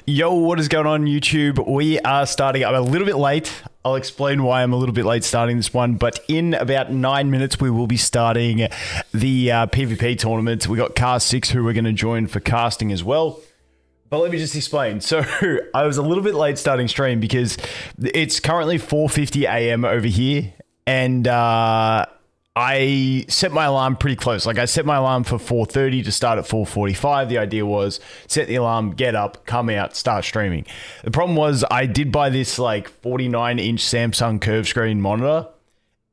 Yo, what is going on YouTube? We are starting. I'm a little bit late. I'll explain why I'm a little bit late starting this one, but in about 9 minutes, we will be starting the PvP tournament. We got Cast 6 who we're going to join for casting as well. But let me just explain. So I was a little bit late starting stream because it's currently 4:50 a.m. over here, and I set my alarm pretty close. Like I set my alarm for 4:30 to start at 4:45. The idea was set the alarm, get up, come out, start streaming. The problem was I did buy this like 49-inch Samsung curved screen monitor,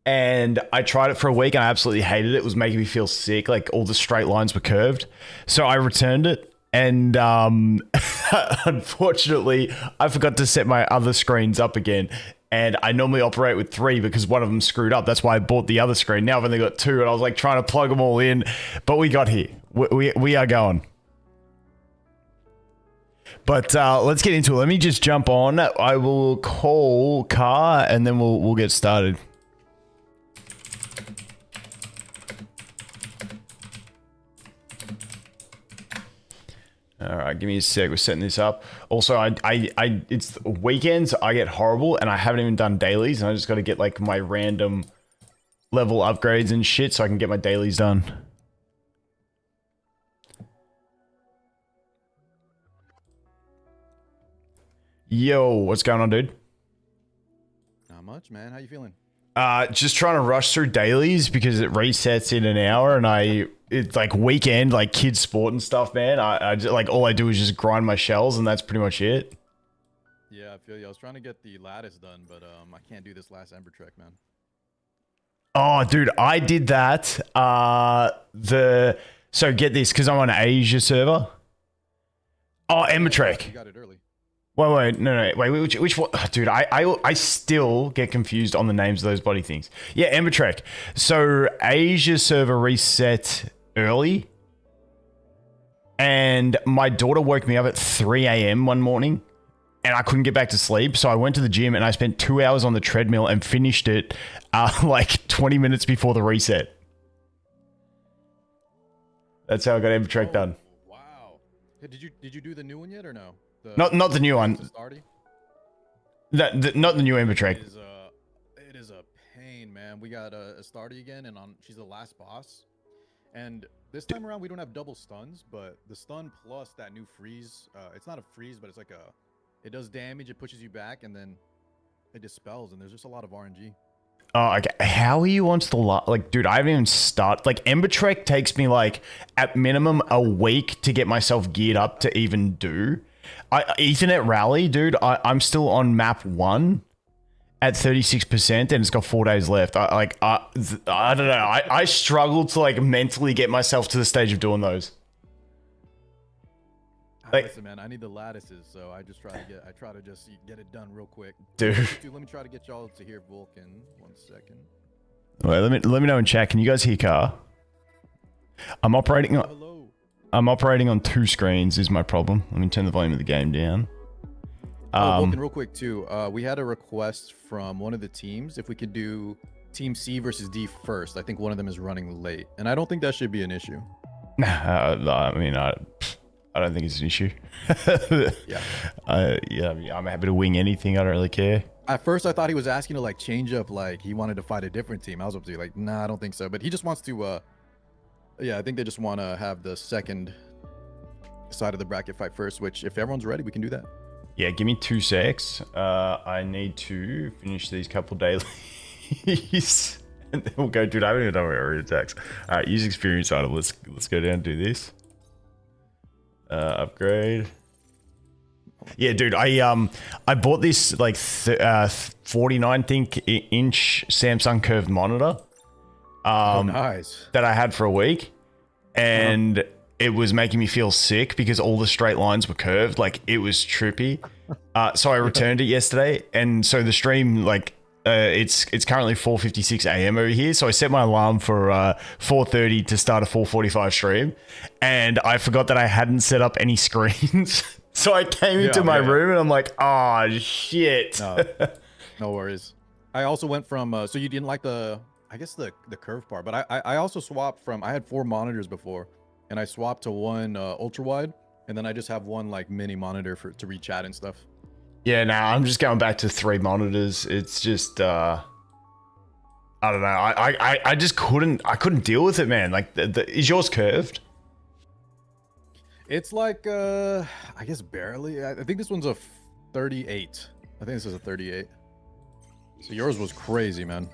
and I tried it for a week and I absolutely hated it. It was making me feel sick. Like all the straight lines were curved. So I returned it. And unfortunately, I forgot to set my other screens up again. And I normally operate with 3 because one of them screwed up. That's why I bought the other screen. Now I've only got 2, and I was like trying to plug them all in. But we got here. We are going. But let's get into it. Let me just jump on. I will call Car, and then we'll get started. All right, give me a sec. We're setting this up. Also, it's weekends. I get horrible, and I haven't even done dailies, and I just got to get like my random level upgrades and shit so I can get my dailies done. Yo, what's going on, dude? Not much, man. How you feeling? Just trying to rush through dailies because it resets in an hour, and it's like weekend, like kids sport and stuff, man. I just, like all I do is just grind my shells, and that's pretty much it. Yeah, I feel you. I was trying to get the lattice done, but I can't do this last Ember Trek, man. Oh, dude, I did that. So get this, because I'm on Asia server. Oh, Ember Trek. You got it early. Wait, no, wait, which one? Oh, dude, I still get confused on the names of those bloody things. Yeah, Ember Trek. So Asia server reset early, and my daughter woke me up at 3 a.m. one morning, and I couldn't get back to sleep. So I went to the gym and I spent 2 hours on the treadmill and finished it like 20 minutes before the reset. That's how I got Ember Trek done. Wow. Hey, did you do the new one yet or no? Not the new one. Not the new Ember Trek. It is a pain, man. We got a Stardy again, and she's the last boss. And this time around, we don't have double stuns, but the stun plus that new freeze. It's not a freeze, but it's like it does damage. It pushes you back, and then it dispels. And there's just a lot of RNG. Oh, okay. How are you on the like, dude? I haven't even started. Like, Ember Trek takes me like at minimum a week to get myself geared up to even do. Ethernet Rally, dude, I'm still on map 1 at 36%, and it's got 4 days left. I don't know. I struggle to like mentally get myself to the stage of doing those. Like, listen, man, I need the lattices, so I try to just get it done real quick. Dude, let me try to get y'all to hear Vulcan. 1 second. Wait, let me know in chat. Can you guys hear Car? I'm operating on. Hello. I'm operating on 2 screens is my problem. Let me turn the volume of the game down. Vulcan, real quick too. We had a request from one of the teams if we could do Team C versus D first. I think one of them is running late, and I don't think that should be an issue. I mean, I don't think it's an issue. Yeah. Yeah, I'm happy to wing anything. I don't really care. At first, I thought he was asking to like change up, like he wanted to fight a different team. I was up to like, nah, I don't think so. But he just wants to. Yeah, I think they just want to have the second side of the bracket fight first. Which, if everyone's ready, we can do that. Yeah, give me 2 secs. I need to finish these couple dailies, and then we'll go. Dude, I haven't even done my area attacks. All right, use experience item. Let's go down and do this. Upgrade. Yeah, dude, I bought this like 49 inch Samsung curved monitor. Nice. That I had for a week, and it was making me feel sick because all the straight lines were curved. Like, it was trippy. So I returned it yesterday, and so the stream, like, it's currently 4:56 a.m. over here. So I set my alarm for 4:30 to start a 4:45 stream, and I forgot that I hadn't set up any screens. So I came into my room, and I'm like, oh shit. No worries. I also went from so you didn't like I guess the curve part, but I also swapped from, I had 4 monitors before, and I swapped to one ultra wide, and then I just have one like mini monitor to read chat and stuff. Yeah, nah, I'm just going back to 3 monitors. It's just I don't know. I just couldn't deal with it, man. Like is yours curved? It's like I guess barely. I think this one's a 38. I think this is a 38. So yours was crazy, man.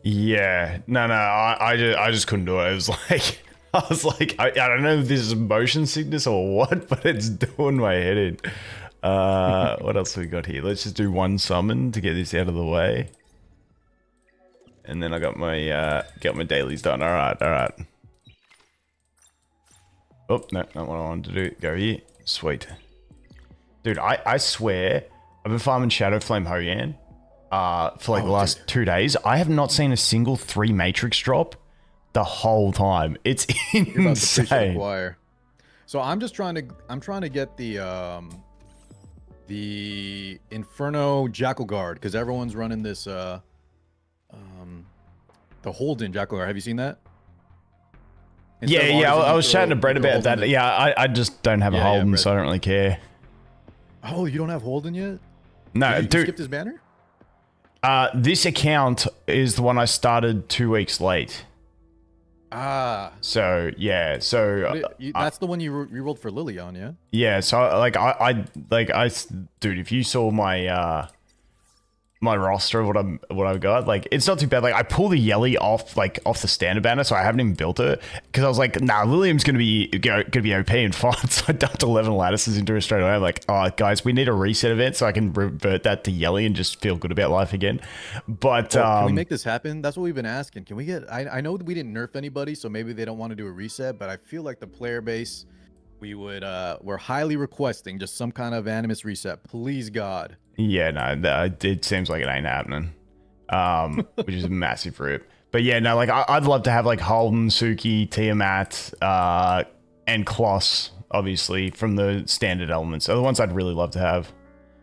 Yeah. No, I just couldn't do it. It was like I was like I don't know if this is motion sickness or what, but it's doing my head in. What else we got here? Let's just do 1 summon to get this out of the way. And then I got my dailies done. All right. Oh, no, not what I wanted to do. Go here. Sweet. Dude, I swear, I've been farming Shadow Flame Hoyan for like the last 2 days. I have not seen a single 3 Matrix drop the whole time. It's insane. So I'm trying to get the Inferno Jackal Guard, because everyone's running this the Holden Jackal Guard. Have you seen that? Yeah, I was chatting to Brett about that. Yeah, I just don't have a Holden, so I don't really care. Oh, you don't have Holden yet? No, dude. You skipped his banner? This account is the one I started 2 weeks late. Ah. So, yeah. So that's the one you rolled for Lily on, yeah? Yeah, so dude, if you saw my my roster of what I've got, like, it's not too bad. Like, I pull the Yelly off the standard banner, so I haven't even built it because I was like, nah, Lilium's gonna be OP in fight. So I dumped 11 lattices into it straight away. I'm like, oh guys, we need a reset event so I can revert that to Yelly and just feel good about life again. But can we make this happen? That's what we've been asking. Can we get? I know that we didn't nerf anybody, so maybe they don't want to do a reset. But I feel like the player base, we're highly requesting just some kind of Animus reset, please God. Yeah, no, it seems like it ain't happening, which is a massive rip. But yeah, no, like I'd love to have like Holden, Suki, Tiamat, and Kloss, obviously from the standard elements. Are the ones I'd really love to have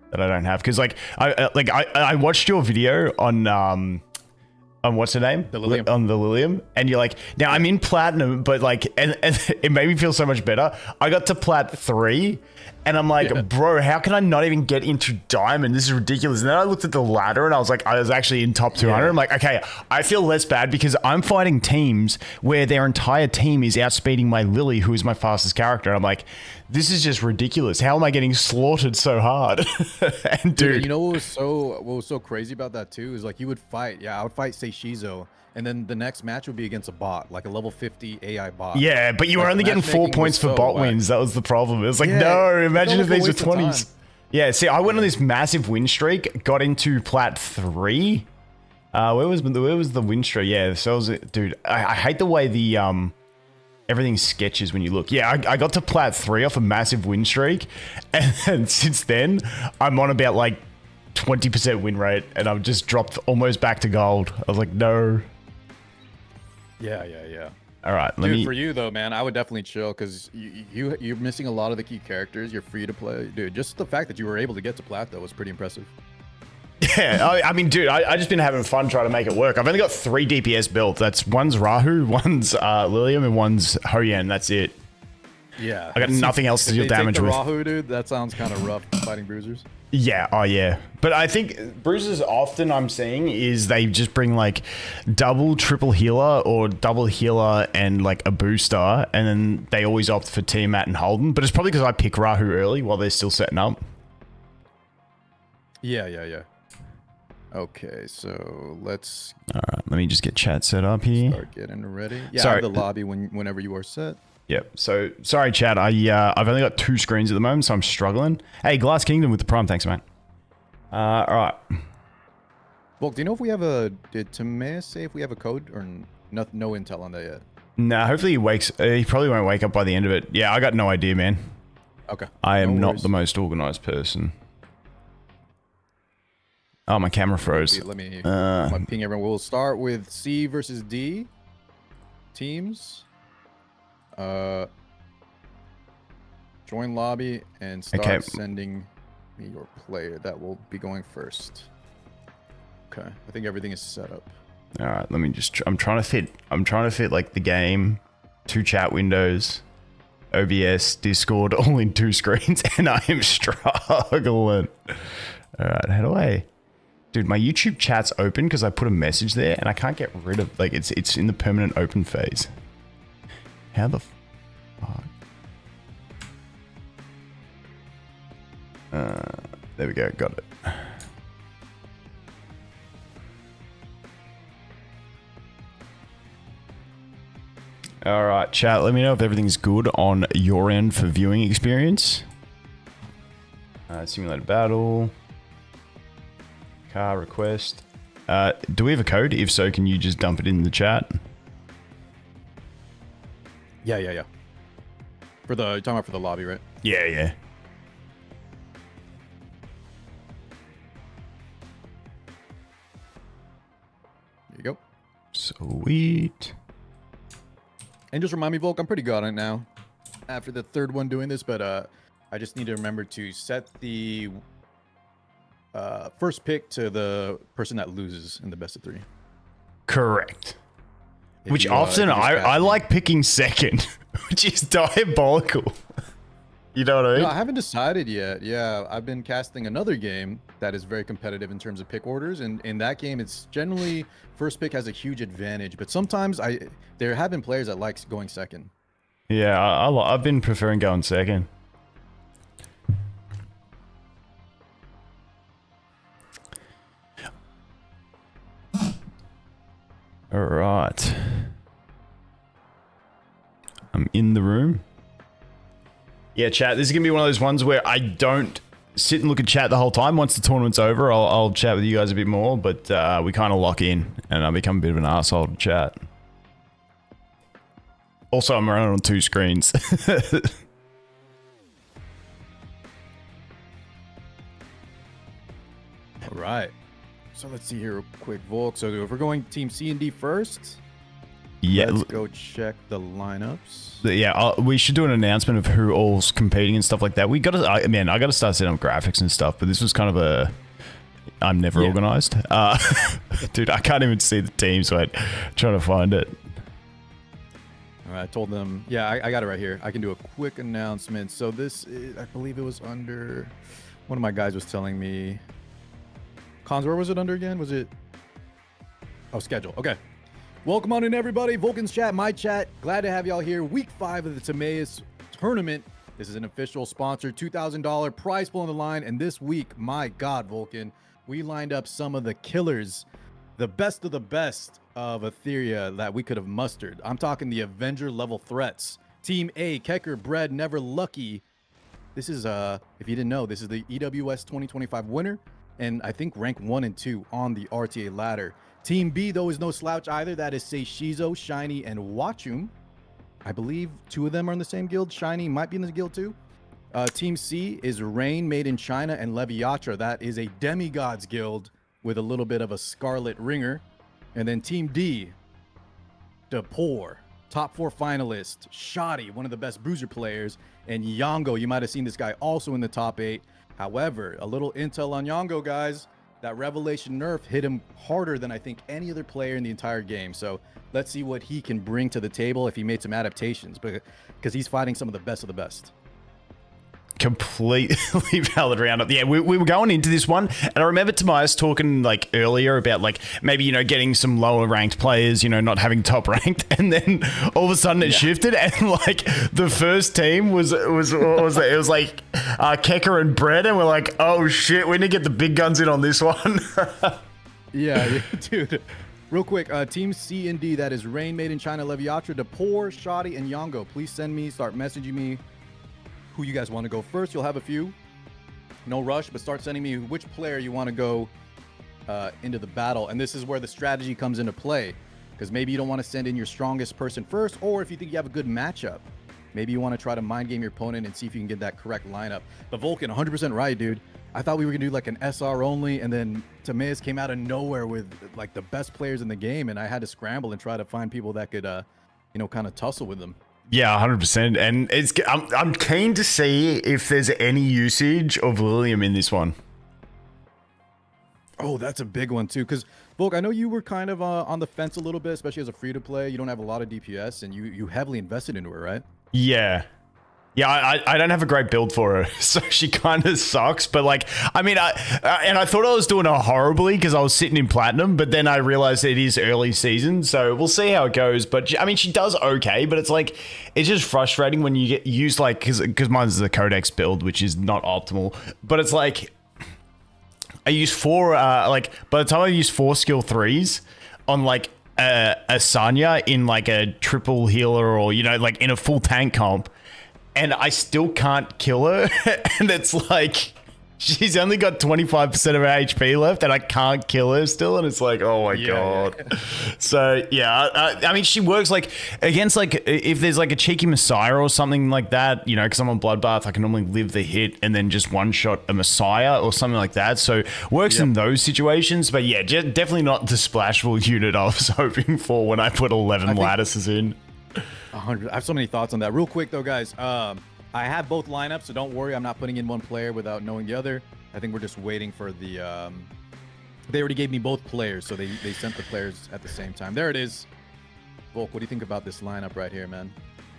that I don't have, because like I watched your video on what's her name? On the Lilium. And you're like, now I'm in platinum, but like, and it made me feel so much better. I got to plat 3 and I'm like, bro, how can I not even get into diamond? This is ridiculous. And then I looked at the ladder and I was like, I was actually in top 200. I'm like, okay, I feel less bad because I'm fighting teams where their entire team is outspeeding my Lily, who is my fastest character. And I'm like, this is just ridiculous. How am I getting slaughtered so hard? And dude, you know what was so crazy about that too is like you would fight. Yeah, I would fight Seiso, and then the next match would be against a bot, like a level 50 AI bot. Yeah, but you were only getting 4 points for bot wins. That was the problem. It was like, no, imagine if these were 20s. Yeah, see, I went on this massive win streak, got into plat 3. Where was the win streak? Yeah, so was it, dude. I hate the way the everything sketches when you look. Yeah, I got to plat 3 off a massive win streak, and then since then I'm on about like 20% win rate, and I've just dropped almost back to gold. I was like, no. Yeah. All right, dude, for you though, man, I would definitely chill because you're missing a lot of the key characters. You're free to play, dude. Just the fact that you were able to get to plat though was pretty impressive. Yeah, I mean, dude, I just been having fun trying to make it work. I've only got 3 DPS built. That's one's Rahu, one's Lilium, and one's Hoyan. That's it. Yeah, I got nothing else to deal damage with. Rahu, dude, that sounds kind of rough fighting bruisers. Yeah, oh yeah. But I think bruisers often I'm seeing is they just bring like double, triple healer or double healer and like a booster, and then they always opt for Tiamat and Holden. But it's probably because I pick Rahu early while they're still setting up. Yeah. Okay, so let's... All right, let me just get chat set up here. Start getting ready. Yeah, sorry. I have the lobby whenever you are set. Yep. So, sorry, chat. I've only got 2 screens at the moment, so I'm struggling. Hey, Glass Kingdom with the Prime. Thanks, mate. All right. Well, do you know if we have did Tamea say if we have a code or no intel on that yet? Nah, hopefully he probably won't wake up by the end of it. Yeah, I got no idea, man. Okay. I am not the most organized person. Oh, my camera froze. Let me ping everyone. We'll start with C versus D teams. Join lobby and start sending me your player. That will be going first. Okay, I think everything is set up. All right, let me just. I'm trying to fit like the game, 2 chat windows, OBS, Discord, all in 2 screens, and I am struggling. All right, how do I... Dude, my YouTube chat's open because I put a message there, and I can't get rid of... Like, it's in the permanent open phase. How the fuck? There we go, got it. All right, chat, let me know if everything's good on your end for viewing experience. Simulated battle. Car request. Do we have a code? If so, can you just dump it in the chat? Yeah. For the, you're talking about for the lobby, right? Yeah. There you go. Sweet. And just remind me, Volk, I'm pretty good on it now. After the 3rd one doing this, but I just need to remember to set the first pick to the person that loses in the best of 3. Correct. If Which you, often if you just I cast me. like picking second, which is diabolical. You know what I mean? No, I haven't decided yet. Yeah, I've been casting another game that is very competitive in terms of pick orders, and in that game, it's generally first pick has a huge advantage. But sometimes there have been players that like going second. Yeah, I've been preferring going second. All right. I'm in the room. Yeah, chat, this is going to be one of those ones where I don't sit and look at chat the whole time. Once the tournament's over, I'll chat with you guys a bit more, but we kind of lock in, and I become a bit of an asshole to chat. Also, I'm running on 2 screens. All right. So let's see here real quick, Volk. So if we're going Team C and D first, Yeah, let's go check the lineups. yeah. We should do an announcement of who all's competing and stuff like that. We got to, I got to start setting up graphics and stuff. But this was kind of a, I'm never organized. Dude, I can't even see the team, so I'm trying to find it. All right, I told them. Yeah, I got it right here. I can do a quick announcement. So this is, I believe it was under. One of my guys was telling me. Cons, where was it under again? Was it? Oh, schedule. Okay. Welcome on in, everybody. Vulcan's chat, my chat. Glad to have y'all here. Week 5 of the Timaeus tournament. This is an official sponsor, $2,000 prize pool on the line. And this week, my God, Vulcan, we lined up some of the killers, the best of the best of Etheria that we could have mustered. I'm talking the Avenger level threats. Team A, Keker, Bread, Never Lucky. This is, if you didn't know, this is the EWS 2025 winner. And I think rank 1 and 2 on the RTA ladder. Team B, though, is no slouch either. That is Seiso, Shiny, and Watchum. I believe 2 of them are in the same guild. Shiny might be in the guild too. Team C is Rain, Made in China, and Leviatra. That is a Demigods guild with a little bit of a Scarlet Ringer. And then Team D, Depor, top 4 finalist. Shoddy, one of the best bruiser players. And Yongo, you might have seen this guy also in the top 8. However, a little intel on Yongo, guys. That Revelation nerf hit him harder than I think any other player in the entire game. So let's see what he can bring to the table if he made some adaptations, because he's fighting some of the best of the best. Completely valid roundup. Yeah, we were going into this one, and I remember Timaeus talking like earlier about like maybe getting some lower ranked players, not having top ranked, and then all of a sudden it shifted, and like the first team was what was it? It was like Keker and Bread, and we're like, oh shit, we need to get the big guns in on this one. yeah, dude. Real quick, Team C and D, that is Rain, Made in China, Leviatra, Depor, Shoddy, and Yongo. Please start messaging me who you guys want to go first. You'll have a few. No rush, but start sending me which player you want to go into the battle. And this is where the strategy comes into play, because maybe you don't want to send in your strongest person first, or if you think you have a good matchup, maybe you want to try to mind game your opponent and see if you can get that correct lineup. But Vulcan, 100% right, dude. I thought we were gonna do like an SR only, and then Timaeus came out of nowhere with like the best players in the game, and I had to scramble and try to find people that could kind of tussle with them. Yeah, 100%. And I'm keen to see if there's any usage of Lilium in this one. Oh, that's a big one too. Because Volk, I know you were kind of on the fence a little bit, especially as a free to play. You don't have a lot of DPS, and you heavily invested into it, right? Yeah. Yeah, I don't have a great build for her, so she kind of sucks. But like, I mean, I thought I was doing her horribly because I was sitting in platinum, but then I realized it is early season, so we'll see how it goes. But I mean, she does okay, but it's like it's just frustrating when you get used like because mine's the Codex build, which is not optimal. But it's like I use four like by the time I use 4 skill 3s on like a Sanya in like a triple healer or like in a full tank comp. And I still can't kill her. And it's like, she's only got 25% of her HP left and I can't kill her still. And it's like, oh my God. Yeah. So yeah, I mean, she works like against like, if there's like a cheeky Messiah or something like that, because I'm on Bloodbath, I can normally live the hit and then just one shot a Messiah or something like that. So works in those situations. But yeah, definitely not the splashful unit I was hoping for when I put 11 lattices in. 100. I have so many thoughts on that. Real quick though, guys. I have both lineups, so don't worry. I'm not putting in one player without knowing the other. I think we're just waiting for the. They already gave me both players, so they sent the players at the same time. There it is. Volk, what do you think about this lineup right here, man?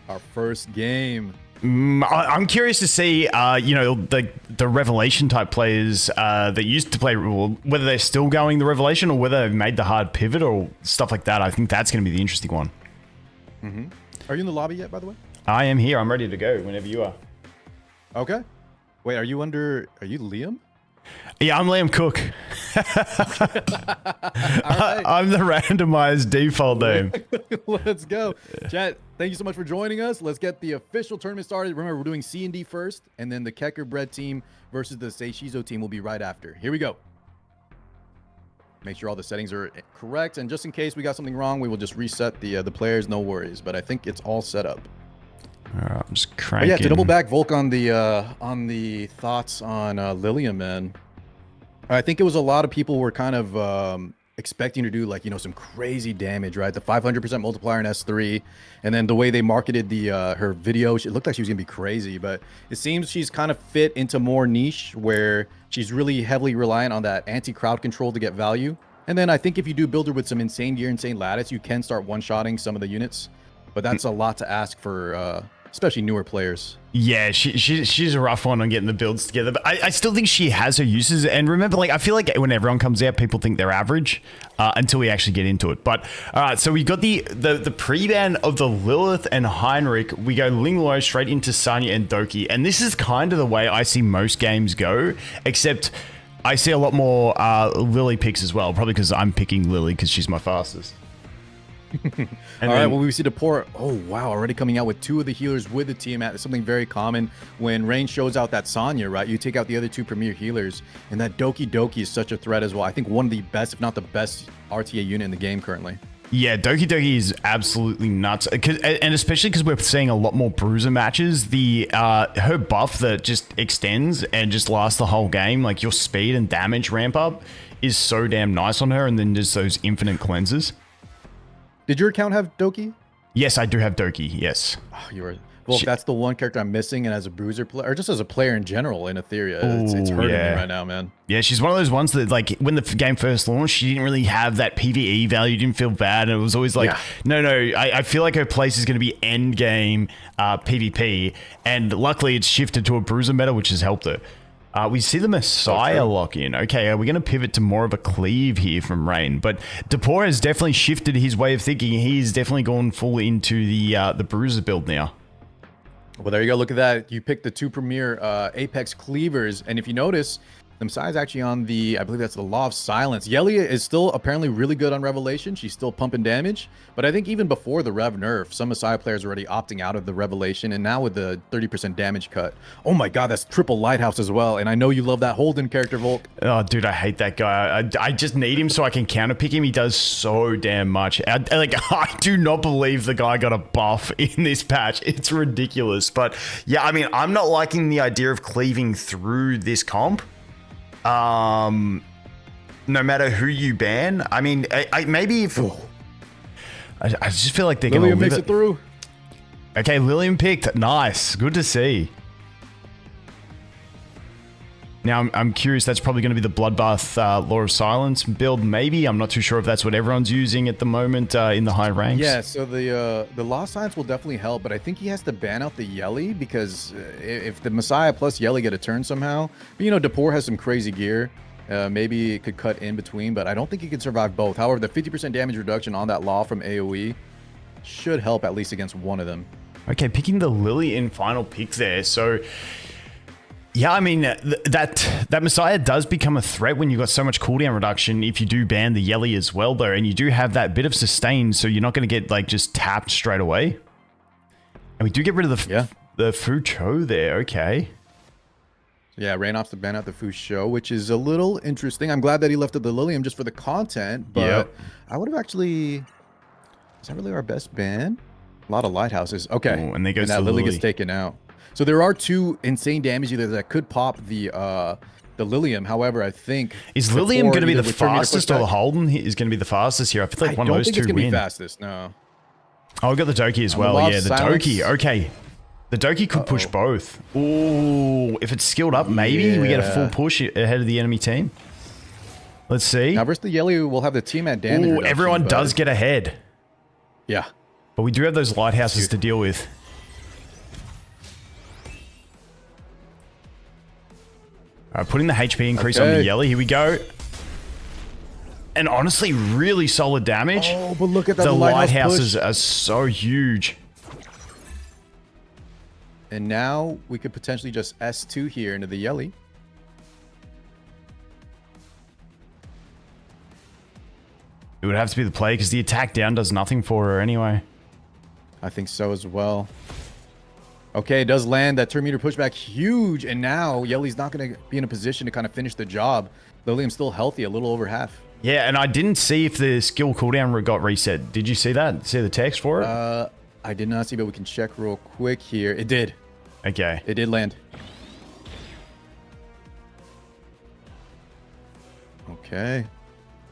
Our first game. I'm curious to see, the Revelation type players that used to play, whether they're still going the Revelation or whether they've made the hard pivot or stuff like that. I think that's going to be the interesting one. Mm-hmm. Are you in the lobby yet, by the way? I am here. I'm ready to go whenever you are. Okay. Wait, are you Liam? Yeah, I'm Liam Cook. Right. I'm the randomized default name. Let's go. Chat, thank you so much for joining us. Let's get the official tournament started. Remember, we're doing C&D first, and then the Keker Bread team versus the Seiso team will be right after. Here we go. Make sure all the settings are correct, and just in case we got something wrong, we will just reset the players. No worries, but I think it's all set up. All right, I'm just cranking. But yeah, to double back Volk on the thoughts on Lilium, man. I think it was a lot of people were kind of expecting to do like some crazy damage, right? The 500% multiplier in S3, and then the way they marketed the her video, it looked like she was gonna be crazy, but it seems she's kind of fit into more niche where she's really heavily reliant on that anti-crowd control to get value. And then I think if you do build her with some insane gear, insane lattice, you can start one-shotting some of the units, but that's a lot to ask for especially newer players. Yeah, she's a rough one on getting the builds together, but I still think she has her uses. And remember, like I feel like when everyone comes out, people think they're average until we actually get into it. But all right, so we got the pre-ban of the Lilith and Heinrich. We go Linglo straight into Sanya and Doki, and this is kind of the way I see most games go, except I see a lot more Lily picks as well, probably because I'm picking Lily because she's my fastest. All right, well, we see the poor. Oh, wow. Already coming out with 2 of the healers with the Tiamat. It's something very common when Rain shows out that Sanya, right? You take out the other 2 premier healers, and that Doki is such a threat as well. I think one of the best, if not the best, RTA unit in the game currently. Yeah, Doki is absolutely nuts, and especially because we're seeing a lot more bruiser matches. Her buff that just extends and just lasts the whole game, like your speed and damage ramp up, is so damn nice on her, and then just those infinite cleanses. Did your account have Doki? Yes, I do have Doki, yes. Oh, you were... Well, that's the one character I'm missing, and as a bruiser player, or just as a player in general in Etheria, it's hurting me right now, man. Yeah, she's one of those ones that, like, when the game first launched, she didn't really have that PvE value, didn't feel bad, and it was always like, no, I feel like her place is going to be end game PvP, and luckily it's shifted to a bruiser meta, which has helped her. We see the Messiah lock in. Okay, are we going to pivot to more of a cleave here from Rain? But Depor has definitely shifted his way of thinking. He's definitely gone full into the bruiser build now. Well, there you go. Look at that. You picked the 2 premier Apex cleavers, and if you notice, the Messiah is actually on the, I believe that's the Law of Silence. Yelia is still apparently really good on Revelation. She's still pumping damage. But I think even before the Rev nerf, some Messiah players are already opting out of the Revelation. And now with the 30% damage cut. Oh my God, that's triple Lighthouse as well. And I know you love that Holden character, Volk. Oh, dude, I hate that guy. I just need him so I can counterpick him. He does so damn much. I do not believe the guy got a buff in this patch. It's ridiculous. But yeah, I mean, I'm not liking the idea of cleaving through this comp. No matter who you ban. I mean, maybe if I just feel like they're gonna makes it through. Okay, Lilium picked. Nice, good to see. Now, I'm curious, that's probably going to be the Bloodbath Law of Silence build, maybe. I'm not too sure if that's what everyone's using at the moment in the high ranks. Yeah, so the Law of Silence will definitely help, but I think he has to ban out the Yelly because if the Messiah plus Yelly get a turn somehow, but you know, Dapor has some crazy gear. Maybe it could cut in between, but I don't think he can survive both. However, the 50% damage reduction on that Law from AoE should help at least against one of them. Okay, picking the Lily in final pick there, so... Yeah, I mean, that Messiah does become a threat when you've got so much cooldown reduction if you do ban the Yelly as well, though, and you do have that bit of sustain, so you're not going to get, like, just tapped straight away. And we do get rid of the Fu Cho there, okay. Yeah, Rain opts to ban out the Fu Shou, which is a little interesting. I'm glad that he left the Lilium just for the content, but I would have actually... Is that really our best ban? A lot of Lighthouses. Okay, ooh, and there goes that the Lily Lily. gets taken out. So there are two insane damage either that could pop the Lilium. However, I think is Lilium going to be the fastest or the Holden is going to be the fastest here? I feel like one of those two it's going to win. be fastest. No. Oh, we got the Doki as well. Yeah, the Doki. Okay. The Doki could push both. Ooh, if it's skilled up, maybe we get a full push ahead of the enemy team. Let's see. Now versus the Yelly, we'll have the team at damage. Ooh, everyone does get ahead. Yeah. But we do have those lighthouses to deal with. All right, putting the HP increase on the Yelly. Here we go. And honestly, really solid damage. Oh, but look at that. The lighthouses are so huge. And now we could potentially just S2 here into the Yelly. It would have to be the play because the attack down does nothing for her anyway. I think so as well. Okay, it does land that turn meter pushback huge, and now Yelly's not going to be in a position to kind of finish the job. Lilium's still healthy, a little over half. Yeah, and I didn't see if the skill cooldown got reset. Did you see that? See the text for it? I did not see, but we can check real quick here. It did. Okay. It did land. Okay.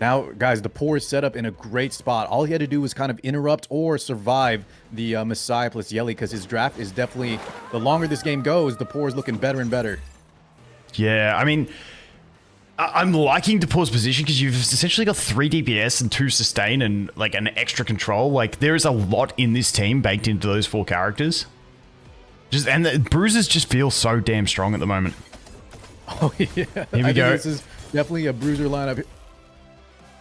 Now, guys, the Poor is set up in a great spot. All he had to do was kind of interrupt or survive the Messiah plus Yelly because his draft is definitely... The longer this game goes, the Poor is looking better and better. Yeah, I mean... I'm liking Dapor's position because you've essentially got 3 DPS and 2 sustain and like an extra control. Like there is a lot in this team baked into those 4 characters. And the Bruisers just feel so damn strong at the moment. Oh yeah, here we go. This is definitely a Bruiser lineup.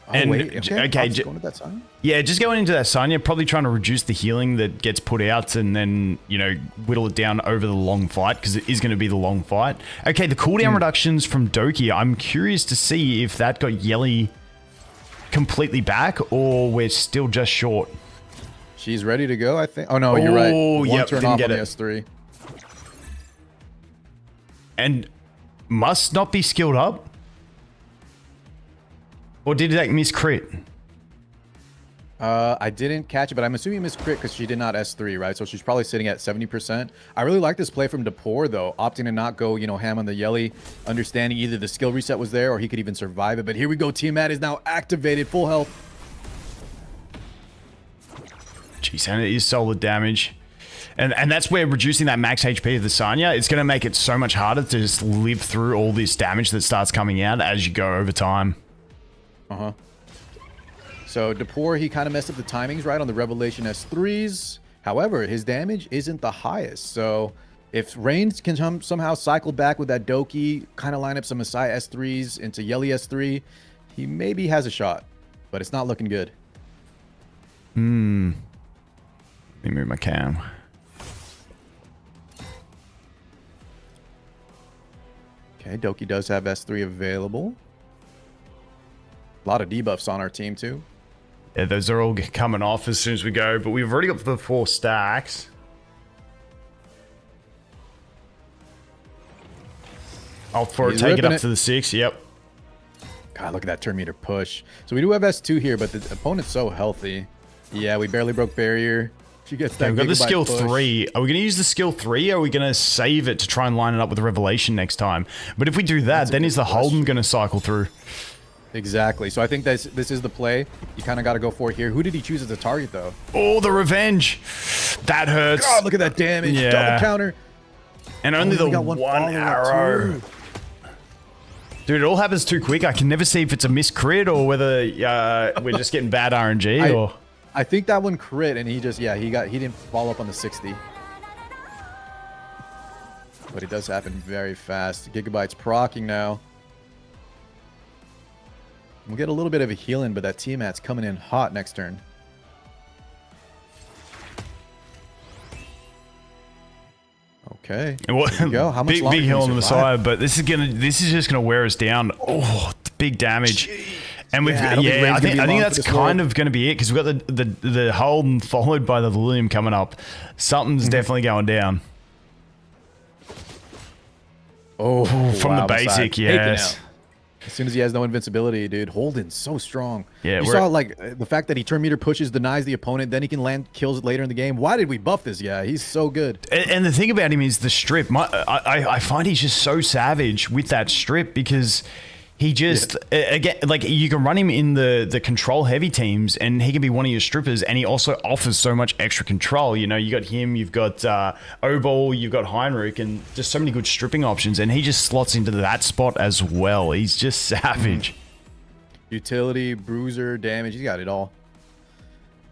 Oh, and wait, okay, going to that sign? Yeah, just going into that sign, you're probably trying to reduce the healing that gets put out and then, you know, whittle it down over the long fight because it is going to be the long fight. Okay, the cooldown reductions from Doki, I'm curious to see if that got Yelly completely back or we're still just short. She's ready to go, I think. Oh, no, you're right. One turn off on the S3. And must not be skilled up? Or did that miss crit? I didn't catch it, but I'm assuming miss crit because she did not S3, right? So she's probably sitting at 70%. I really like this play from Dapor, though, opting to not go, you know, ham on the Yelly, understanding either the skill reset was there or he could even survive it. But here we go. Tiamat is now activated, full health. Jeez, and it is solid damage. And that's where reducing that max HP of the Sanya, it's going to make it so much harder to just live through all this damage that starts coming out as you go over time. Uh-huh. So Dapor, he kind of messed up the timings, right, on the Revelation S3s. However, his damage isn't the highest. So if Reigns can somehow cycle back with that Doki, kind of line up some Messiah S3s into Yelly S3, he maybe has a shot. But it's not looking good. Let me move my cam. Okay, Doki does have S3 available. A lot of debuffs on our team, too. Yeah, those are all coming off as soon as we go, but we've already got the 4 stacks. Opt for it, take it up to the 6, yep. God, look at that turn meter push. So we do have S2 here, but the opponent's so healthy. Yeah, we barely broke barrier. She gets that. We've got the skill push. 3. Are we going to use the skill 3 or are we going to save it to try and line it up with the Revelation next time? But if we do that, then is the Holden going to cycle through? Exactly. So I think this is the play. You kind of got to go for it here. Who did he choose as a target, though? Oh, the Revenge. That hurts. God, look at that damage. Yeah. Double counter. And only the one arrow. Dude, it all happens too quick. I can never see if it's a miss crit or whether we're just getting bad RNG or... I think that one crit and he just, yeah, he didn't follow up on the 60. But it does happen very fast. Gigabyte's proccing now. We'll get a little bit of a healing, but that Tiamat's coming in hot next turn. Okay. Well, there you go. How much big heal on the Messiah, but this is just gonna wear us down. Oh, big damage. And we've I think that's kind of going to be it because we've got the Holden followed by the Lilium coming up. Something's definitely going down. Oh, from the basic, yes. As soon as he has no invincibility, dude, Holden's so strong. Yeah, you saw like the fact that he turn meter pushes, denies the opponent, then he can land kills later in the game. Why did we buff this guy? He's so good. And the thing about him is the strip. I find he's just so savage with that strip because he just again, like you can run him in the control heavy teams and he can be one of your strippers, and he also offers so much extra control. You know, you got him, you've got Obol, you've got Heinrich, and just so many good stripping options, and he just slots into that spot as well. He's just savage. Utility, bruiser, damage, he's got it all.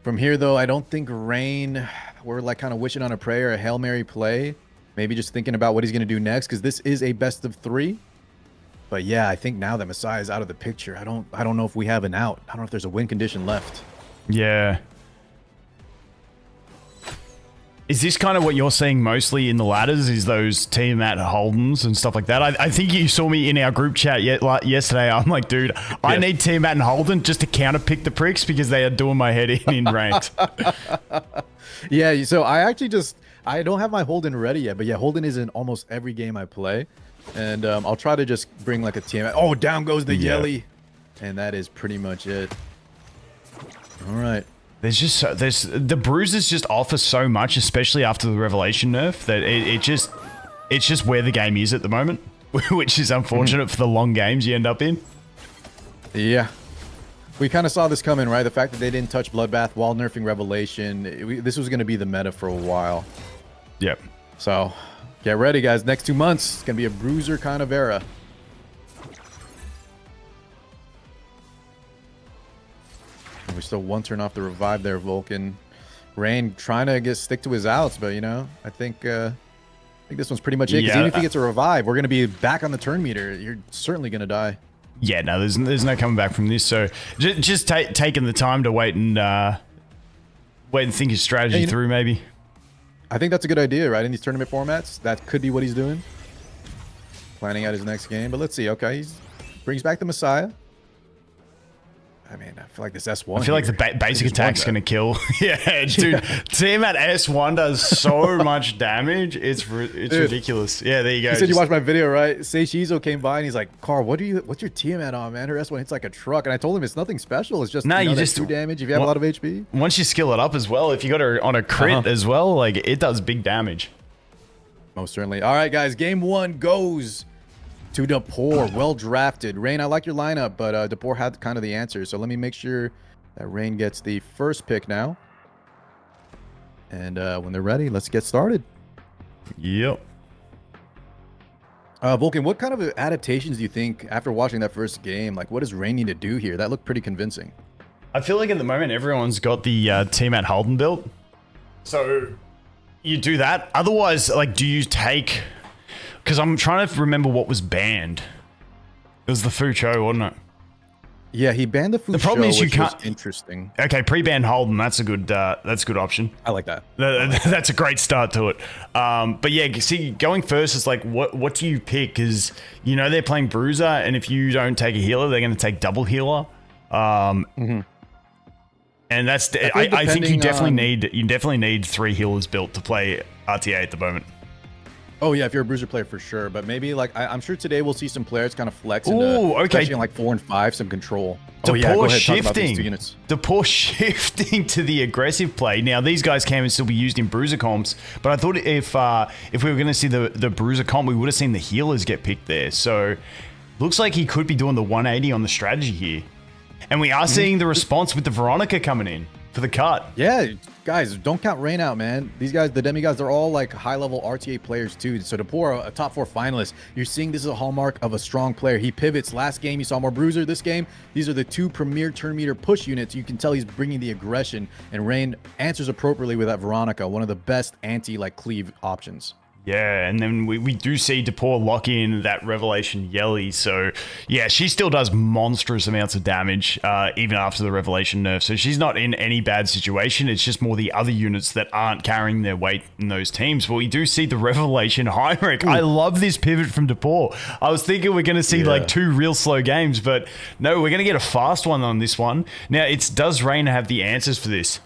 From here though, I don't think Rain, we're like kind of wishing on a prayer, a Hail Mary play. Maybe just thinking about what he's gonna do next, because this is a best of 3. But yeah, I think now that Messiah is out of the picture, I don't know if we have an out. I don't know if there's a win condition left. Yeah. Is this kind of what you're seeing mostly in the ladders? Is those Tiamat Holdens and stuff like that? I think you saw me in our group chat yesterday. I'm like, dude, I need Tiamat and Holden just to counter pick the pricks because they are doing my head in ranked. Yeah, so I don't have my Holden ready yet, but yeah, Holden is in almost every game I play. And I'll try to just bring like a Tiamat. Oh, down goes the Yelly. And that is pretty much it. All right. There's the bruises just offer so much, especially after the Revelation nerf, that it's just where the game is at the moment, which is unfortunate for the long games you end up in. Yeah. We kind of saw this coming, right? The fact that they didn't touch Bloodbath while nerfing Revelation. This was going to be the meta for a while. Yep. So... get ready, guys. Next 2 months, it's going to be a bruiser kind of era. And we're still 1 turn off the revive there, Vulcan. Rain trying to stick to his outs, but, you know, I think this one's pretty much it. Because even if he gets a revive, we're going to be back on the turn meter. You're certainly going to die. Yeah, no, there's no coming back from this. So just taking the time to wait and think his strategy through, maybe. I think that's a good idea, right? In these tournament formats, that could be what he's doing. Planning out his next game, but let's see. Okay, he brings back the Messiah. I mean, I feel like this S1. I feel like the basic attack's going to kill. Yeah, dude. Tiamat S1 does so much damage. It's ridiculous. Yeah, there you go. You said you watched my video, right? Seiso came by and he's like, Carl, what's your Tiamat on, man? Her S1 hits like a truck. And I told him it's nothing special. It's just, you just 2 damage if you have a lot of HP. Once you skill it up as well, if you got her on a crit as well, like it does big damage. Most certainly. All right, guys. Game 1 goes to Dapor. Well drafted. Rain, I like your lineup, but Dapor had kind of the answer. So let me make sure that Rain gets the first pick now. And when they're ready, let's get started. Yep. Vulcan, what kind of adaptations do you think after watching that first game? Like, what does Rain need to do here? That looked pretty convincing. I feel like at the moment, everyone's got the Tiamat Holden build. So you do that. Otherwise, like, do you take... because I'm trying to remember what was banned. It was the Fucho, wasn't it? Yeah, he banned the Fucho. The problem is you can't. Interesting. Okay, pre-ban Holden. That's a good option. I like that. That's a great start to it. But yeah, see, going first is like, what do you pick? Because you know they're playing Bruiser, and if you don't take a healer, they're going to take double healer. And that's. I think you definitely need 3 healers built to play RTA at the moment. Oh yeah, if you're a bruiser player for sure, but maybe like I'm sure today we'll see some players kind of flex into especially in like 4 and 5 some control. Dapor shifting. Dapor shifting to the aggressive play. Now these guys can still be used in bruiser comps, but I thought if we were going to see the bruiser comp, we would have seen the healers get picked there. So looks like he could be doing the 180 on the strategy here, and we are seeing the response with the Veronica coming in. for the cut. Yeah, guys, don't count Rain out, man. These guys, the demigods, they're all like high-level RTA players too. So Dapor, a top 4 finalist, you're seeing this is a hallmark of a strong player. He pivots. Last game, you saw more Bruiser. This game, these are the 2 premier turn meter push units. You can tell he's bringing the aggression, and Rain answers appropriately with that Veronica, one of the best anti-like cleave options. Yeah, and then we do see Dapor lock in that Revelation Yelly. So, yeah, she still does monstrous amounts of damage, even after the Revelation nerf. So she's not in any bad situation. It's just more the other units that aren't carrying their weight in those teams. But we do see the Revelation Heinrich. I love this pivot from Dapor. I was thinking we're going to see like 2 real slow games, but no, we're going to get a fast one on this one. Now, does Rain have the answers for this?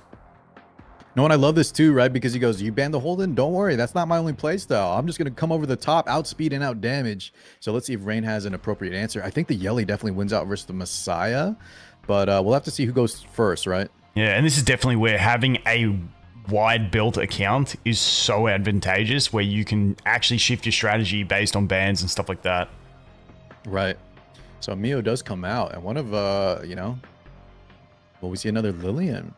No, and I love this too, right? Because he goes, you ban the Holden? Don't worry. That's not my only playstyle. I'm just going to come over the top, outspeed and out damage. So let's see if Rain has an appropriate answer. I think the Yelly definitely wins out versus the Messiah, but we'll have to see who goes first, right? Yeah, and this is definitely where having a wide built account is so advantageous, where you can actually shift your strategy based on bans and stuff like that. Right. So Mio does come out, and one of, you know, well, we see another Lillian.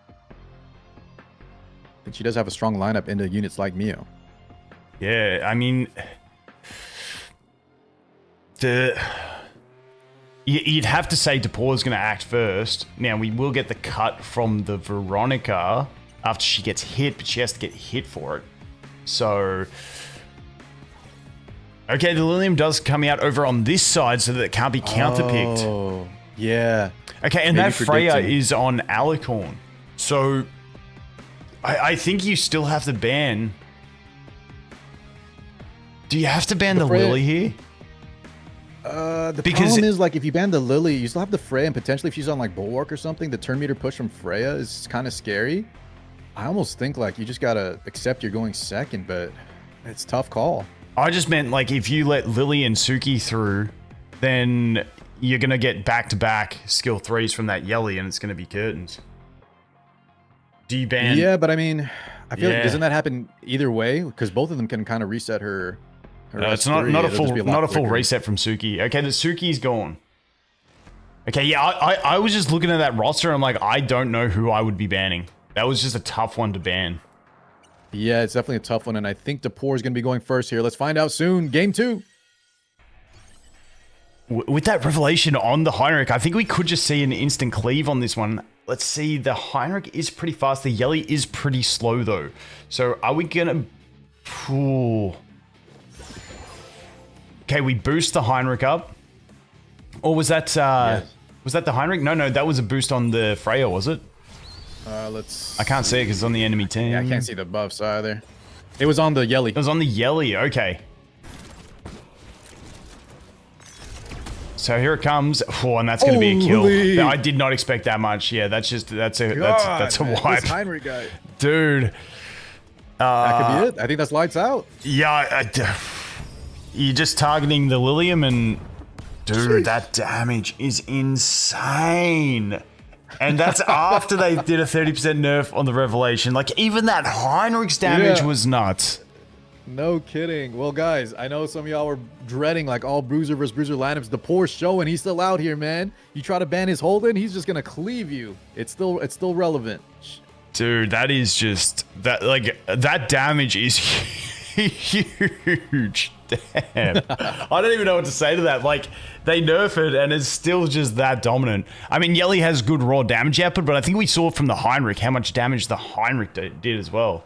And she does have a strong lineup into units like Mio. Yeah, I mean, you'd have to say Dapor is going to act first. Now, we will get the cut from the Veronica after she gets hit, but she has to get hit for it. So, okay, the Lilium does come out over on this side so that it can't be counterpicked. Oh, yeah. Okay, and Maybe that Freya predicting. is on Alicorn. So, I think you still have to ban. Do you have to ban the Freya- Lily here? The Because- problem is, like, if you ban the Lily, you still have the Freya, and potentially if she's on, like, Bulwark or something, the turn meter push from Freya is kind of scary. I almost think, like, you just gotta accept you're going second, but it's a tough call. I just meant, like, if you let Lily and Suki through, then you're going to get back-to-back skill 3s from that Yelly, and it's going to be curtains. Do you ban... Yeah, but I mean, I feel Yeah. like doesn't that happen either way? Because both of them can kind of reset her. It's not S3. a It'll just be full lot reset quicker. from Suki. Okay, the Suki's gone. Okay, yeah, I was just looking at that roster. I'm like, I don't know who I would be banning. That was just a tough one to ban. Yeah, it's definitely a tough one, and I think Dapor is going to be going first here. Let's find out soon. Game 2. With that revelation on the Heinrich, I think we could just see an instant cleave on this one. Let's see, the Heinrich is pretty fast. The Yelly is pretty slow, though. So are we going to... Okay, we boost the Heinrich up. Or was that... Was that the Heinrich? No, that was a boost on the Freya, was it? Let's... I can't see it because it's on the enemy team. Yeah, I can't see the buffs either. It was on the Yelly. It was on the Yelly, okay. So here it comes. Oh, and that's going to be a kill. Holy. I did not expect that much. Yeah, that's a Man, wipe. This Heinrich guy. Dude. That could be it. I think that's lights out. Yeah, you're just targeting the Lilium and... Dude, that damage is insane. And that's after they did a 30% nerf on the Revelation. Like, even that Heinrich's damage was nuts. No kidding. Well, guys, I know some of y'all were dreading like all Bruiser versus Bruiser lineups. The poor show, and he's still out here, man. You try to ban his Holden, he's just gonna cleave you. It's still relevant. Dude, that is just that damage is huge. Damn. I don't even know what to say to that. Like, they nerf it and it's still just that dominant. I mean, Yelly has good raw damage output, but I think we saw from the Heinrich how much damage the Heinrich did as well.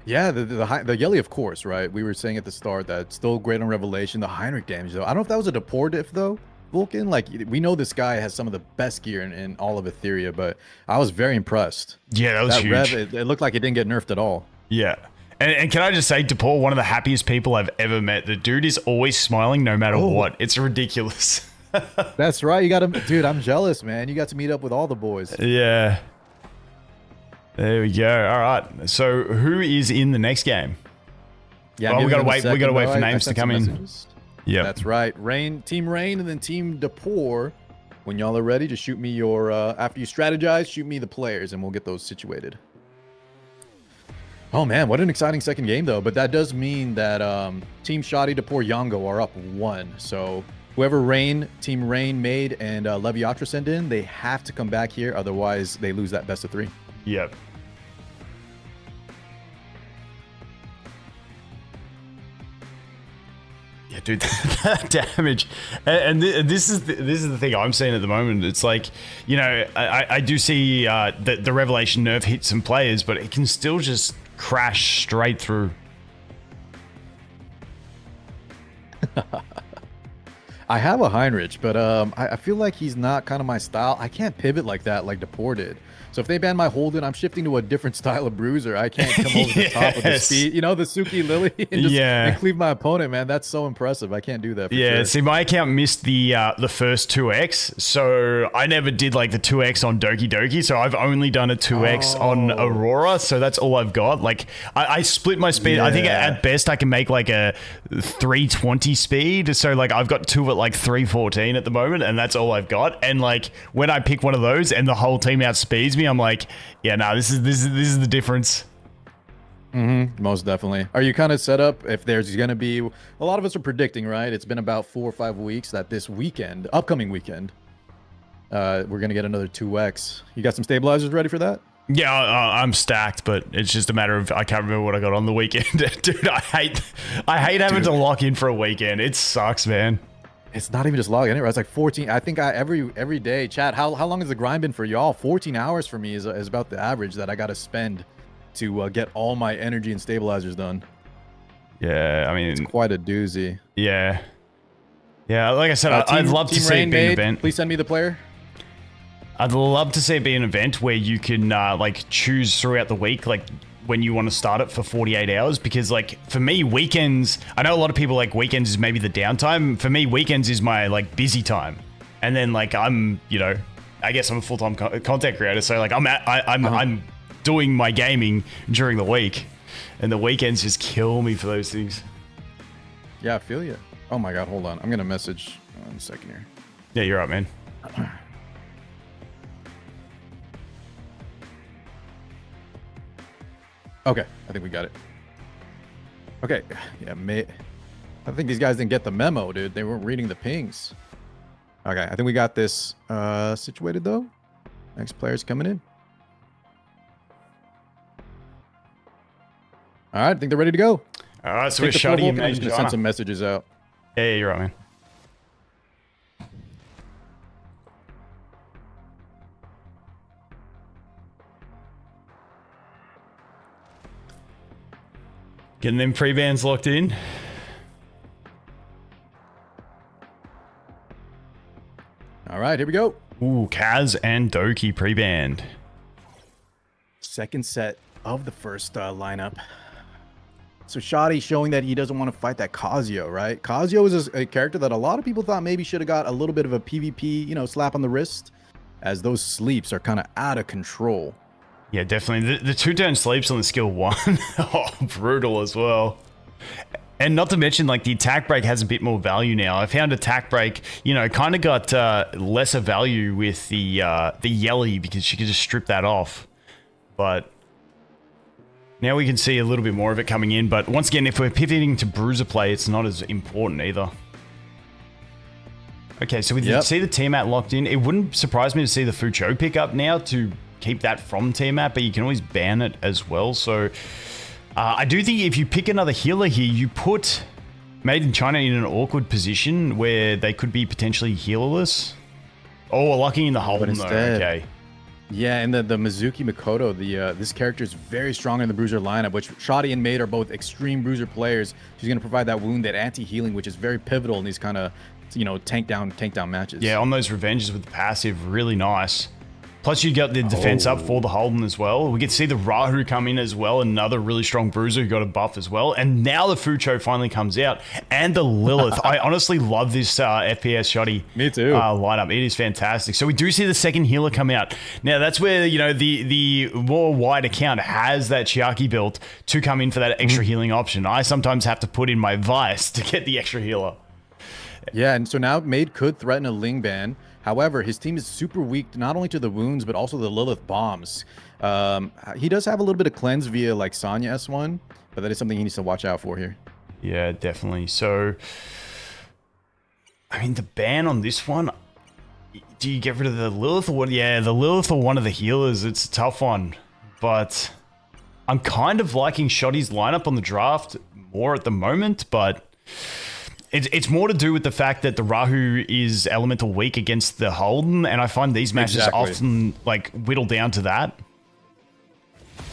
Yeah, the Yelly, of course, right? We were saying at the start that it's still great on Revelation. The Heinrich damage, though. I don't know if that was a Dapor diff, though, Vulcan. Like, we know this guy has some of the best gear in all of Etheria, but I was very impressed. Yeah, that was huge. Rev, it looked like it didn't get nerfed at all. Yeah. And can I just say, Dapor, one of the happiest people I've ever met. The dude is always smiling no matter what. It's ridiculous. That's right. You got him. Dude, I'm jealous, man. You got to meet up with all the boys. Yeah. There we go. All right. So who is in the next game? Yeah, we gotta wait. We gotta wait for I names to sent come some in. messages. Yeah. That's right. Team Rain, and then Team Dapor. When y'all are ready, just shoot me your. After you strategize, shoot me the players, and we'll get those situated. Oh man, what an exciting second game though. But that does mean that Team Shadi, Dapor, Yongo are up 1. So Whoever Team Rain made and Leviatra sent in, they have to come back here. Otherwise, they lose that best of 3. Yep. Yeah, dude, that damage, and this is the thing I'm seeing at the moment. It's like, you know, I do see the Revelation nerf hit some players, but it can still just crash straight through. I have a Heinrich, but I feel like he's not kind of my style. I can't pivot like that like Depor did. So if they ban my Holden, I'm shifting to a different style of bruiser. I can't come over the top with the speed. You know, the Suki Lily and just and cleave my opponent, man. That's so impressive. I can't do that for sure. See, my account missed the first 2x, so I never did like the 2x on Doki Doki, so I've only done a 2x on Aurora, so that's all I've got. Like, I split my speed. I think at best I can make like a 320 speed, so like I've got 2 at like 314 at the moment, and that's all I've got. And like when I pick one of those and the whole team outspeeds me, I'm like, yeah, nah, this is the difference. Most definitely. Are you kind of set up if there's going to be, a lot of us are predicting, right? It's been about 4 or 5 weeks that this weekend, upcoming weekend, we're going to get another 2x. You got some stabilizers ready for that? Yeah, I'm stacked, but it's just a matter of I can't remember what I got on the weekend. Dude, I hate having to lock in for a weekend. It sucks, man. It's not even just logging in, right? It's like 14. I think every day, chat. How long has the grind been for y'all? 14 hours for me is about the average that I got to spend to get all my energy and stabilizers done. Yeah, I mean, it's quite a doozy. Yeah, like I said, I'd love to see it be an event. Please send me the player. I'd love to see it be an event where you can like choose throughout the week, like when you want to start it for 48 hours, because like for me, weekends, I know a lot of people like weekends is maybe the downtime. For me, weekends is my like busy time. And then like I'm, you know, I guess I'm a full-time content creator, so like I'm doing my gaming during the week, and the weekends just kill me for those things. Yeah, I feel you. Oh my god, hold on. I'm gonna message 1 second here. Yeah, you're right, man. Okay, I think we got it. Okay, yeah, I think these guys didn't get the memo, dude. They weren't reading the pings. Okay, I think we got this situated, though. Next player's coming in. All right, I think they're ready to go. All right, so we're shutting him. I'm just going to send some messages out. Yeah, you're right, man. Getting them pre-bans locked in. All right, here we go. Ooh, Kaz and Doki pre-banned. Second set of the first lineup. So Shoddy showing that he doesn't want to fight that Kazuyo, right? Kazuyo is a character that a lot of people thought maybe should have got a little bit of a PvP, you know, slap on the wrist, as those sleeps are kind of out of control. Yeah, definitely. The 2-turn sleeps on the skill 1. Oh, brutal as well. And not to mention, like, the attack break has a bit more value now. I found attack break, you know, kind of got lesser value with the Yelly, because she could just strip that off. But now we can see a little bit more of it coming in. But once again, if we're pivoting to bruiser play, it's not as important either. Okay, so we see the Tiamat locked in. It wouldn't surprise me to see the Fucho pick up now to keep that from Tiamat, but you can always ban it as well. So I do think if you pick another healer here, you put Made in China in an awkward position where they could be potentially healerless. Oh, lucky in the Holden though. Okay. Yeah, and the Mizuki Mikoto, this character is very strong in the bruiser lineup, which Shoddy and Made are both extreme bruiser players. She's going to provide that wound, that anti-healing, which is very pivotal in these kind of, you know, tank down matches. Yeah, on those revenges with the passive, really nice. Plus, you got the defense up for the Holden as well. We get to see the Rahu come in as well. Another really strong bruiser who got a buff as well. And now the Fucho finally comes out. And the Lilith. I honestly love this FPS Shoddy lineup. It is fantastic. So we do see the second healer come out. Now, that's where, you know, the more wide account has that Chiaki built to come in for that extra healing option. I sometimes have to put in my Vice to get the extra healer. Yeah, and so now Made could threaten a Ling ban. However, his team is super weak, not only to the wounds, but also the Lilith bombs. He does have a little bit of cleanse via like Sonya S1, but that is something he needs to watch out for here. Yeah, definitely. So I mean, the ban on this one, do you get rid of the Lilith or what? Yeah, the Lilith or one of the healers. It's a tough one. But I'm kind of liking Shoddy's lineup on the draft more at the moment, but it's more to do with the fact that the Rahu is elemental weak against the Holden, and I find these matches often like whittle down to that.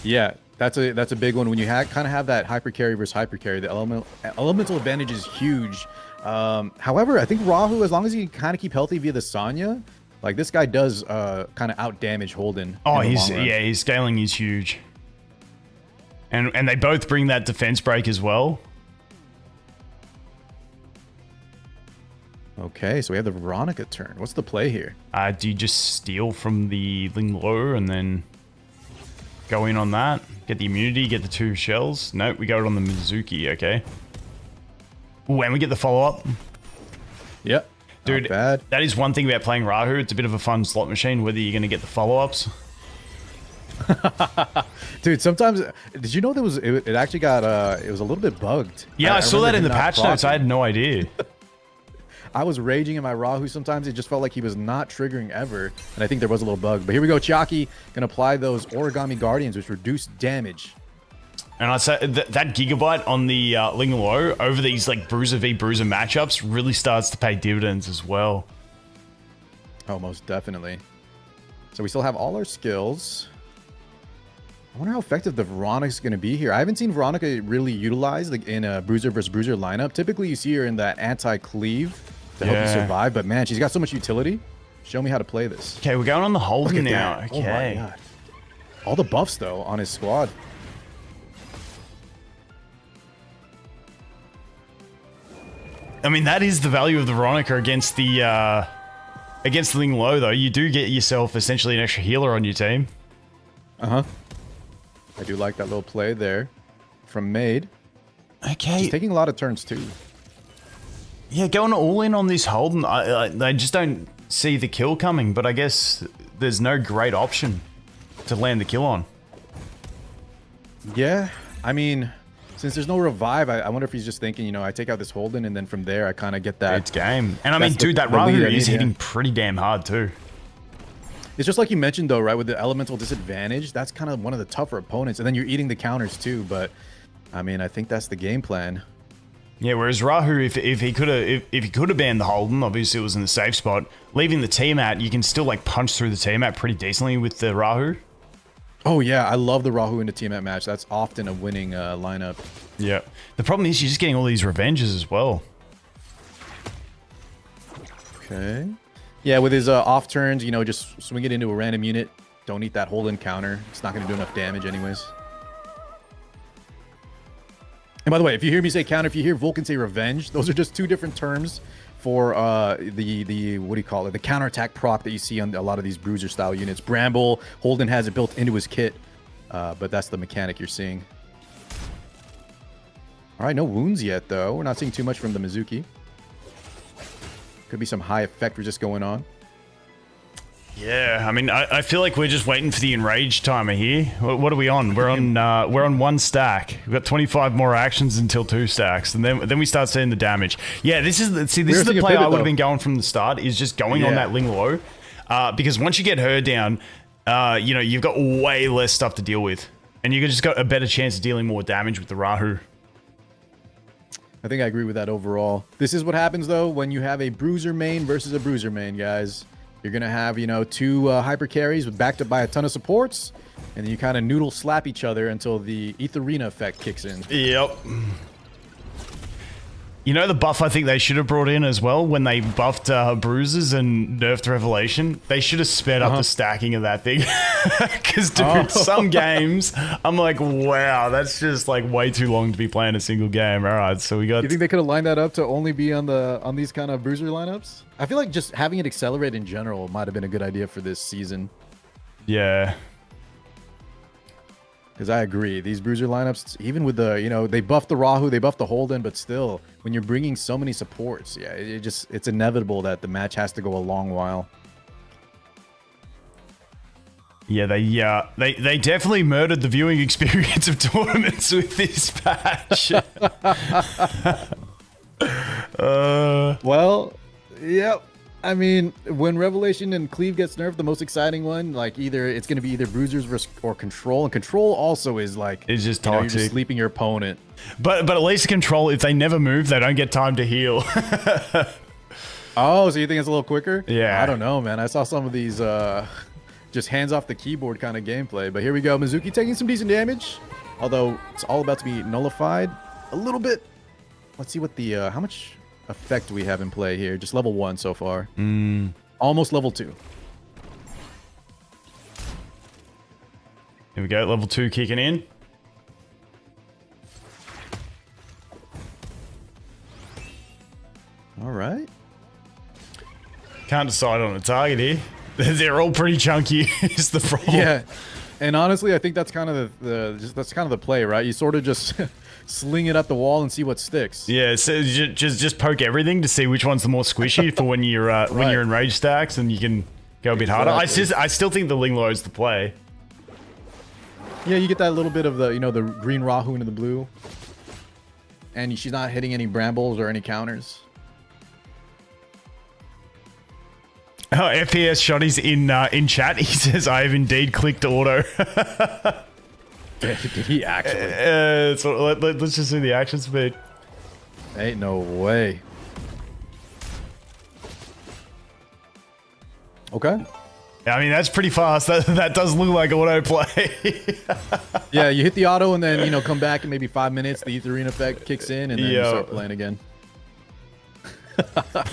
Yeah, that's a big one. When you kind of have that hyper carry versus hyper carry, the elemental advantage is huge. However, I think Rahu, as long as you kind of keep healthy via the Sanya, like this guy does kind of out damage Holden. Oh, his scaling is huge, and they both bring that defense break as well. Okay, so we have the Veronica turn. What's the play here? Do you just steal from the Ling Lo and then go in on that? Get the immunity, get the 2 shells? Nope, we go it on the Mizuki, okay. Ooh, and we get the follow-up. Yep. Dude, bad. That is one thing about playing Rahu. It's a bit of a fun slot machine, whether you're going to get the follow-ups. Dude, sometimes... Did you know there was... It actually got... it was a little bit bugged. Yeah, I saw that in the patch notes. I had no idea. I was raging in my Rahu sometimes. It just felt like he was not triggering ever. And I think there was a little bug. But here we go. Chiaki going to apply those Origami Guardians, which reduce damage. And I'd say that Gigabyte on the Ling Lo over these like Bruiser v Bruiser matchups really starts to pay dividends as well. Oh, most definitely. So we still have all our skills. I wonder how effective the Veronica's going to be here. I haven't seen Veronica really utilized like, in a Bruiser versus Bruiser lineup. Typically, you see her in that anti-cleave to help you survive. But man, she's got so much utility. Show me how to play this. Okay, we're going on the Holden now. That. Okay. Oh my God. All the buffs, though, on his squad. I mean, that is the value of the Veronica against the Ling Lo, though. You do get yourself essentially an extra healer on your team. Uh-huh. I do like that little play there from Maid. Okay. She's taking a lot of turns, too. Yeah, going all in on this Holden, I just don't see the kill coming, but I guess there's no great option to land the kill on. Yeah, I mean... Since there's no revive, I wonder if he's just thinking, you know, I take out this Holden and then from there I kind of get that. It's game. And I mean, dude, that Rahu is hitting pretty damn hard too. It's just like you mentioned though, right? With the elemental disadvantage, that's kind of one of the tougher opponents. And then you're eating the counters too. But I mean, I think that's the game plan. Yeah, whereas Rahu, if he could have banned the Holden, obviously it was in the safe spot. Leaving the Tiamat, you can still like punch through the Tiamat pretty decently with the Rahu. Oh yeah, I love the Rahu into Tiamat match. That's often a winning lineup. Yeah. The problem is you're just getting all these revenges as well. Okay. Yeah, with his off turns, you know, just swing it into a random unit. Don't eat that Holden counter. It's not going to do enough damage anyways. And by the way, if you hear me say counter, if you hear Vulcan say revenge, those are just 2 different terms for the what do you call it? The counterattack proc that you see on a lot of these Bruiser style units. Bramble, Holden has it built into his kit, but that's the mechanic you're seeing. All right, no wounds yet though. We're not seeing too much from the Mizuki. Could be some high effect resist going on. Yeah, I mean, I feel like we're just waiting for the enraged timer here. What are we on? We're on 1 stack. We've got 25 more actions until 2 stacks, and then we start seeing the damage. Yeah, this is the play I would have been going from the start. Is just going on that Ling Lo, because once you get her down, you know, you've got way less stuff to deal with, and you just got a better chance of dealing more damage with the Rahu. I think I agree with that overall. This is what happens though when you have a Bruiser main versus a Bruiser main, guys. You're going to have, you know, 2 hyper carries backed up by a ton of supports, and then you kind of noodle slap each other until the Etheria effect kicks in. Yep. You know the buff I think they should have brought in as well when they buffed Bruisers and nerfed Revelation? They should have sped up the stacking of that thing. Because, dude, some games, I'm like, wow, that's just like way too long to be playing a single game. All right, so we got... You think they could have lined that up to only be on these kind of Bruiser lineups? I feel like just having it accelerate in general might have been a good idea for this season. Yeah. Because I agree, these Bruiser lineups, even with the, you know, they buffed the Rahu, they buffed the Holden, but still, when you're bringing so many supports, yeah, it's inevitable that the match has to go a long while. Yeah, they definitely murdered the viewing experience of tournaments with this patch. Well, Yep. I mean, when Revelation and Cleave gets nerfed, the most exciting one, like it's going to be either Bruisers or Control, and Control also is like it's just toxic. You're just sleeping your opponent. But at least Control, if they never move, they don't get time to heal. Oh, so you think it's a little quicker? Yeah. I don't know, man. I saw some of these just hands off the keyboard kind of gameplay. But here we go. Mizuki taking some decent damage, although it's all about to be nullified a little bit. Let's see what the how much effect we have in play here. Just level 1 so far. Almost level 2. Here we go. Level 2 kicking in. All right. Can't decide on a target here. They're all pretty chunky. Is the problem? Yeah. And honestly, I think that's kind of that's kind of the play, right? You sort of just sling it at the wall and see what sticks. Yeah, so just poke everything to see which one's the more squishy for when you're when you're in rage stacks, and you can go a bit harder. I still think the Linglo is the play. Yeah, you get that little bit of the the green Rahu into the blue, and she's not hitting any brambles or any counters. Oh, FPS Shotty's in chat. He says, "I have indeed clicked auto." Did he actually? So let's just see the action speed. Ain't no way. Okay. I mean, that's pretty fast. That does look like autoplay. Yeah, you hit the auto and then, come back in maybe 5 minutes. The Etheria effect kicks in and then you start playing again.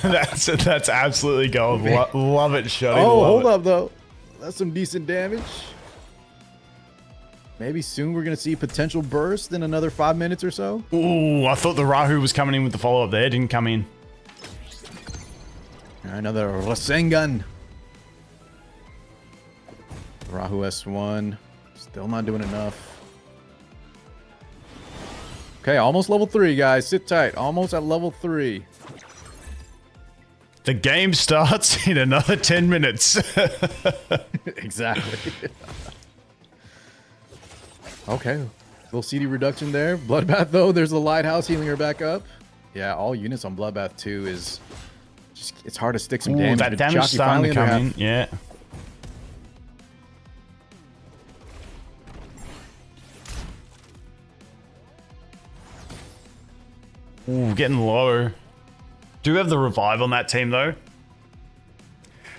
that's absolutely gold. Love it, Shotty. Oh, hold up, though. That's some decent damage. Maybe soon we're going to see potential burst in another 5 minutes or so. Ooh, I thought the Rahu was coming in with the follow-up there. Didn't come in. Another Rasengan. Rahu S1. Still not doing enough. Okay, almost level 3, guys. Sit tight. Almost at level 3. The game starts in another 10 minutes. Exactly. Okay. Little CD reduction there. Bloodbath, though. There's the Lighthouse healing her back up. Yeah, all units on Bloodbath 2 is just... It's hard to stick some damage. That damage starting to come in. Yeah. Ooh, getting low. Do have the revive on that team though.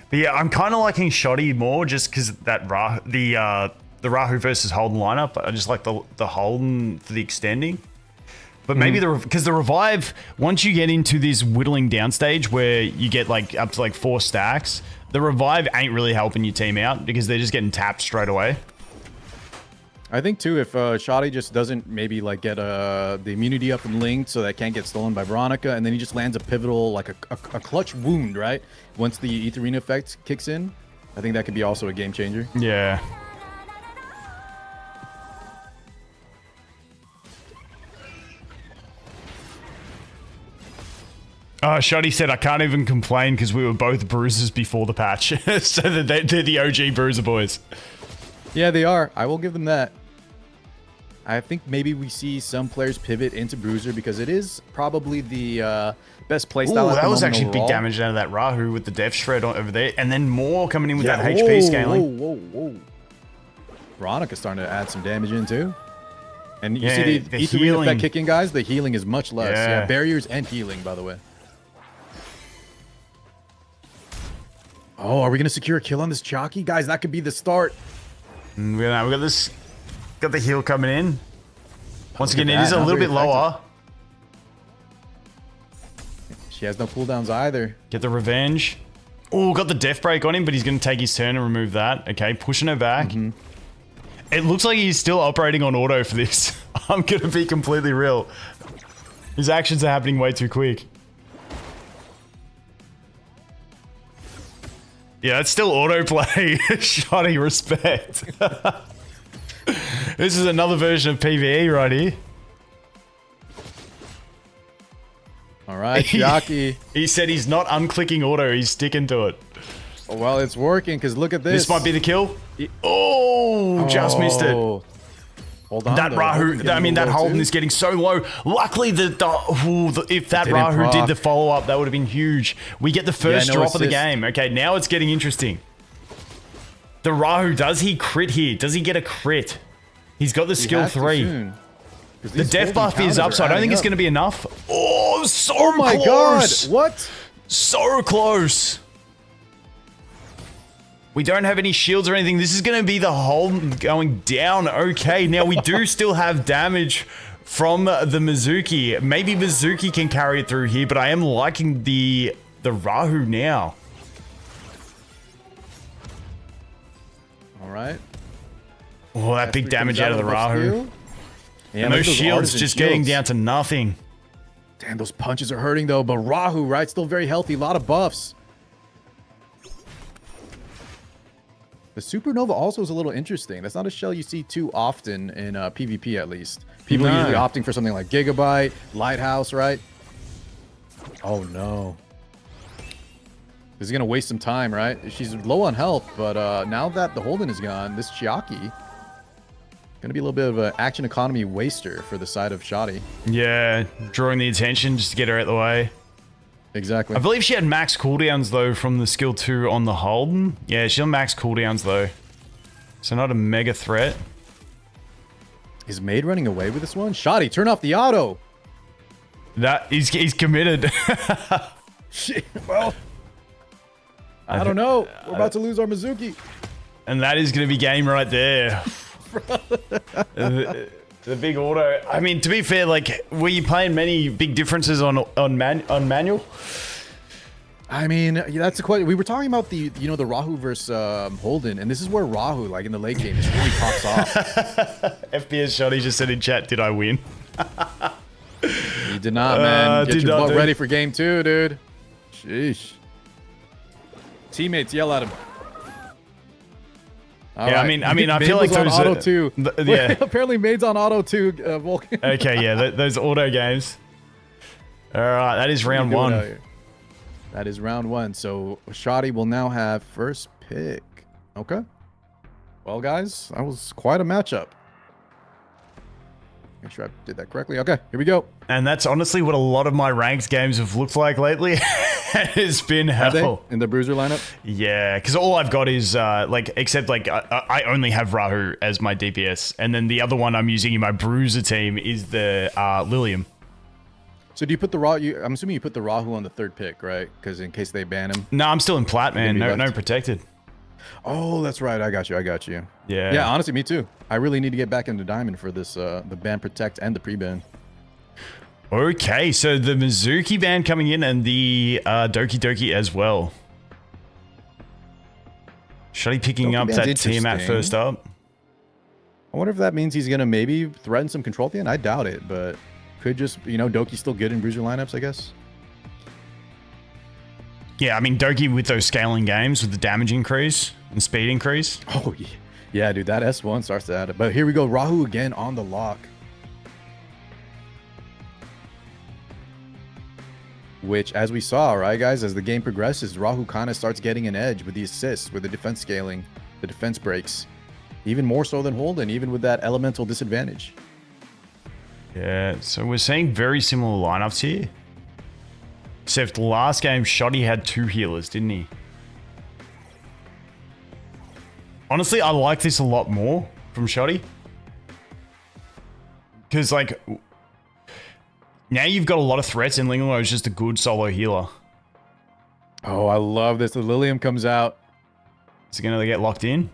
But yeah, I'm kind of liking Shotty more just because that the Rahu versus Holden lineup. I just like the Holden for the extending. But maybe because the revive, once you get into this whittling down stage where you get like up to like 4 stacks, the revive ain't really helping your team out because they're just getting tapped straight away. I think too, if Shotty just doesn't maybe like get the immunity up and linked so that can't get stolen by Veronica, and then he just lands a pivotal, like a clutch wound, right? Once the Etheria effect kicks in, I think that could be also a game changer. Yeah. Shotty said, I can't even complain because we were both bruisers before the patch. So they're the OG bruiser boys. Yeah, they are. I will give them that. I think maybe we see some players pivot into Bruiser because it is probably the best playstyle. That was actually big damage out of that Rahu with the Death Shred over there. And then more coming in with that HP scaling. Whoa. Veronica's starting to add some damage in too. And you see the Etheria effect kicking, guys? The healing is much less. Yeah, barriers and healing, by the way. Oh, are we going to secure a kill on this jockey? Guys, that could be the start. We got this. Got the heal coming in. Once again, it is a little bit lower. She has no cooldowns either. Get the revenge. Oh, got the death break on him, but he's going to take his turn and remove that. Okay, pushing her back. It looks like he's still operating on auto for this. I'm going to be completely real. His actions are happening way too quick. Yeah, it's still autoplay. Shotty, respect. This is another version of PvE right here. All right, jockey. He said he's not unclicking auto. He's sticking to it. Oh, well, it's working because look at this. This might be the kill. Just missed it. Hold on. That Rahu, I mean, that Holden is getting so low. Luckily, if that Rahu did the follow-up, that would have been huge. We get the first drop of the game. Okay, now it's getting interesting. The Rahu, does he crit here? Does he get a crit? He's got the skill 3. The death buff is up, so I don't think it's going to be enough. Oh, so close. Oh my god, what? So close. We don't have any shields or anything. This is going to be the Holden going down. Okay, now we do still have damage from the Mizuki. Maybe Mizuki can carry it through here, but I am liking the Rahu now. All right. Oh, that big damage out of the Rahu. Yeah, and those shields just getting down to nothing. Damn, those punches are hurting though. But Rahu, right? Still very healthy. A lot of buffs. The Supernova also is a little interesting. That's not a shell you see too often in PvP, at least. People are usually opting for something like Gigabyte, Lighthouse, right? Oh, no. This is going to waste some time, right? She's low on health, but now that the Holden is gone, this Chiaki going to be a little bit of an action economy waster for the side of Shoddy. Yeah, drawing the attention just to get her out the way. Exactly. I believe she had max cooldowns, though, from the skill 2 on the Holden. Yeah, she had max cooldowns, though. So not a mega threat. Is Maid running away with this one? Shoddy, turn off the auto! He's committed. Shit, well... I don't know. We're about to lose our Mizuki. And that is going to be game right there. The big auto. I mean, to be fair, like, were you playing many big differences on manual? I mean, that's a question. We were talking about the Rahu versus Holden, and this is where Rahu, like in the late game, just really pops off. FPS Shoddy just said in chat, "Did I win?" You did not, man. Get your butt ready for game 2, dude. Sheesh. Teammates yell at him. All right. I mean, I feel like those on auto 2. Yeah. Apparently, Maid's on auto 2. Vulcan. Okay, yeah, those auto games. All right, that is round 1. That is round 1. So Shoddy will now have first pick. Okay. Well, guys, that was quite a matchup. Make sure I did that correctly. Okay, here we go. And that's honestly what a lot of my ranked games have looked like lately. It's been hell. In the bruiser lineup? Yeah, because all I've got is, except I only have Rahu as my DPS. And then the other one I'm using in my bruiser team is the Lilium. So do you put the Rahu, I'm assuming you put the Rahu on the 3rd pick, right? Because in case they ban him. No, I'm still in plat, man. No protected. Oh, that's right. I got you. Yeah. Yeah, honestly, me too. I really need to get back into diamond for this, the ban protect and the pre-ban. Okay, so the Mizuki ban coming in and the Doki Doki as well. Shoddy picking up that Tiamat first up. I wonder if that means he's going to maybe threaten some control at the end. I doubt it, but could just, Doki's still good in bruiser lineups, I guess. Yeah, I mean, Doki with those scaling games with the damage increase and speed increase. Oh, yeah, dude, that S1 starts to add it. But here we go, Rahu again on the lock. Which, as we saw, right, guys, as the game progresses, Rahu kind of starts getting an edge with the assists, with the defense scaling, the defense breaks. Even more so than Holden, even with that elemental disadvantage. Yeah, so we're seeing very similar lineups here. Except last game, Shoddy had 2 healers, didn't he? Honestly, I like this a lot more from Shoddy. Because, like, now you've got a lot of threats and Lingalo is just a good solo healer. Oh, I love this. The Lilium comes out. Is he going to get locked in?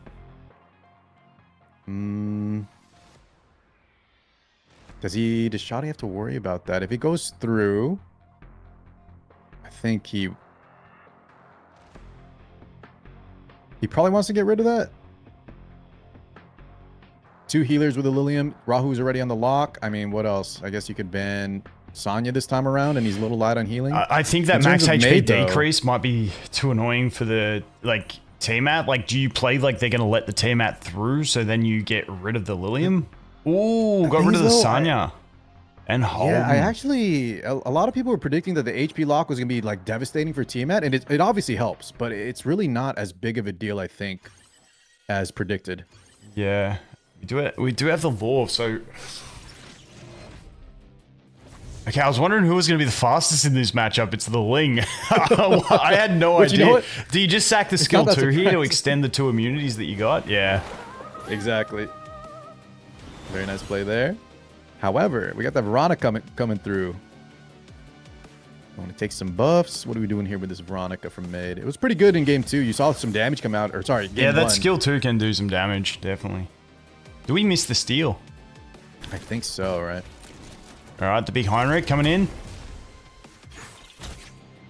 Does Shoddy have to worry about that? If he goes through, I think he probably wants to get rid of that. 2 healers with a Lilium. Rahu's already on the lock. I mean, what else? I guess you could ban Sonya this time around, and he's a little light on healing. I think that max HP decrease might be too annoying for the, like, Tiamat. Like, do you play like they're going to let the Tiamat through, so then you get rid of the Lilium? Ooh, got rid of the Sonya. And Holden. Yeah, I actually, a lot of people were predicting that the HP lock was going to be, like, devastating for Tiamat, and it obviously helps, but it's really not as big of a deal, I think, as predicted. Yeah. We do have the lore, so... Okay, I was wondering who was going to be the fastest in this matchup. It's the Ling. I had no idea. You know what? Do you just sack the It's skill not that 2 here to surprising. extend the 2 immunities that you got? Yeah. Exactly. Very nice play there. However, we got the Veronica coming through. I want to take some buffs. What are we doing here with this Veronica from mid? It was pretty good in game 2. You saw some damage come out. Or sorry, game Yeah, that 1. skill 2 can do some damage, definitely. Do we miss the steal? I think so, right? Alright, the big Heinrich coming in.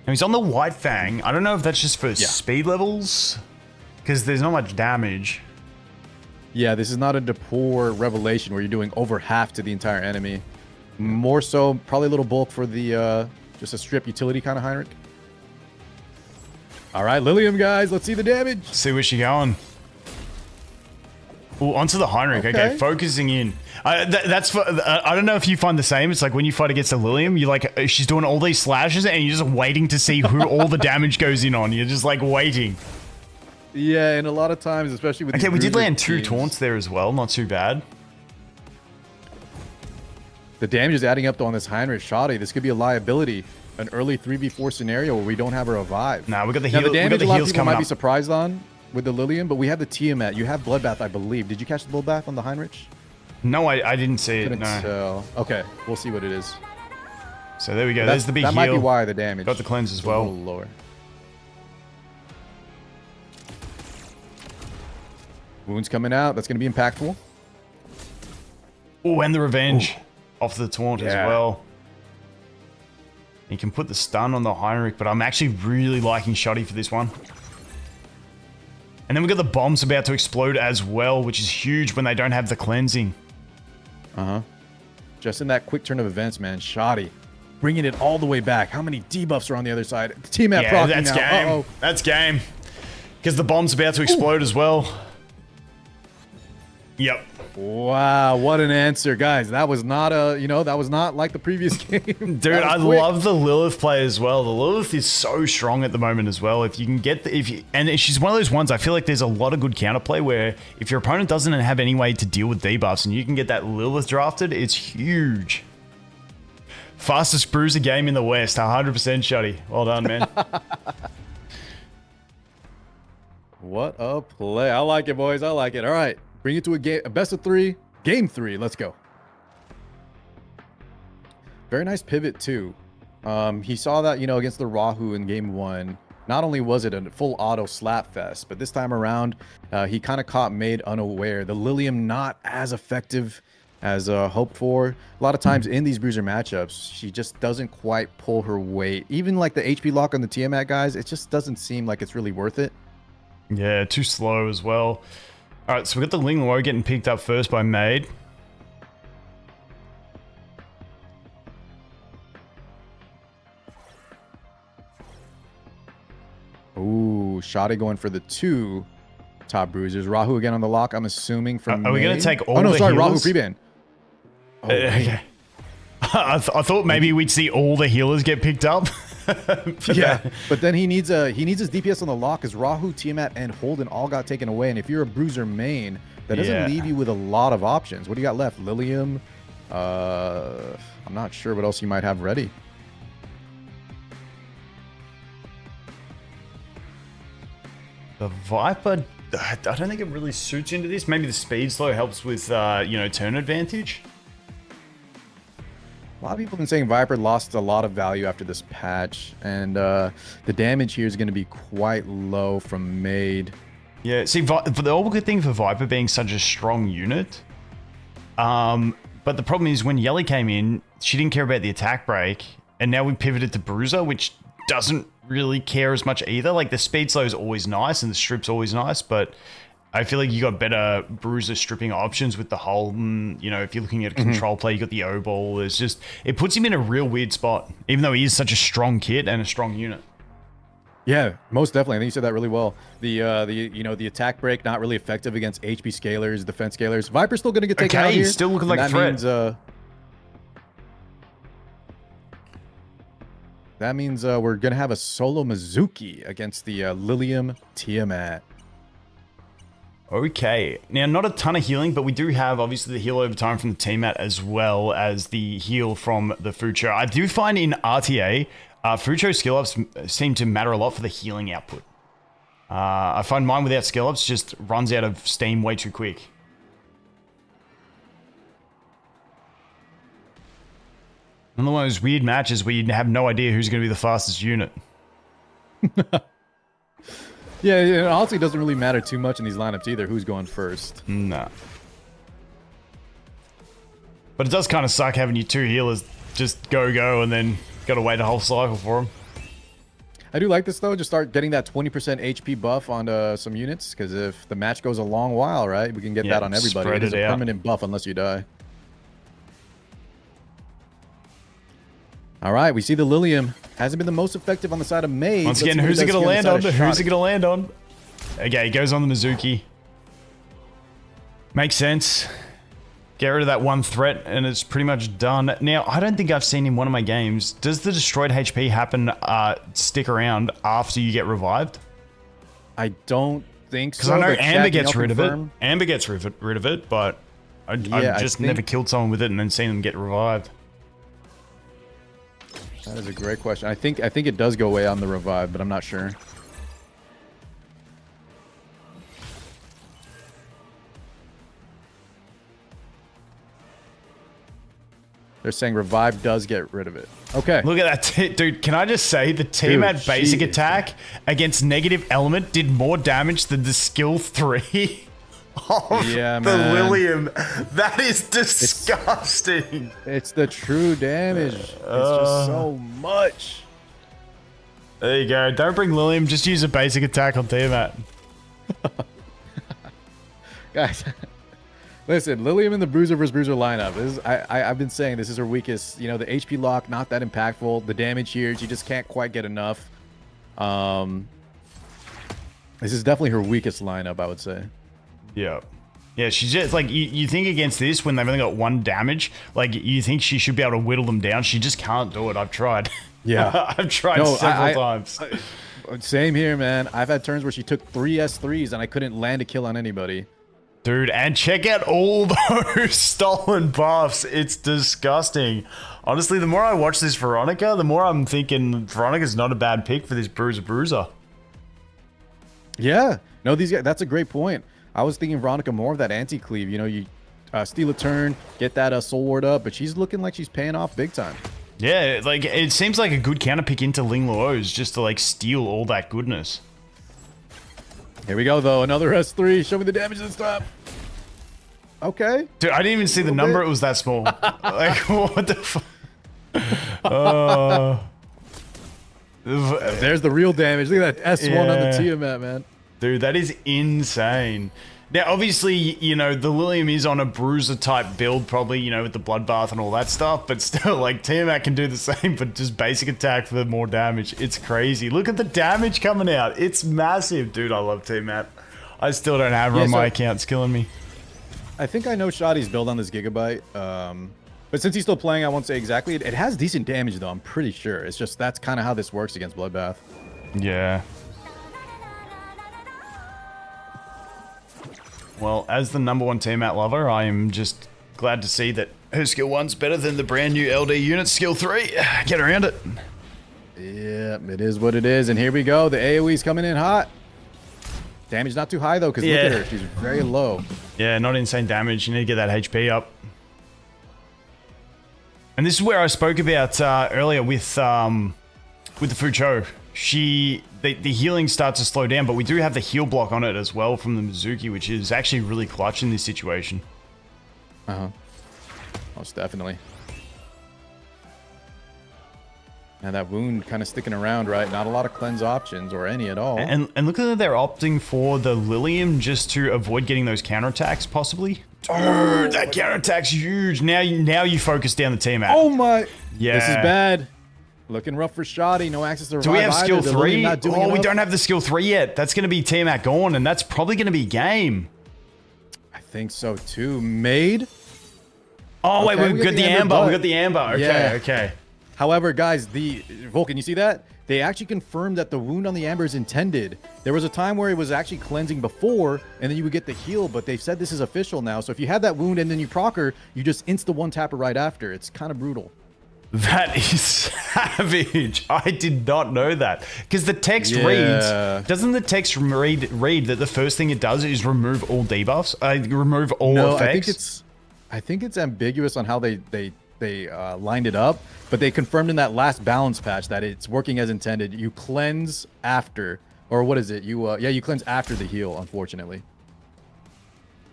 Now he's on the White Fang. I don't know if that's just for speed levels. Because there's not much damage. Yeah, this is not a Depor Revelation where you're doing over half to the entire enemy. More so, probably a little bulk for the, just a strip utility kind of Heinrich. All right, Lilium, guys. Let's see the damage. See where she going. Ooh, onto the Heinrich. Okay, focusing in. That's for, I don't know if you find the same. It's like when you fight against a Lilium, you're like, she's doing all these slashes and you're just waiting to see who all the damage goes in on. You're just like waiting. Yeah, and a lot of times, especially with Okay, we did bruiser land 2 teams, taunts there as well. Not too bad. The damage is adding up though on this Heinrich Shoddy. This could be a liability. An early 3v4 scenario where we don't have a revive. Nah, we got the Now, heal. the damage we a got lot the of heals people coming might be up. surprised on with the Lilium, but we have the Tiamat. You have Bloodbath, I believe. Did you catch the Bloodbath on the Heinrich? No, I didn't see it. Couldn't No. tell. Okay, we'll see what it is. So there we go. There's the big that heal. might be why the damage. Got the cleanse as is well. A little lower. Wounds coming out. That's going to be impactful. Oh, and the revenge off the taunt as Yeah. well. You can put the stun on the Heinrich, but I'm actually really liking Shoddy for this one. And then we got the bombs about to explode as well, which is huge when they don't have the cleansing. Uh-huh. Just in that quick turn of events, man. Shoddy. Bringing it all the way back. How many debuffs are on the other side? Team at Yeah, that's game. That's game. Because the bomb's about to explode as well. Yep. Wow, what an answer, guys. That was not that was not like the previous game. Dude, I love the Lilith play as well. The Lilith is so strong at the moment as well. If you can get and she's one of those ones, I feel like there's a lot of good counterplay where if your opponent doesn't have any way to deal with debuffs and you can get that Lilith drafted, it's huge. Fastest bruiser game in the West, 100% Shoddy. Well done, man. What a play. I like it, boys. I like it. All right. Bring it to a best of 3. Game 3. Let's go. Very nice pivot, too. He saw that, against the Rahu in game 1. Not only was it a full auto slap fest, but this time around, he kind of caught Made unaware. The Lilium not as effective as hoped for. A lot of times in these bruiser matchups, she just doesn't quite pull her weight. Even like the HP lock on the Tiamat guys, it just doesn't seem like it's really worth it. Yeah, too slow as well. All right, so we got the Ling Low getting picked up first by Maid. Ooh, Shoddy going for the 2 top bruisers. Rahu again on the lock, I'm assuming from Are we going to take all Oh, no, the sorry, Rahu healers? pre-ban. Oh, Okay. I thought maybe we'd see all the healers get picked up. yeah, but then he needs his DPS on the lock because Rahu, Tiamat, and Holden all got taken away. And if you're a bruiser main, that doesn't leave you with a lot of options. What do you got left? Lilium? I'm not sure what else you might have ready. The Viper, I don't think it really suits into this. Maybe the speed slow helps with, turn advantage. A lot of people have been saying Viper lost a lot of value after this patch, and the damage here is going to be quite low from Maid. Yeah, see, the whole good thing for Viper being such a strong unit, but the problem is when Yelly came in, she didn't care about the attack break, and now we pivoted to Bruiser, which doesn't really care as much either. Like, the speed slow is always nice, and the strip's always nice, but I feel like you got better bruiser stripping options with the Holden. If you're looking at a control play, you got the O-Ball. It's just, it puts him in a real weird spot, even though he is such a strong kit and a strong unit. Yeah, most definitely. I think you said that really well. The attack break not really effective against HP scalers, defense scalers. Viper's still going to get taken out here. He's still looking like a threat. That means we're going to have a solo Mizuki against the Lilium Tiamat. Okay, now not a ton of healing, but we do have obviously the heal over time from the teammate as well as the heal from the Fucho. I do find in RTA, Fucho skill ups seem to matter a lot for the healing output. I find mine without skill ups just runs out of steam way too quick. One of those weird matches where you have no idea who's going to be the fastest unit. Yeah, it honestly doesn't really matter too much in these lineups either, who's going first. Nah. But it does kind of suck having your 2 healers just go and then got to wait a whole cycle for them. I do like this though, just start getting that 20% HP buff on some units, because if the match goes a long while, right, we can get that on everybody. It is a permanent buff unless you die. All right, we see the Lilium hasn't been the most effective on the side of Mage. Once again, who's it going to land on? Who's it going to land on? Okay, he goes on the Mizuki. Makes sense. Get rid of that one threat, and it's pretty much done. Now, I don't think I've seen in one of my games, does the destroyed HP happen, stick around after you get revived? I don't think so. Because I know Amber gets rid of it. Amber gets rid of it, but I've just never killed someone with it and then seen them get revived. That is a great question. I think it does go away on the revive, but I'm not sure. They're saying revive does get rid of it. Okay. Look at that, dude. Can I just say the team at basic attack against negative element did more damage than the skill 3 of the Lilium. That is disgusting. It's the true damage. It's just so much. There you go. Don't bring Lilium. Just use a basic attack on Tiamat. Guys, listen. Lilium in the Bruiser vs. Bruiser lineup. This is, I've been saying this is her weakest. You know, the HP lock, not that impactful. The damage here, she just can't quite get enough. This is definitely her weakest lineup, I would say. Yeah. Yeah, she's just like, you think against this when they've only got 1 damage, like you think she should be able to whittle them down. She just can't do it. I've tried. Yeah. I've tried several times. Same here, man. I've had turns where she took 3 S3s and I couldn't land a kill on anybody. Dude, and check out all those stolen buffs. It's disgusting. Honestly, the more I watch this Veronica, the more I'm thinking Veronica's not a bad pick for this Bruiser. Yeah. No, these guys, that's a great point. I was thinking Veronica more of that anti-cleave. You know, you steal a turn, get that soul ward up, but she's looking like she's paying off big time. Yeah, like it seems like a good counter pick into Ling Luo's just to like steal all that goodness. Here we go though, another S3. Show me the damage this time. Okay. Dude, I didn't even see the number. It was that small. Like, what the fuck? There's the real damage. Look at that S1 on the Tiamat, man. Dude, that is insane. Now, obviously, you know, the Lilium is on a bruiser type build, probably, you know, with the bloodbath and all that stuff, but still, like, Tiamat can do the same, but just basic attack for more damage. It's crazy. Look at the damage coming out. It's massive. Dude, I love Tiamat. I still don't have her on my account. It's killing me. I think I know Shoddy's build on this Gigabyte, but since he's still playing, I won't say exactly. It has decent damage, though, I'm pretty sure. It's just that's kind of how this works against Bloodbath. Yeah. Well, as the #1 Tiamat lover, I am just glad to see that her skill 1's better than the brand new LD unit skill 3. Get around it. Yeah, it is what it is. And here we go. The AoE's coming in hot. Damage not too high, though, because look at her. She's very low. Yeah, not insane damage. You need to get that HP up. And this is where I spoke about earlier with the Fucho. The healing starts to slow down, but we do have the heal block on it as well from the Mizuki, which is actually really clutch in this situation. Most definitely. And that wound kind of sticking around, right? Not a lot of cleanse options or any at all. And look at that, they're opting for the Lilium just to avoid getting those counterattacks, possibly. Dude, that counterattack's huge. Now you focus down the team out. Oh my! Yeah, this is bad. Looking rough for Shoddy. No access to revive. Do we have skill 3? Oh, we don't have the skill 3 yet. That's going to be Tiamat gone, and that's probably going to be game. I think so too. Made. Oh wait, we got the amber. We got the amber. Okay, yeah. okay. However, guys, the Vulcan, you see that? they actually confirmed that the wound on the Amber is intended. There was a time where it was actually cleansing before, and then you would get the heal, but they've said this is official now. So if you had that wound and then you proc her, you just insta-one tap her right after. It's kind of brutal. That is savage. I did not know that. Because the text reads, doesn't the text read that the first thing it does is remove all debuffs? Remove all effects? I think it's ambiguous on how they lined it up, but they confirmed in that last balance patch that it's working as intended. You cleanse after, or what is it? You cleanse after the heal, unfortunately.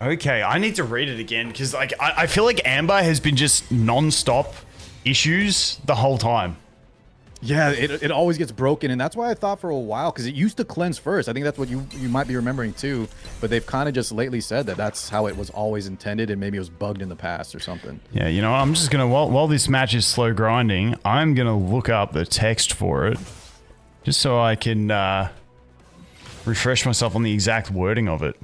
Okay, I need to read it again because like I feel like Amber has been just non-stop issues the whole time. Yeah, it always gets broken, and that's why I thought for a while, because it used to cleanse first. I think that's what you might be remembering too, but they've kind of just lately said that that's how it was always intended, and maybe it was bugged in the past or something. Yeah, you know, I'm just gonna while this match is slow grinding, I'm gonna look up the text for it, just so I can refresh myself on the exact wording of it.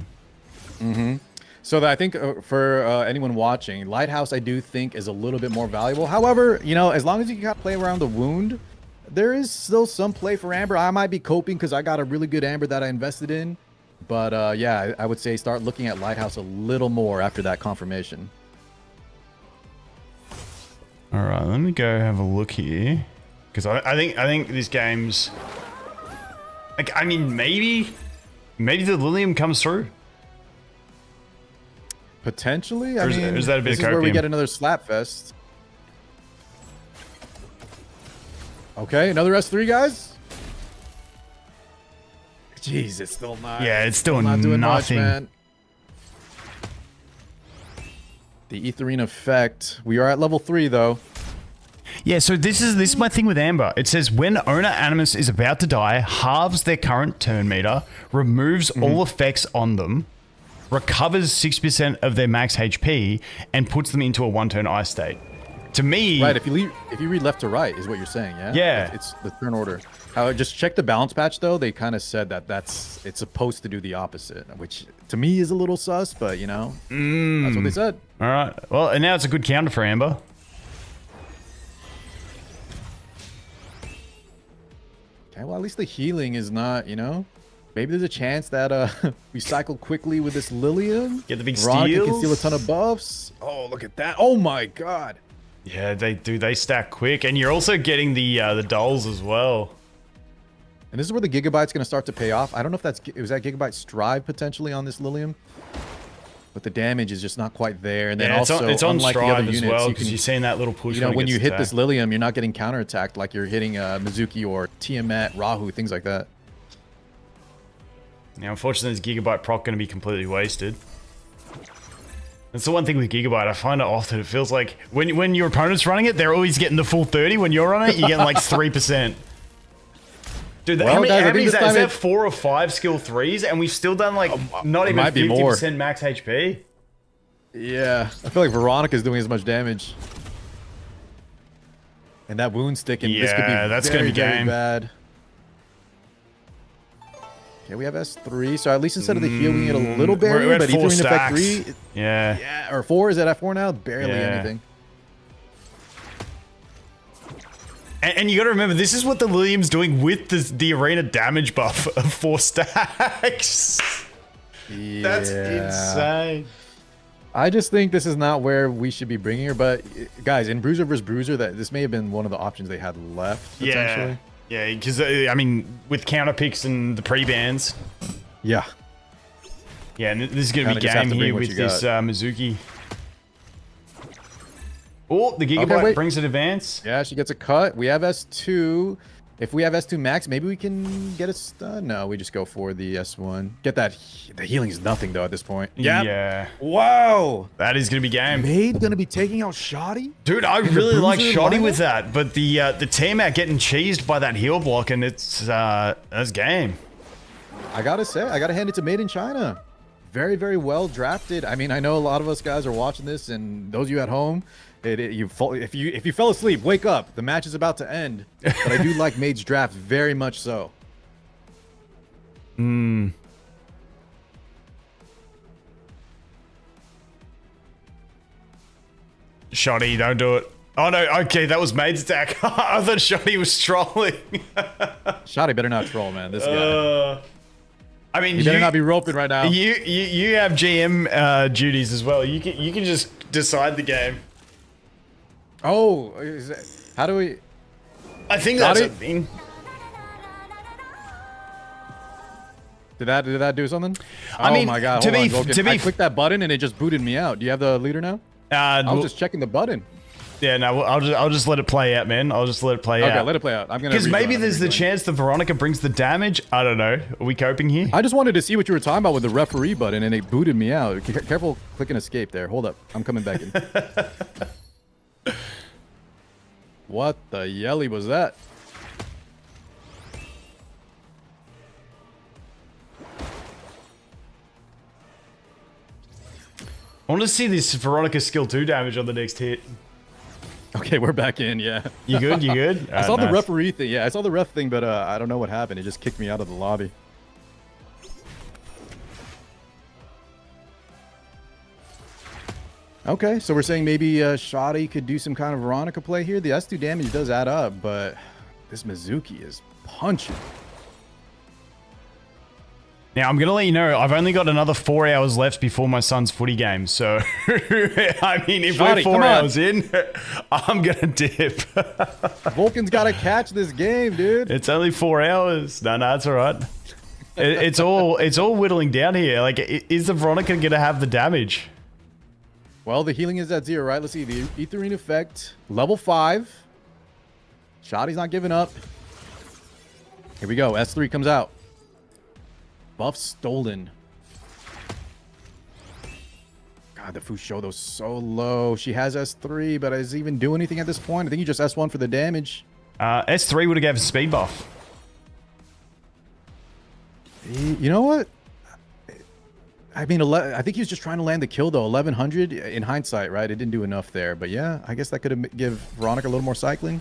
Mm-hmm. So that I think for anyone watching, Lighthouse I do think is a little bit more valuable. However, you know, as long as you can play around the wound, there is still some play for Amber. I might be coping because I got a really good Amber that I invested in. But yeah, I would say start looking at Lighthouse a little more after that confirmation. All right, let me go have a look here. Because I think this game's... Like, I mean, maybe the Lilium comes through. Potentially? I mean, is that a bit this of is where we copium? get another Slapfest. Okay, another S3, guys. Jeez, it's still not. Yeah, it's still not doing nothing. much, man. The Etheria effect. We are at level 3, though. Yeah, so this is my thing with Amber. It says when owner Animus is about to die, halves their current turn meter, removes all effects on them, recovers 6% of their max HP, and puts them into a one-turn ice state. To me... Right, if you read left to right is what you're saying, yeah? Yeah. It's the turn order. Just check the balance patch, though. They kind of said that it's supposed to do the opposite, which to me is a little sus, but, you know, that's what they said. All right. Well, and now it's a good counter for Amber. Okay, well, at least the healing is not, you know... Maybe there's a chance that we cycle quickly with this Lilium. Get the big Veronica steals. can steal a ton of buffs. Oh, look at that. Oh, my God. Yeah, they do. They stack quick. And you're also getting the dolls as well. And this is where the Gigabyte's going to start to pay off. I don't know if was that Gigabyte Strive potentially on this Lilium. But the damage is just not quite there. And then yeah, also, it's on unlike the Strive other as units, well, because you're seeing that little push. You know, when you hit attacked. this Lilium, you're not getting counterattacked like you're hitting Mizuki or Tiamat, Rahu, things like that. Now, unfortunately, this Gigabyte proc going to be completely wasted. That's the one thing with Gigabyte. I find it often. It feels like when your opponent's running it, they're always getting the full 30. When you're on it, you're getting like 3%. Dude, Well, how many guys, is that? Is that 4 or 5 skill 3s? And we've still done like not even 50% max HP? Yeah. I feel like Veronica's doing as much damage. And that wound sticking, this could be that's very, gonna be very game. bad. Okay, we have S3, so at least instead of the heal, we get a little barrier, we're at but 4 Ethereum Effect stacks. 3... Yeah. Or 4, is that F4 now? Barely anything. And you got to remember, this is what the Lilium's doing with the arena damage buff of 4 stacks. Yeah. That's insane. I just think this is not where we should be bringing her, but guys, in Bruiser vs. Bruiser, this may have been one of the options they had left, potentially. Yeah, because, I mean, with counter picks and the pre-bans. Yeah. Yeah, and this is going to be game here with this Mizuki. Oh, the Gigabyte brings an advance. Yeah, she gets a cut. We have S2. If we have S2 max, maybe we can get a stun. No, we just go for the S1. Get that. The healing is nothing, though, at this point. Yep. Yeah. Wow. That is going to be game. Made going to be taking out Shoddy? Dude, I really like Shoddy with that, but the team out getting cheesed by that heal block, and that's game. I got to say, I got to hand it to Made in China. Very, very well drafted. I mean, I know a lot of us guys are watching this, and those of you at home, if you fell asleep, wake up. The match is about to end. But I do like Made's draft very much so. Shoddy, don't do it. Oh no, okay, that was Maid's attack. I thought Shotty was trolling. Shotty better not troll, man. This guy. I mean, You better not be roping right now. You have GM duties as well. You can just decide the game. Oh, how do we? I think that's a thing. Did that do something? I mean, my God! I clicked that button and it just booted me out. Do you have the leader now? I was just checking the button. Yeah, no, I'll just let it play out, man. I'll just let it play out. Okay, let it play out. I'm gonna because maybe there's the chance that Veronica brings the damage. I don't know. Are we coping here? I just wanted to see what you were talking about with the referee button, and it booted me out. Careful clicking escape there. Hold up, I'm coming back in. What the yelly was that? I want to see this Veronica skill 2 damage on the next hit. Okay, we're back in, yeah. You good? You good? I saw the referee thing. Yeah, I saw the ref thing, but I don't know what happened. It just kicked me out of the lobby. Okay, so we're saying maybe Shotty could do some kind of Veronica play here. The S2 damage does add up, but this Mizuki is punching. Now, I'm going to let you know, I've only got another 4 hours left before my son's footy game. So, I mean, if Shotty, we're 4 hours in, I'm going to dip. Vulcan's got to catch this game, dude. It's only 4 hours. No, it's all right. It's all whittling down here. Like, is the Veronica going to have the damage? Well, the healing is at 0, right? Let's see. The Etheria effect, level 5. Shotty's not giving up. Here we go. S3 comes out. Buff stolen. God, the Fushodo's so low. She has S3, but does it even do anything at this point? I think you just S1 for the damage. S3 would have given speed buff. You know what? I mean, I think he was just trying to land the kill, though. 1100 in hindsight, right? It didn't do enough there. But yeah, I guess that could have give Veronica a little more cycling.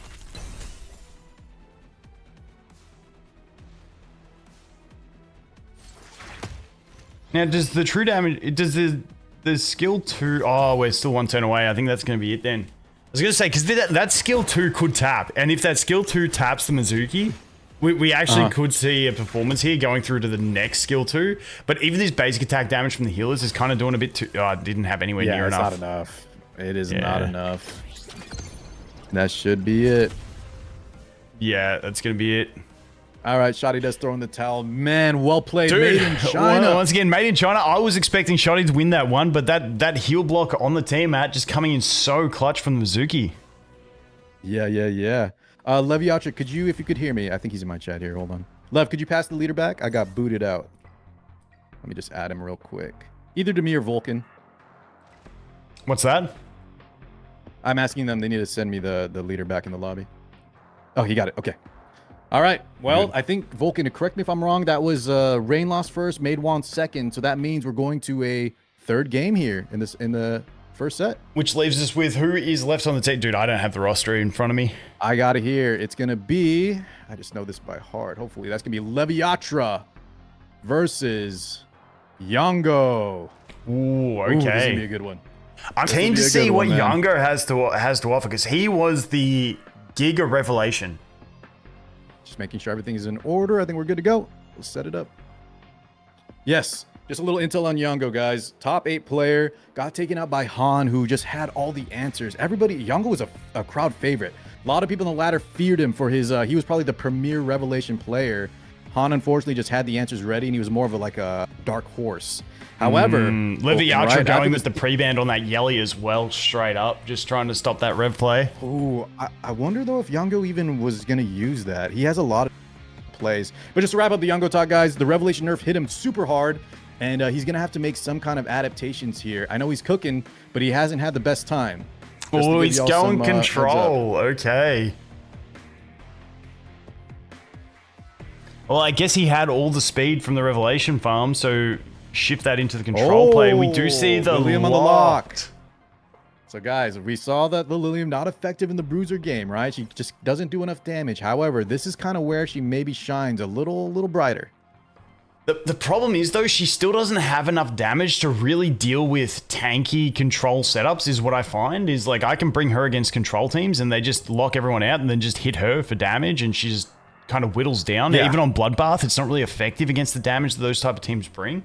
Now, does the true damage... Does the skill 2... Oh, we're still one turn away. I think that's going to be it then. I was going to say, because that skill 2 could tap. And if that skill 2 taps the Mizuki... We actually could see a performance here going through to the next skill 2. But even this basic attack damage from the healers is kind of doing a bit too... Oh, it didn't have anywhere near enough. Yeah, it's not enough. It is not enough. That should be it. Yeah, that's going to be it. All right, Shotty does throw in the towel. Man, well played. Dude, made in China. Once again, made in China. I was expecting Shotty to win that one, but that heal block on the team, Matt, just coming in so clutch from Mizuki. Yeah. Leviatra, could you, if you could hear me, I think he's in my chat here. Hold on. Lev, could you pass the leader back? I got booted out. Let me just add him real quick. Either to me or Vulcan. What's that? I'm asking them. They need to send me the leader back in the lobby. Oh, he got it. Okay. All right. Well, I think Vulcan, correct me if I'm wrong, that was Rain lost first, Maid won second. So that means we're going to a third game here in the first set. Which leaves us with who is left on the team. Dude, I don't have the roster in front of me. I got it here. It's going to be, I just know this by heart. Hopefully that's going to be Leviatra versus Yango. Ooh, okay. Ooh, this is going to be a good one. I'm keen to see what Yango has to offer, because he was the Giga Revelation. Just making sure everything is in order. I think we're good to go. Let's set it up. Yes. Just a little intel on Yango, guys. Top 8 player. Got taken out by Han, who just had all the answers. Everybody, Yango was a crowd favorite. A lot of people in the ladder feared him for his, he was probably the premier Revelation player. Han, unfortunately, just had the answers ready, and he was more of like a dark horse. However, Leviatra going with the pre-band on that Yelly as well, straight up, just trying to stop that rev play. Ooh, I wonder, though, if Yango even was going to use that. He has a lot of plays. But just to wrap up the Yango talk, guys, the Revelation nerf hit him super hard, and he's going to have to make some kind of adaptations here. I know he's cooking, but he hasn't had the best time. Oh, he's going control. Okay. Well, I guess he had all the speed from the Revelation farm, so shift that into the control play. We do see the Lilium on the locked. So, guys, we saw that the Lilium not effective in the Bruiser game, right? She just doesn't do enough damage. However, this is kind of where she maybe shines a little brighter. The problem is, though, she still doesn't have enough damage to really deal with tanky control setups, is what I find. Is like, I can bring her against control teams and they just lock everyone out and then just hit her for damage and she just kind of whittles down. Yeah. Even on Bloodbath, it's not really effective against the damage that those type of teams bring.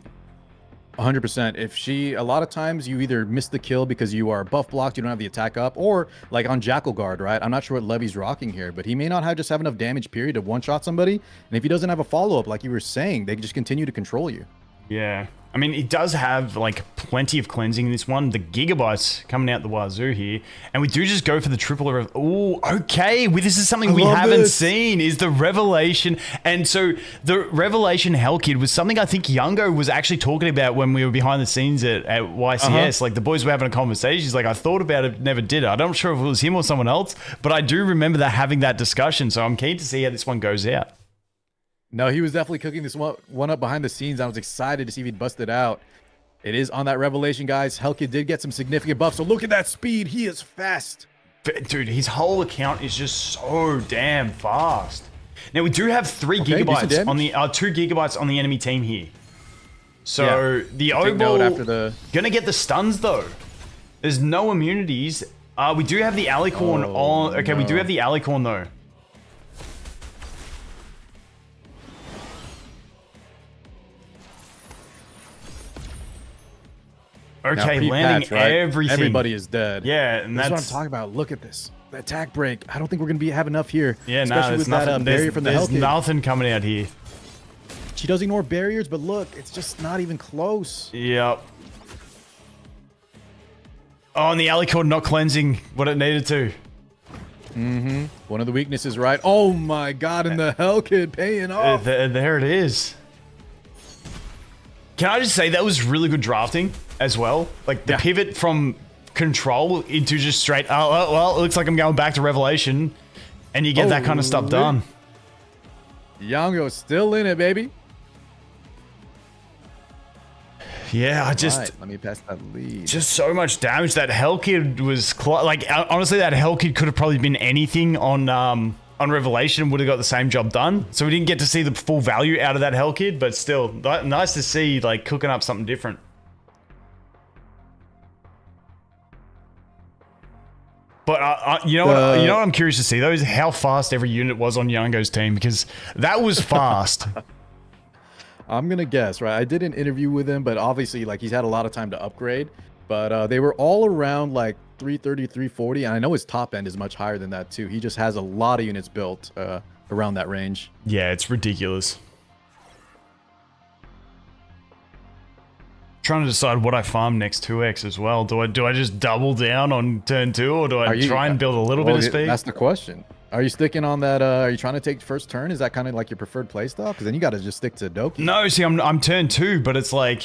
100%. If she, a lot of times you either miss the kill because you are buff blocked, you don't have the attack up, or like on Jackal Guard, right? I'm not sure what Levy's rocking here, but he may not just have enough damage period to one-shot somebody. And if he doesn't have a follow-up, like you were saying, they can just continue to control you. Yeah. I mean, it does have like plenty of cleansing in this one. The gigabytes coming out the wazoo here. And we do just go for the triple. Oh, okay. This is something we haven't seen, is the revelation. And so the revelation Hell Kid was something I think Youngo was actually talking about when we were behind the scenes at YCS. Like the boys were having a conversation. He's like, I thought about it, never did it. I'm not sure if it was him or someone else, but I do remember that having that discussion. So I'm keen to see how this one goes out. No, he was definitely cooking this one up behind the scenes. I was excited to see if he'd bust it out. It is on that revelation, guys. Hellkid did get some significant buffs, so look at that speed. He is fast. Dude, his whole account is just so damn fast. Now, we do have 3 gigabytes on the 2 gigabytes on the enemy team here. So the Obol after the gonna get the stuns though. There's no immunities. We do have the Alicorn on. Okay, we do have the Alicorn though. Okay, landing everything. Everybody is dead. Yeah, and that's what I'm talking about. Look at this. The attack break. I don't think we're going to have enough here. Yeah, no, with that barrier from the Hellkid. There's nothing coming out here. She does ignore barriers, but look, it's just not even close. Yep. Oh, and the Alicorn not cleansing what it needed to. Mm-hmm. One of the weaknesses, right? Oh my god, and the Hellkid paying off. There it is. Can I just say that was really good drafting as well? Like the pivot from control into just straight, oh, well, it looks like I'm going back to Revelation, and you get that kind of stuff done. Yango's still in it, baby. Yeah, I just... Right, let me pass that lead. Just so much damage. That Hellkid was... Like, honestly, that Hellkid could have probably been anything on Revelation, would have got the same job done. So we didn't get to see the full value out of that Hellkid, but still, nice to see, like, cooking up something different. But you know what I'm curious to see, though, is how fast every unit was on Yango's team, because that was fast. I'm going to guess, right? I did an interview with him, but obviously, like, he's had a lot of time to upgrade. But they were all around, like, 330, 340, and I know his top end is much higher than that, too. He just has a lot of units built around that range. Yeah, it's ridiculous. Trying to decide what I farm next 2x as well. Do I just double down on turn 2, or do I try and build a little bit of speed? That's the question. Are you sticking on that? Are you trying to take first turn? Is that kind of like your preferred playstyle? Because then you got to just stick to Doki. No, see, I'm turn 2, but it's like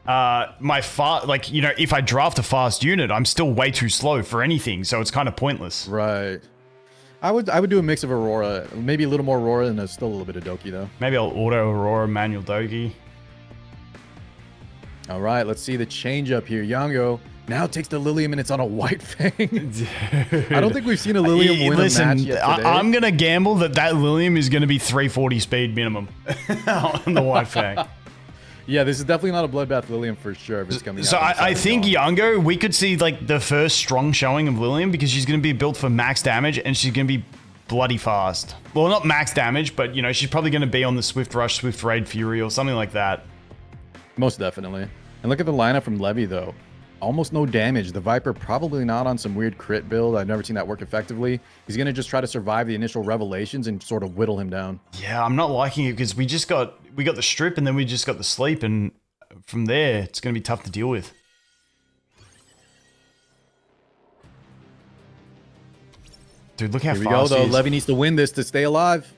if I draft a fast unit, I'm still way too slow for anything, so it's kind of pointless. Right. I would do a mix of Aurora, maybe a little more Aurora, and still a little bit of Doki though. Maybe I'll auto Aurora, manual Doki. All right, let's see the change up here. Yango now takes the Lilium and it's on a White Fang. I don't think we've seen a Lilium win a match yet today. I'm going to gamble that Lilium is going to be 340 speed minimum on the White Fang. Yeah, this is definitely not a Bloodbath Lilium for sure if it's coming out. So I think Yango, we could see like the first strong showing of Lilium, because she's going to be built for max damage and she's going to be bloody fast. Well, not max damage, but she's probably going to be on the Swift Rush, Swift Raid Fury or something like that. Most definitely. And look at the lineup from Levy, though. Almost no damage. The Viper probably not on some weird crit build. I've never seen that work effectively. He's going to just try to survive the initial revelations and sort of whittle him down. Yeah, I'm not liking it because we got the strip and then we just got the sleep, and from there, it's going to be tough to deal with. Dude, look how fast he is. Here we go, though. Levy needs to win this to stay alive.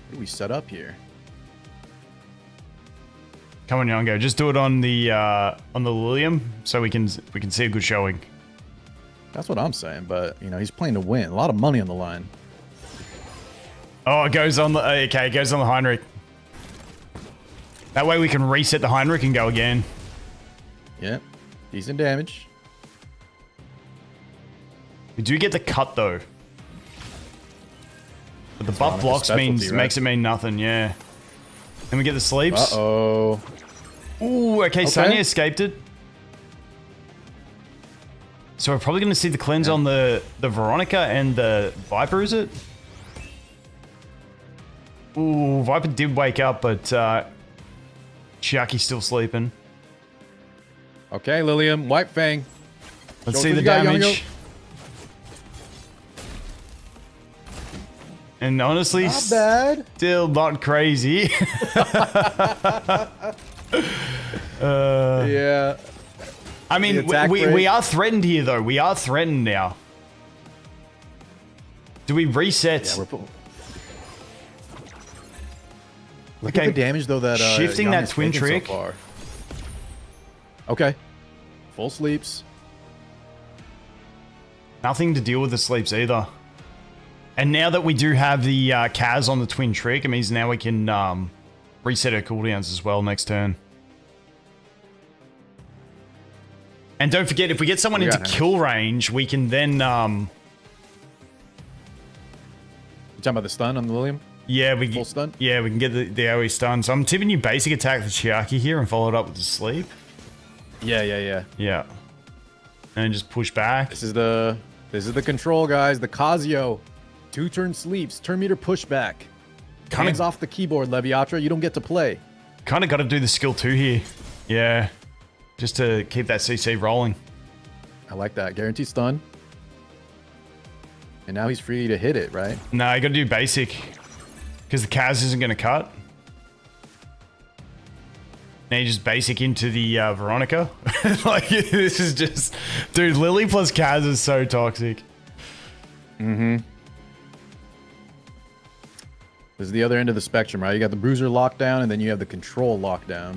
What do we set up here? Come on, Yango. Just do it on the Lilium so we can see a good showing. That's what I'm saying, but he's playing to win. A lot of money on the line. Oh, it goes on the it goes on the Heinrich. That way we can reset the Heinrich and go again. Yep. Decent damage. We do get the cut though. But the buff Veronica's blocks specialty, right? makes it mean nothing, yeah. And we get the sleeps. Uh-oh. Ooh, okay, Sonya escaped it. So we're probably going to see the cleanse on the Veronica and the Viper, is it? Ooh, Viper did wake up, but Chiaki's still sleeping. Okay, Lilium, White Fang. Let's Show see us the what you got, damage. Yo-Yo. And honestly, Not bad. still not crazy. Yeah. I mean, we are threatened here, though. We are threatened now. Do we reset? Yeah, Look at the damage, though, that shifting Yang that has twin taken trick. So far. Okay. Full sleeps. Nothing to deal with the sleeps either. And now that we do have the Kaz on the twin trick, it means now we can reset our cooldowns as well next turn. And don't forget, if we get someone into kill range, we can then... You talking about the stun on the Lilium? Yeah, Full stun? Yeah, we can get the AoE stun. So I'm tipping you basic attack the Chiaki here and follow it up with the sleep. Yeah. Yeah. And just push back. This is the control, guys. The Casio. 2-turn sleeps. Turn meter pushback. Hands off the keyboard, Leviatra. You don't get to play. Kind of got to do the skill 2 here. Yeah. Just to keep that CC rolling. I like that. Guaranteed stun. And now he's free to hit it, right? No, you got to do basic. Because the Kaz isn't going to cut. Now you just basic into the Veronica. Like, this is just... Dude, Lily plus Kaz is so toxic. Mm-hmm. This is the other end of the spectrum, right? You got the Bruiser lockdown, and then you have the Control lockdown.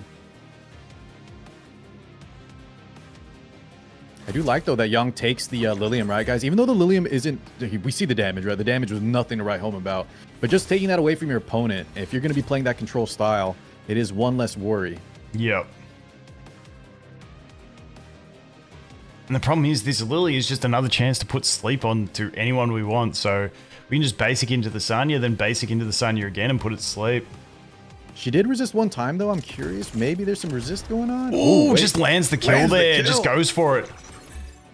I do like, though, that Young takes the Lilium, right, guys? Even though the Lilium isn't... We see the damage, right? The damage was nothing to write home about. But just taking that away from your opponent, if you're going to be playing that Control style, it is one less worry. Yep. And the problem is, this Lily is just another chance to put sleep on to anyone we want. So we can just basic into the Sanya, then basic into the Sanya again and put it to sleep. She did resist one time, though. I'm curious. Maybe there's some resist going on. Ooh, just lands the kill there. Just goes for it.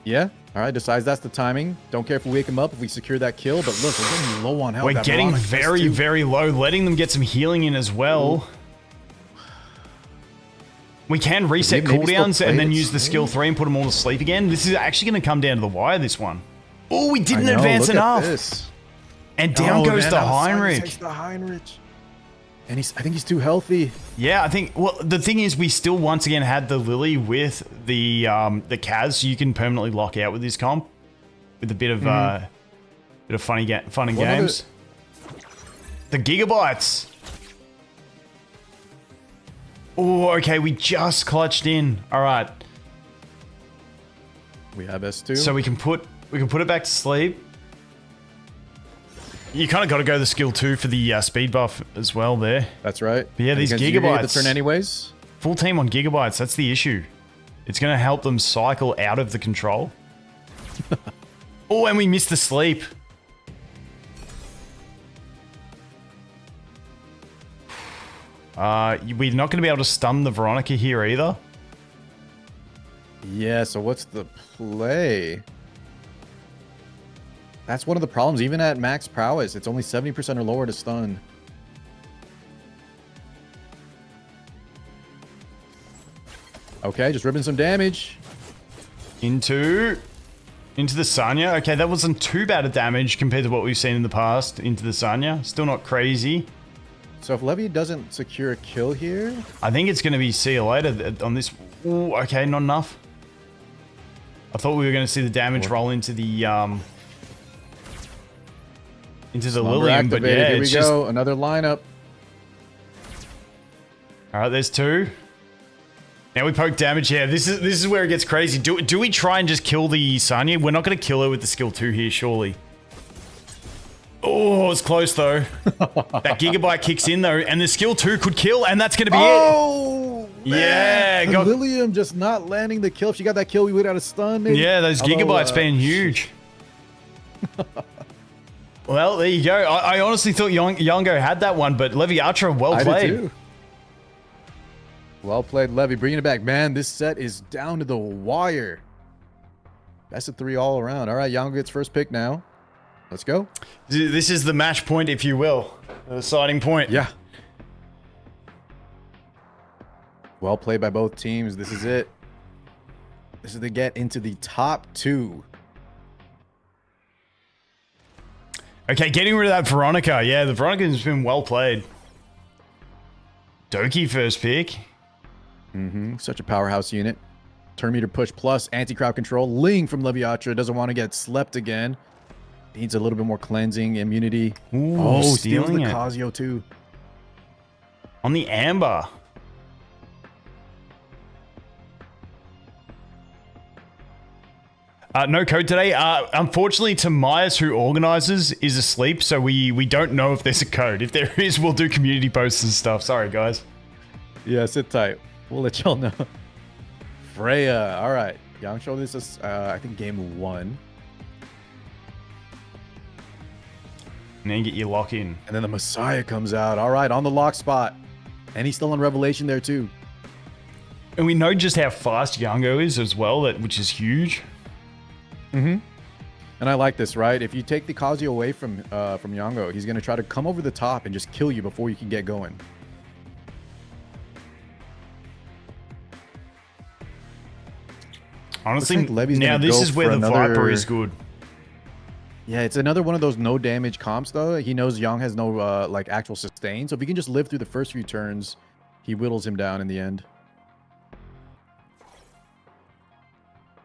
Yeah. All right. Decides that's the timing. Don't care if we wake him up if we secure that kill. But look, we're getting low on health. We're getting very, very low. Letting them get some healing in as well. Ooh. We can reset cooldowns and then use the skill 3 and put them all to sleep again. This is actually going to come down to the wire, this one. Oh, we didn't advance enough. And down goes the Heinrich. And I think he's too healthy. Yeah, I think. Well, the thing is, we still once again had the Lily with the Kaz, so you can permanently lock out with this comp with a bit of fun and games. The gigabytes. Oh, okay. We just clutched in. All right. We have S2. So we can put it back to sleep. You kind of got to go the skill 2 for the speed buff as well there. That's right. But yeah, these gigabytes. The turn anyways. Full team on gigabytes. That's the issue. It's going to help them cycle out of the control. Oh, and we missed the sleep. We're not going to be able to stun the Veronica here either. Yeah, so what's the play? That's one of the problems. Even at max prowess, it's only 70% or lower to stun. Okay, just ripping some damage. Into the Sanya. Okay, that wasn't too bad a damage compared to what we've seen in the past. Into the Sanya. Still not crazy. So if Levy doesn't secure a kill here... I think it's going to be see you later on this. Ooh, okay, not enough. I thought we were going to see the damage roll into the... into the Lilium, but yeah, here we go. Another lineup. All right, there's 2. Now we poke damage. Yeah, this is where it gets crazy. Do we try and just kill the Sanya? We're not going to kill her with the skill 2 here, surely. Oh, it's close though. That gigabyte kicks in though, and the skill 2 could kill, and that's going to be it. Yeah, got Lilium just not landing the kill. If she got that kill, we would have a stun. Maybe. Yeah, those gigabytes being huge. Well, there you go. I honestly thought Yongo had that one, but Leviatra, well I played. did too. Well played, Levy. Bringing it back. Man, this set is down to the wire. Best of 3 all around. All right, Yongo gets first pick now. Let's go. This is the match point, if you will. The deciding point. Yeah. Well played by both teams. This is it. This is to get into the top 2. Okay, getting rid of that Veronica. Yeah, the Veronica's been well played. Doki first pick. Such a powerhouse unit. Turn meter push plus anti-crowd control. Ling from Leviatra doesn't want to get slept again. Needs a little bit more cleansing, immunity. Ooh, steals the stealing it. Casio too. On the Amber. No code today. Unfortunately, Tamias, who organizes, is asleep, so we don't know if there's a code. If there is, we'll do community posts and stuff. Sorry, guys. Yeah, sit tight. We'll let y'all know. Freya. All right. Yangsho, this is, I think, game 1. And then get your lock in. And then the Messiah comes out. All right, on the lock spot. And he's still on Revelation there, too. And we know just how fast Yango is as well, which is huge. And I like this, right? If you take the Kazuya away from Yango, he's going to try to come over the top and just kill you before you can get going. Honestly, Levy's now gonna this go is where for the Viper another- is good. Yeah, it's another one of those no damage comps, though. He knows Yang has no, like, actual sustain. So if he can just live through the first few turns, he whittles him down in the end.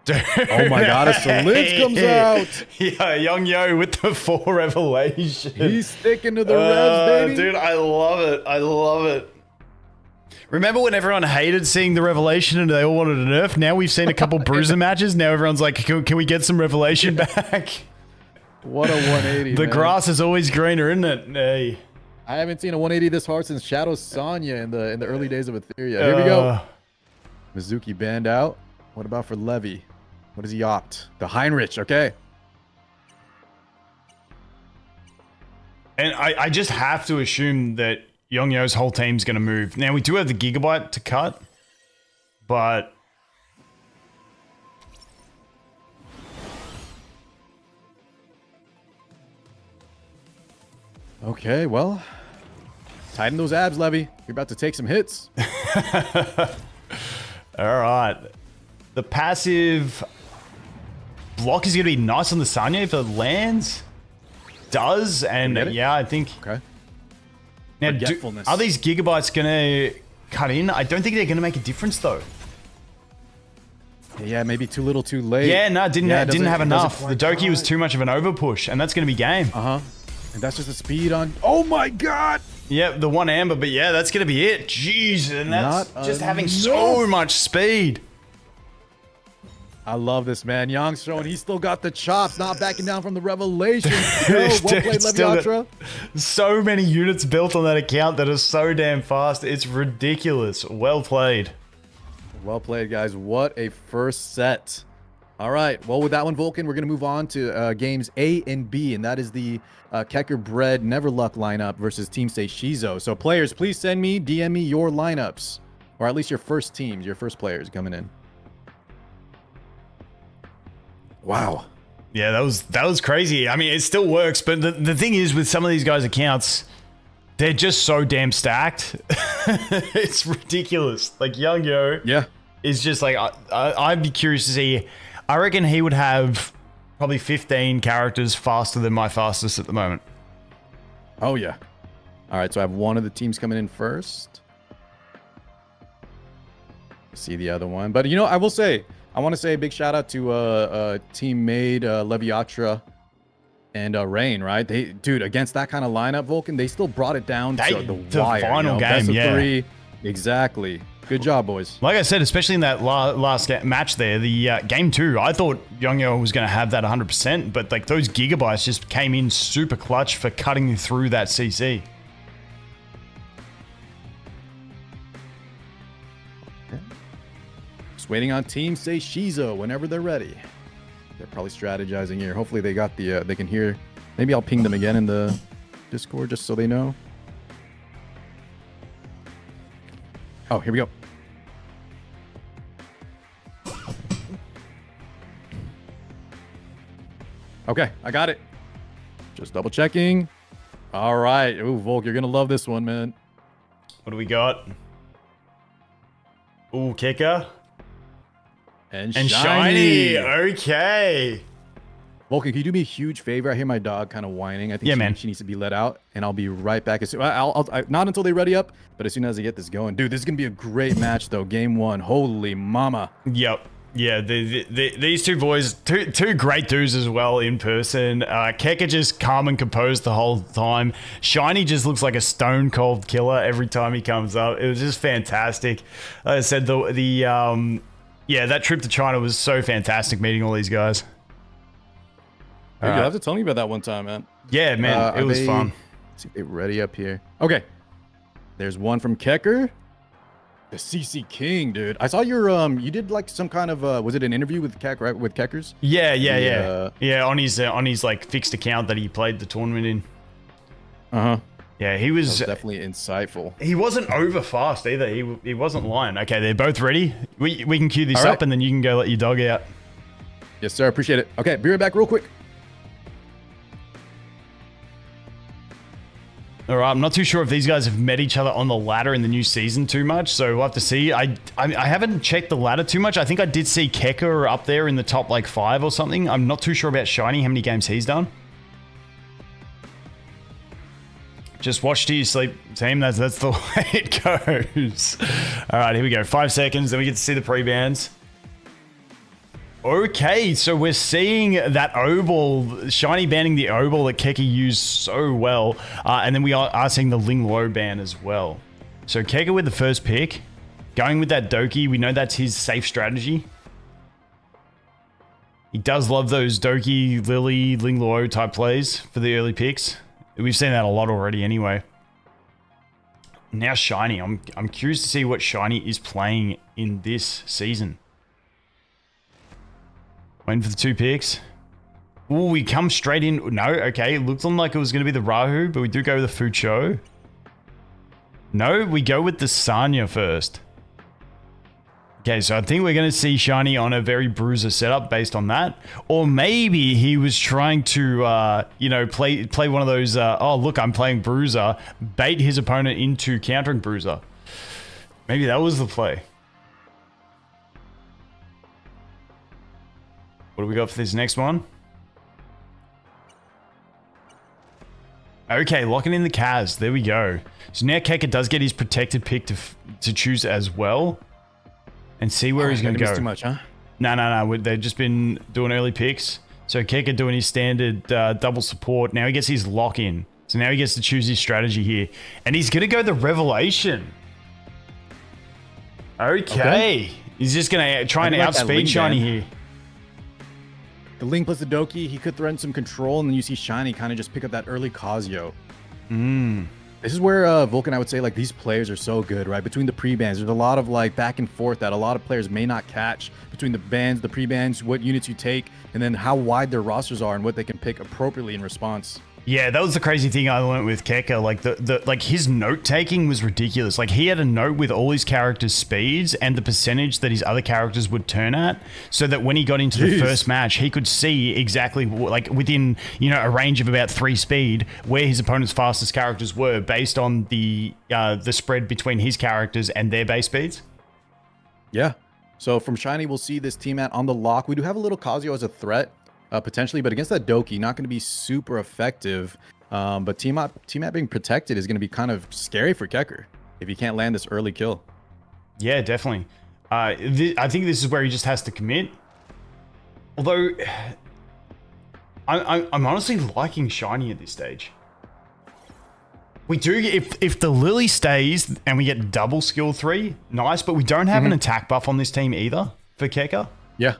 Oh my god, a Salid comes out! Yeah, Young Yo with the 4 revelation. He's sticking to the revs, baby! Dude, I love it. I love it. Remember when everyone hated seeing the revelation and they all wanted a nerf? Now we've seen a couple bruiser matches. Now everyone's like, can we get some revelation back? What a 180, The man. grass is always greener, isn't it? Hey. I haven't seen a 180 this hard since Shadow Sonya in the early days of Etheria. Here we go. Mizuki banned out. What about for Levy? What does he opt? The Heinrich, okay. And I just have to assume that Young Yo's whole team's going to move. Now, we do have the Gigabyte to cut, but... Okay, well, tighten those abs, Levy. You're about to take some hits. All right. The passive block is going to be nice on the Sanya if it lands. Does, and yeah, I think... Okay. Now, Forgetfulness. are these Gigabytes going to cut in? I don't think they're going to make a difference, though. Yeah, maybe too little too late. Yeah, no, didn't have enough. The Doki quite. was too much of an overpush, and that's going to be game. Uh-huh. And that's just the speed on... Oh my god! Yep, the 1 Amber, but yeah, that's going to be it. Jeez, and that's Not just having enough. so much speed. I love this, man. Young's showing he's still got the chops, not backing down from the revelation. Yo, well Dude, played, still got Leviatra. so many units built on that account that are so damn fast. It's ridiculous. Well played. Well played, guys. What a first set. All right. Well, with that one, Vulcan, we're going to move on to games A and B, and that is the Keker Bread Neverluck lineup versus Team Seiso. So, players, please send me, DM me your lineups, or at least your first teams, your first players coming in. Wow. Yeah, that was crazy. I mean, it still works, but the thing is with some of these guys' accounts, they're just so damn stacked. It's ridiculous. Like Young Yo is just like, I'd be curious to see. I reckon he would have probably 15 characters faster than my fastest at the moment. Oh, yeah. All right, so I have one of the teams coming in first. See the other one. But, you know, I will say, I want to say a big shout out to team made Leviatra and Rain, right? Dude, against that kind of lineup, Vulcan, they still brought it down to the wire. Final game, best of yeah. 3. Exactly. Good job, boys. Like I said, especially in that last match there, the game 2, I thought Young Yo was going to have that 100%, but like those Gigabytes just came in super clutch for cutting through that CC. Just waiting on Team Seiso whenever they're ready. They're probably strategizing here. Hopefully they got the they can hear. Maybe I'll ping them again in the Discord just so they know. Oh, here we go. Okay, I got it. Just double checking. All right. Ooh, Volk, you're gonna love this one, man. What do we got? Ooh, Keker. And Shiny. Okay. Vulcan, can you do me a huge favor? I hear my dog kind of whining. I think she needs to be let out, and I'll be right back. As soon, not until they ready up, but as soon as I get this going. Dude, this is going to be a great match, though. Game 1. Holy mama. Yep. Yeah, these two boys, two great dudes as well in person. Keker just calm and composed the whole time. Shiny just looks like a stone cold killer every time he comes up. It was just fantastic. Like I said, yeah, that trip to China was so fantastic meeting all these guys. You'll have to tell me about that one time, man. Yeah, man, it was fun. Let's see if they're ready up here. Okay. There's one from Keker. The CC King, dude. I saw your you did like some kind of was it an interview with right? With Kekers? Yeah, on his like fixed account that he played the tournament in. Yeah, he was definitely insightful. He wasn't over fast either. He wasn't lying. Okay, they're both ready. We can cue this up and then you can go let your dog out. Yes, sir. Appreciate it. Okay, be right back real quick. All right, I'm not too sure if these guys have met each other on the ladder in the new season too much, so we'll have to see. I haven't checked the ladder too much. I think I did see Keker up there in the top like 5 or something. I'm not too sure about Shiny, how many games he's done. Just watch till you sleep, team. That's the way it goes. All right, here we go. 5 seconds, then we get to see the pre-bans. Okay, so we're seeing that Obol, Shiny banning the Obol that Keker used so well. And then we are seeing the Ling Lo ban as well. So Keker with the first pick. Going with that Doki, we know that's his safe strategy. He does love those Doki, Lily, Ling Lo type plays for the early picks. We've seen that a lot already anyway. Now Shiny, I'm curious to see what Shiny is playing in this season. Waiting for the 2 picks. Ooh, we come straight in. No, okay. It looked like it was going to be the Rahu, but we do go with the Fucho. No, we go with the Sanya first. Okay, so I think we're going to see Shiny on a very bruiser setup based on that. Or maybe he was trying to, you know, play one of those, oh, look, I'm playing bruiser, bait his opponent into countering bruiser. Maybe that was the play. What do we got for this next one? Okay, locking in the Kaz. There we go. So now Keker does get his protected pick to choose as well. And see where he's going to go. Too much, huh? No. They've just been doing early picks. So Keker doing his standard double support. Now he gets his lock in. So now he gets to choose his strategy here. And he's going to go the Revelation. Okay. He's just going to try and outspeed Shiny here. The Ling plus the Doki, he could threaten some control, and then you see Shiny kind of just pick up that early Kazuyo. This is where Vulcan, I would say, like, these players are so good, right? Between the pre-bans, there's a lot of, like, back and forth that a lot of players may not catch between the bans, the pre-bans, what units you take, and then how wide their rosters are and what they can pick appropriately in response. Yeah, that was the crazy thing I learned with Keker. Like like his note taking was ridiculous. Like he had a note with all his characters' speeds and the percentage that his other characters would turn at, so that when he got into the first match, he could see exactly like within, you know, a range of about 3 speed where his opponent's fastest characters were based on the spread between his characters and their base speeds. Yeah. So from Shiny, we'll see this T-Mat on the lock. We do have a little Kazuyo as a threat. Potentially, but against that Doki, not going to be super effective. But T-Mat being protected is going to be kind of scary for Keker if he can't land this early kill. Yeah, definitely. I think this is where he just has to commit. Although, I'm honestly liking Shiny at this stage. We do, if the Lily stays and we get double skill 3, nice, but we don't have an attack buff on this team either for Keker. Yeah.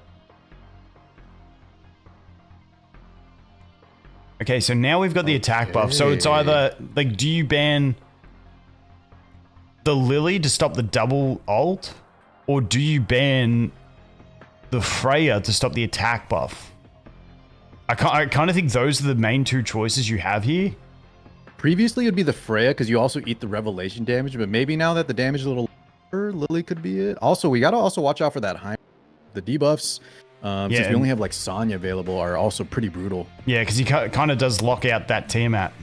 Okay, so now we've got the attack buff. So it's either, like, do you ban the Lily to stop the double ult? Or do you ban the Freya to stop the attack buff? I kind of think those are the main two choices you have here. Previously, it'd be the Freya because you also eat the Revelation damage, but maybe now that the damage is a little lower, Lily could be it. Also, we gotta also watch out for that high. The debuffs, since we only have like Sonya available, are also pretty brutal. Yeah, because he kind of does lock out that Tiamat.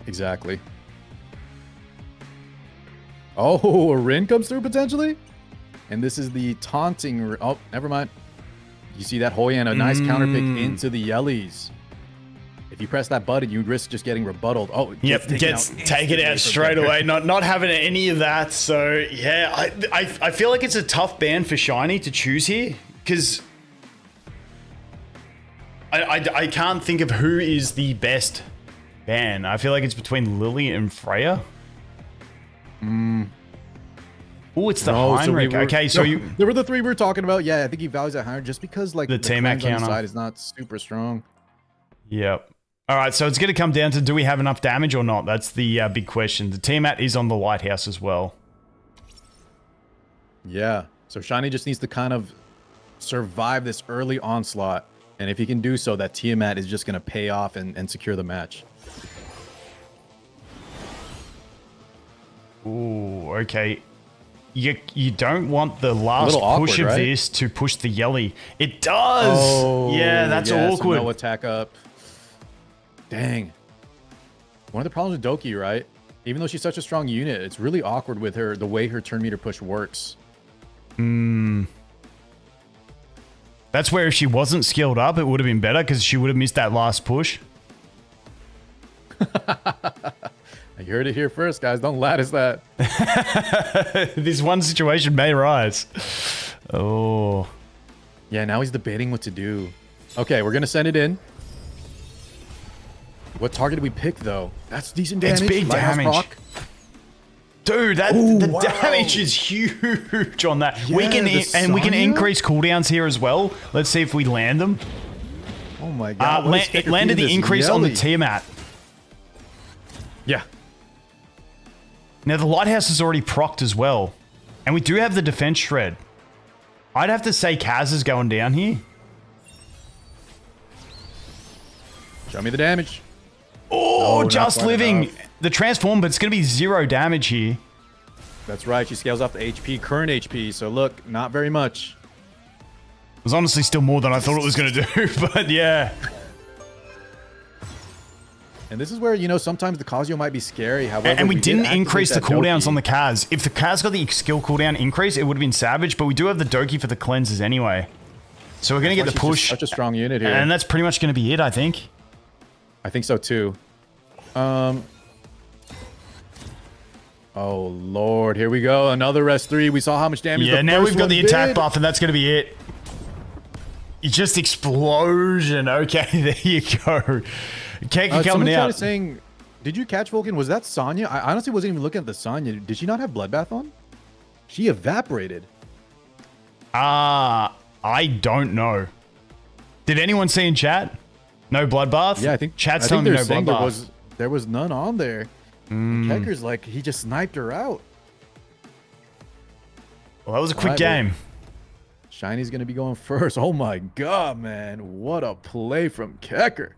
Exactly. Oh, a Rin comes through potentially? And this is the taunting... Oh, never mind. You see that Hoi and a nice counter pick into the Yellies. If you press that button, you risk just getting rebutted. Oh, yep, take it out straight away. Not having any of that. So yeah, I feel like it's a tough ban for Shiny to choose here because I can't think of who is the best ban. I feel like it's between Lily and Freya. Oh, it's the Heinrich. There were the three we were talking about. Yeah, I think he values that Heinrich just because like the Tiamat counter on the side is not super strong. Yep. All right, so it's going to come down to do we have enough damage or not? That's the big question. The Tiamat is on the Lighthouse as well. Yeah, so Shiny just needs to kind of survive this early onslaught. And if he can do so, that Tiamat is just going to pay off and secure the match. Ooh, okay. You don't want the last awkward, push of right? this to push the Yelly. It does! Oh, yeah, that's awkward. So no attack up. Dang. One of the problems with Doki, right? Even though she's such a strong unit, it's really awkward with her, the way her turn meter push works. That's where if she wasn't skilled up, it would have been better because she would have missed that last push. You heard it here first, guys. Don't lattice that. This one situation may rise. Oh. Yeah, now he's debating what to do. Okay, we're going to send it in. What target did we pick, though? That's decent damage. It's big damage. Dude, the damage is huge on that. Yeah, we can increase cooldowns here as well. Let's see if we land them. Oh my god. It landed the increase on the Tiamat. Yeah. Now the Lighthouse is already procced as well. And we do have the defense shred. I'd have to say Kaz is going down here. Show me the damage. Oh, No, just living. enough. The transform, but it's going to be 0 damage here. That's right. She scales off the HP, current HP. So look, not very much. It was honestly still more than I thought it was going to do, but yeah. And this is where, you know, sometimes the Kazuya might be scary. However, and we didn't activate increase the that cooldowns Doki. on the Kaz. If the Kaz got the skill cooldown increase, it would have been savage, but we do have the Doki for the cleanses anyway. So we're going to get the She's push. such a strong unit here. And that's pretty much going to be it, I think. I think so too. Oh Lord, here we go. Another rest 3. We saw how much damage. Yeah, the now first we've got one the attack did. buff, and that's going to be it. It's just explosion. Okay, there you go. Keker coming out. Saying, did you catch Vulcan? Was that Sonya? I honestly wasn't even looking at the Sonya. Did she not have Bloodbath on? She evaporated. I don't know. Did anyone see in chat? No bloodbath? Yeah, I think chat's telling me no saying bloodbath. there was none on there. Keker's like, he just sniped her out. Well, that was a quick Alright, game. Shiny's gonna be going first. Oh my god, man! What a play from Keker.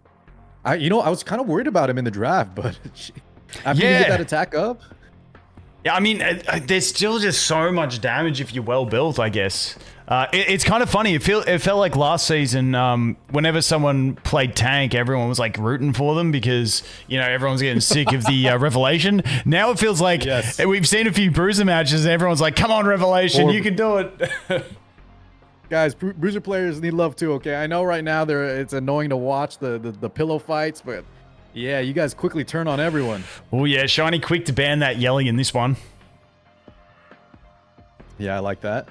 I was kind of worried about him in the draft, but after you get that attack up. Yeah, I mean, there's still just so much damage if you're well built, I guess. It's kind of funny. It felt like last season, whenever someone played tank, everyone was like rooting for them because, you know, everyone's getting sick of the Revelation. Now it feels like we've seen a few Bruiser matches and everyone's like, come on, Revelation, you can do it. Guys, Bruiser players need love too, okay? I know right now it's annoying to watch the pillow fights, but yeah, you guys quickly turn on everyone. Oh yeah, Shiny quick to ban that Yelly in this one. Yeah, I like that.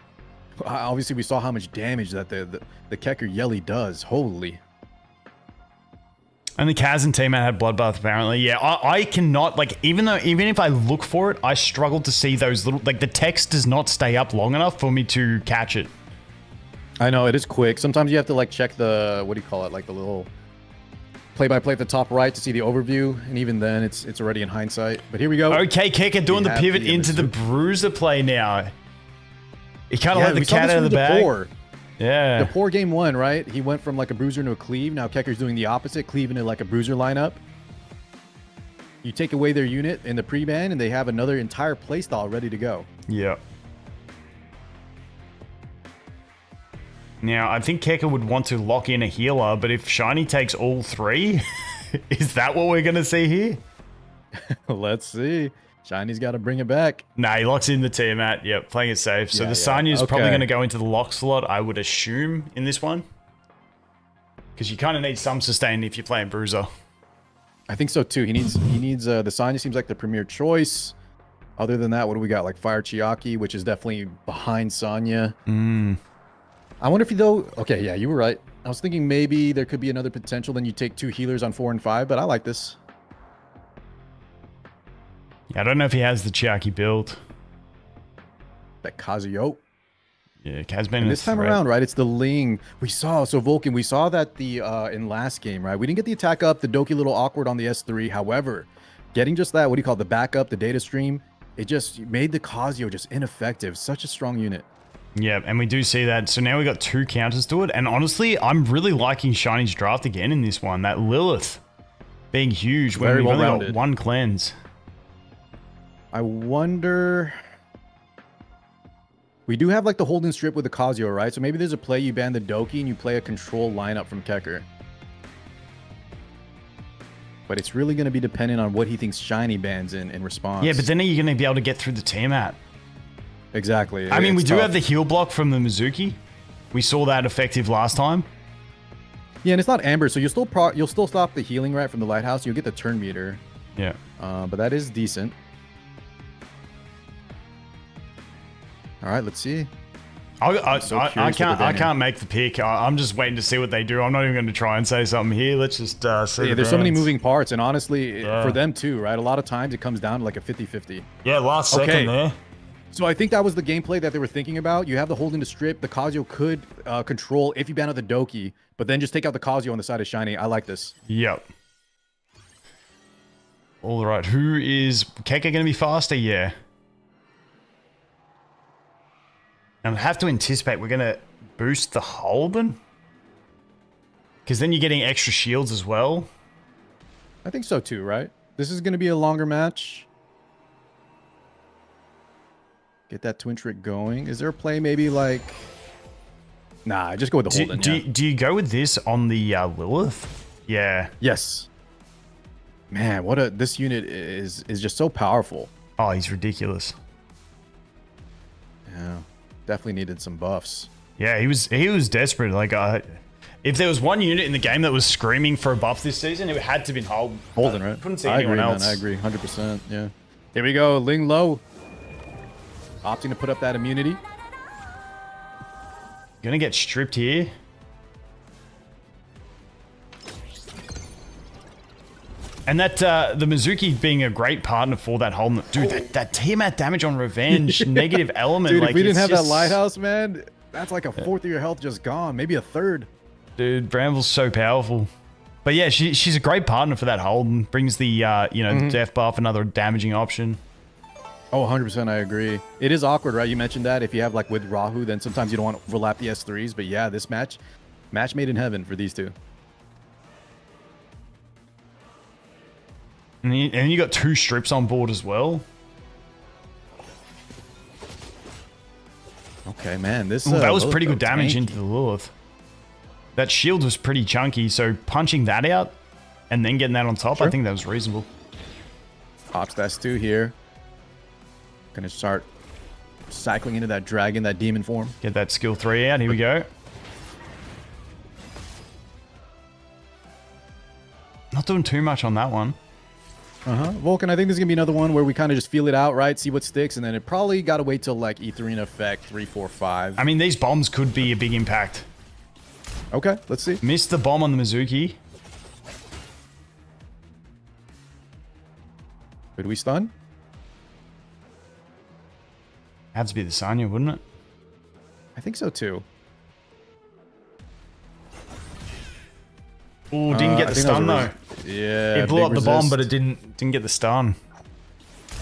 Obviously, we saw how much damage that the Keker Yelly does. Holy. And the Kaz and Tiamat had Bloodbath apparently. Yeah, I cannot, like, even if I look for it, I struggle to see those little, like, the text does not stay up long enough for me to catch it. I know, it is quick. Sometimes you have to, like, check the, what do you call it, like the little play-by-play at the top right to see the overview, and even then, it's already in hindsight. But here we go. Okay, Keker doing the pivot into the Bruiser play now. He kind of let the cat out of the bag. Yeah. The poor game one, right? He went from like a bruiser to a cleave. Now Keker's doing the opposite, cleaving to like a bruiser lineup. You take away their unit in the pre-ban, and they have another entire playstyle ready to go. Yeah. Now, I think Keker would want to lock in a healer, but if Shiny takes all three, is that what we're going to see here? Let's see. Shiny's got to bring it back. Nah, he locks in the Tiamat. Yep, playing it safe. So the Sanya's probably going to go into the lock slot, I would assume, in this one. Because you kind of need some sustain if you're playing Bruiser. I think so too. He needs the Sanya seems like the premier choice. Other than that, what do we got? Like Fire Chiaki, which is definitely behind Sanya. I wonder if he though. Okay, yeah, you were right. I was thinking maybe there could be another potential. Then you take 2 healers on 4 and 5, but I like this. Yeah, I don't know if he has the Chiaki build. That Kazuyo. Yeah, Kazman. This time around, right? It's the Ling. We saw Vulcan. We saw that the in last game, right? We didn't get the attack up. The Doki a little awkward on the S3. However, getting just that, what do you call it, the backup, the data stream, it just made the Kazuyo just ineffective. Such a strong unit. Yeah, and we do see that. So now we got 2 counters to it. And honestly, I'm really liking Shiny's draft again in this one. That Lilith being huge when we've only got 1 cleanse. I wonder... We do have like the Holden Strip with the Kazuyo, right? So maybe there's a play you ban the Doki and you play a control lineup from Keker. But it's really going to be dependent on what he thinks Shiny bans in response. Yeah, but then are you going to be able to get through the Tiamat? Exactly. I mean, we do have the heal block from the Mizuki. We saw that effective last time. Yeah, and it's not Amber, so you'll still stop the healing, right, from the Lighthouse. You'll get the turn meter. Yeah. But that is decent. All right, let's see. I can't make the pick. I'm just waiting to see what they do. I'm not even going to try and say something here. Let's just see. Yeah, there's so many moving parts, and honestly, for them too, right? A lot of times it comes down to like a 50-50. Yeah, last second there. So I think that was the gameplay that they were thinking about. You have the Holden to strip. The Kazuyo could control if you ban out the Doki, but then just take out the Kazuyo on the side of Shiny. I like this. Yep. All right. Who is Keker going to be faster? Yeah. And I have to anticipate we're going to boost the Holden. Because then you're getting extra shields as well. I think so too, right? This is going to be a longer match. Get that twin trick going. Is there a play maybe like... Nah, just go with the Holden. Do you go with this on the Lilith? Yeah. Yes. Man, this unit is just so powerful. Oh, he's ridiculous. Yeah. Definitely needed some buffs. Yeah, he was desperate. Like, if there was one unit in the game that was screaming for a buff this season, it had to have been Holden, right? Couldn't see anyone else. Man, I agree, 100%. Yeah. Here we go, Ling Lo, opting to put up that immunity. Gonna get stripped here. And that the Mizuki being a great partner for that Holden. Dude, that Tiamat damage on revenge, negative element. Dude, like, if we didn't have that Lighthouse, man, that's like a fourth of your health just gone. Maybe a third. Dude, Brambles so powerful. But yeah, she's a great partner for that Holden. Brings the, death buff, another damaging option. Oh, 100% I agree. It is awkward, right? You mentioned that. If you have like with Rahu, then sometimes you don't want to overlap the S3s. But yeah, this match made in heaven for these two. And you got 2 strips on board as well. Okay, man. This that was pretty good damage into the Lilith. That shield was pretty chunky, so punching that out and then getting that on top, I think that was reasonable. Pops that stew here. Gonna start cycling into that dragon, that demon form. Get that skill 3 out. Here we go. Not doing too much on that one. Vulcan, I think this is going to be another one where we kind of just feel it out, right? See what sticks, and then it probably got to wait till like Etheria effect 3, 4, 5. I mean, these bombs could be a big impact. Okay, let's see. Missed the bomb on the Mizuki. Could we stun? Had to be the Sanya, wouldn't it? I think so too. Oh, didn't get the stun though. Yeah. It blew up the bomb, but it didn't get the stun.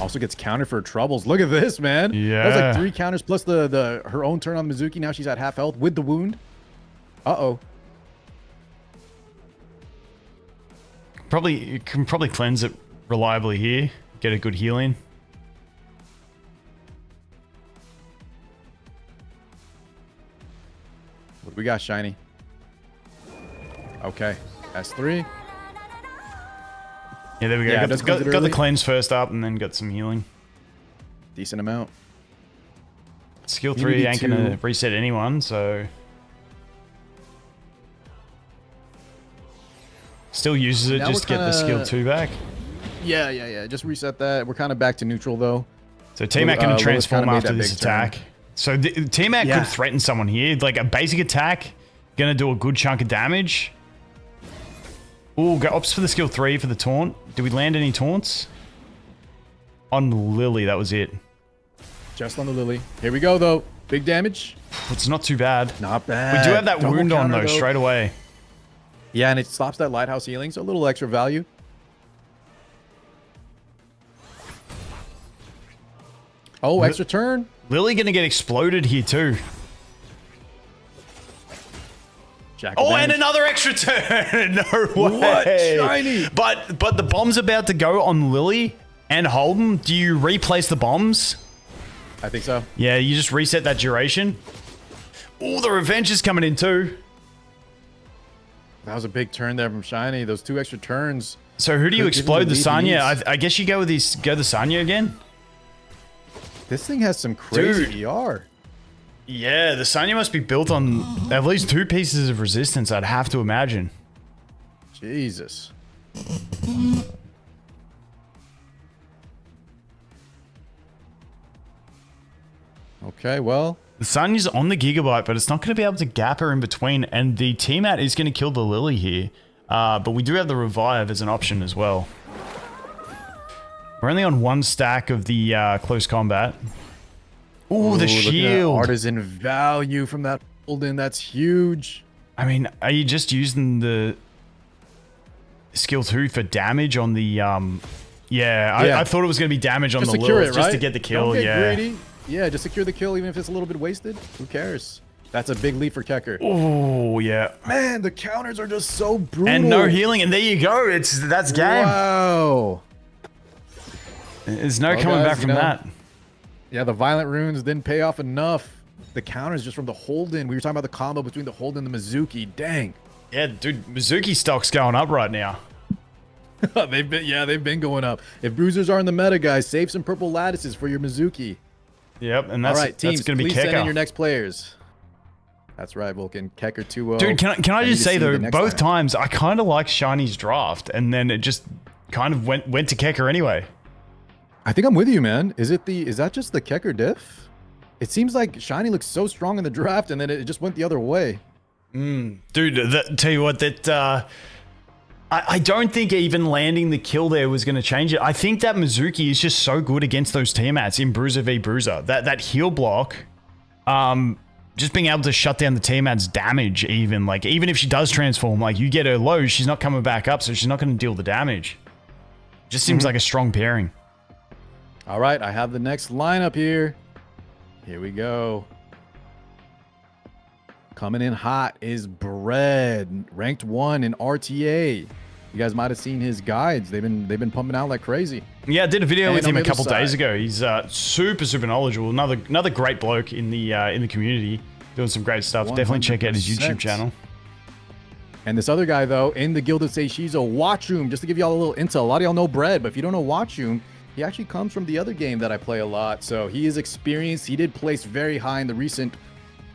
Also gets countered for her troubles. Look at this, man. Yeah. That was like 3 counters plus her own turn on Mizuki. Now she's at half health with the wound. Uh-oh. You can probably cleanse it reliably here. Get a good healing. What do we got, Shiny? Okay. S3. Yeah, there we go. Yeah, got the cleanse first up and then got some healing. Decent amount. Skill 3 ain't going to reset anyone, so... Still uses it Now just to get the skill 2 back. Yeah. Just reset that. We're kind of back to neutral, though. So T-Mac going to transform after this attack. Turn. So T-Mac could threaten someone here. Like a basic attack, going to do a good chunk of damage. Ooh, go opts for the skill 3 for the taunt. Did we land any taunts? On Lily, that was it. Just on the Lily. Here we go, though. Big damage. It's not too bad. Not bad. We do have that wound on, though, straight away. Yeah, and it stops that lighthouse healing, so a little extra value. Oh, extra turn. Lily going to get exploded here, too. Oh, and another extra turn. No way. What? Shiny. But the bomb's about to go on Lily and Holden. Do you replace the bombs? I think so. Yeah, you just reset that duration. Oh, the revenge is coming in too. That was a big turn there from Shiny. Those 2 extra turns. So who do you explode? The Sanya? I guess you go with the Sanya again? This thing has some crazy ER. Yeah, the Sanya must be built on at least 2 pieces of resistance, I'd have to imagine. Jesus. Okay, well. The Sanya's on the Gigabyte, but it's not going to be able to gap her in between, and the T-Mat is going to kill the Lily here. But we do have the Revive as an option as well. We're only on 1 stack of the close combat. Ooh, the shield. Artisan value from that Holden. That's huge. I mean, are you just using the skill 2 for damage on the... Yeah, I thought it was going to be damage on the Lilith just to get the kill. Don't get greedy. Yeah, just secure the kill even if it's a little bit wasted. Who cares? That's a big lead for Keker. Oh, yeah. Man, the counters are just so brutal. And no healing, and there you go. That's game. Wow. There's no coming back from that. Yeah, the violent runes didn't pay off enough. The counters just from the Holden. We were talking about the combo between the Holden and the Mizuki. Dang. Yeah, dude, Mizuki stock's going up right now. they've been going up. If bruisers are in the meta, guys, save some purple lattices for your Mizuki. Yep, and that's, all right, teams, that's going to be please Keker. Send in your next players. That's right, Vulcan. Keker 2-0. Dude, can I just say, though, both times, I kind of like Shiny's draft, and then it just kind of went to Keker anyway. I think I'm with you, man. Is that just the Keker diff? It seems like Shiny looks so strong in the draft, and then it just went the other way. Dude, tell you what, that... I don't think even landing the kill there was going to change it. I think that Mizuki is just so good against those T-Mats in Bruiser v Bruiser. That heal block, just being able to shut down the T-Mat's damage even. Like, even if she does transform, like, you get her low, she's not coming back up, so she's not going to deal the damage. Just seems like a strong pairing. All right, I have the next lineup here. Here we go. Coming in hot is Bread, ranked 1 in RTA. You guys might have seen his guides. They've been pumping out like crazy. Yeah, I did a video with him a couple days ago. He's super knowledgeable. Another great bloke in the community, doing some great stuff. 100%. Definitely check out his YouTube channel. And this other guy, though, in the Guild of Seiso, Watchroom, just to give y'all a little intel. A lot of y'all know Bread, but if you don't know Watchroom, he actually comes from the other game that I play a lot. So he is experienced. He did place very high in the recent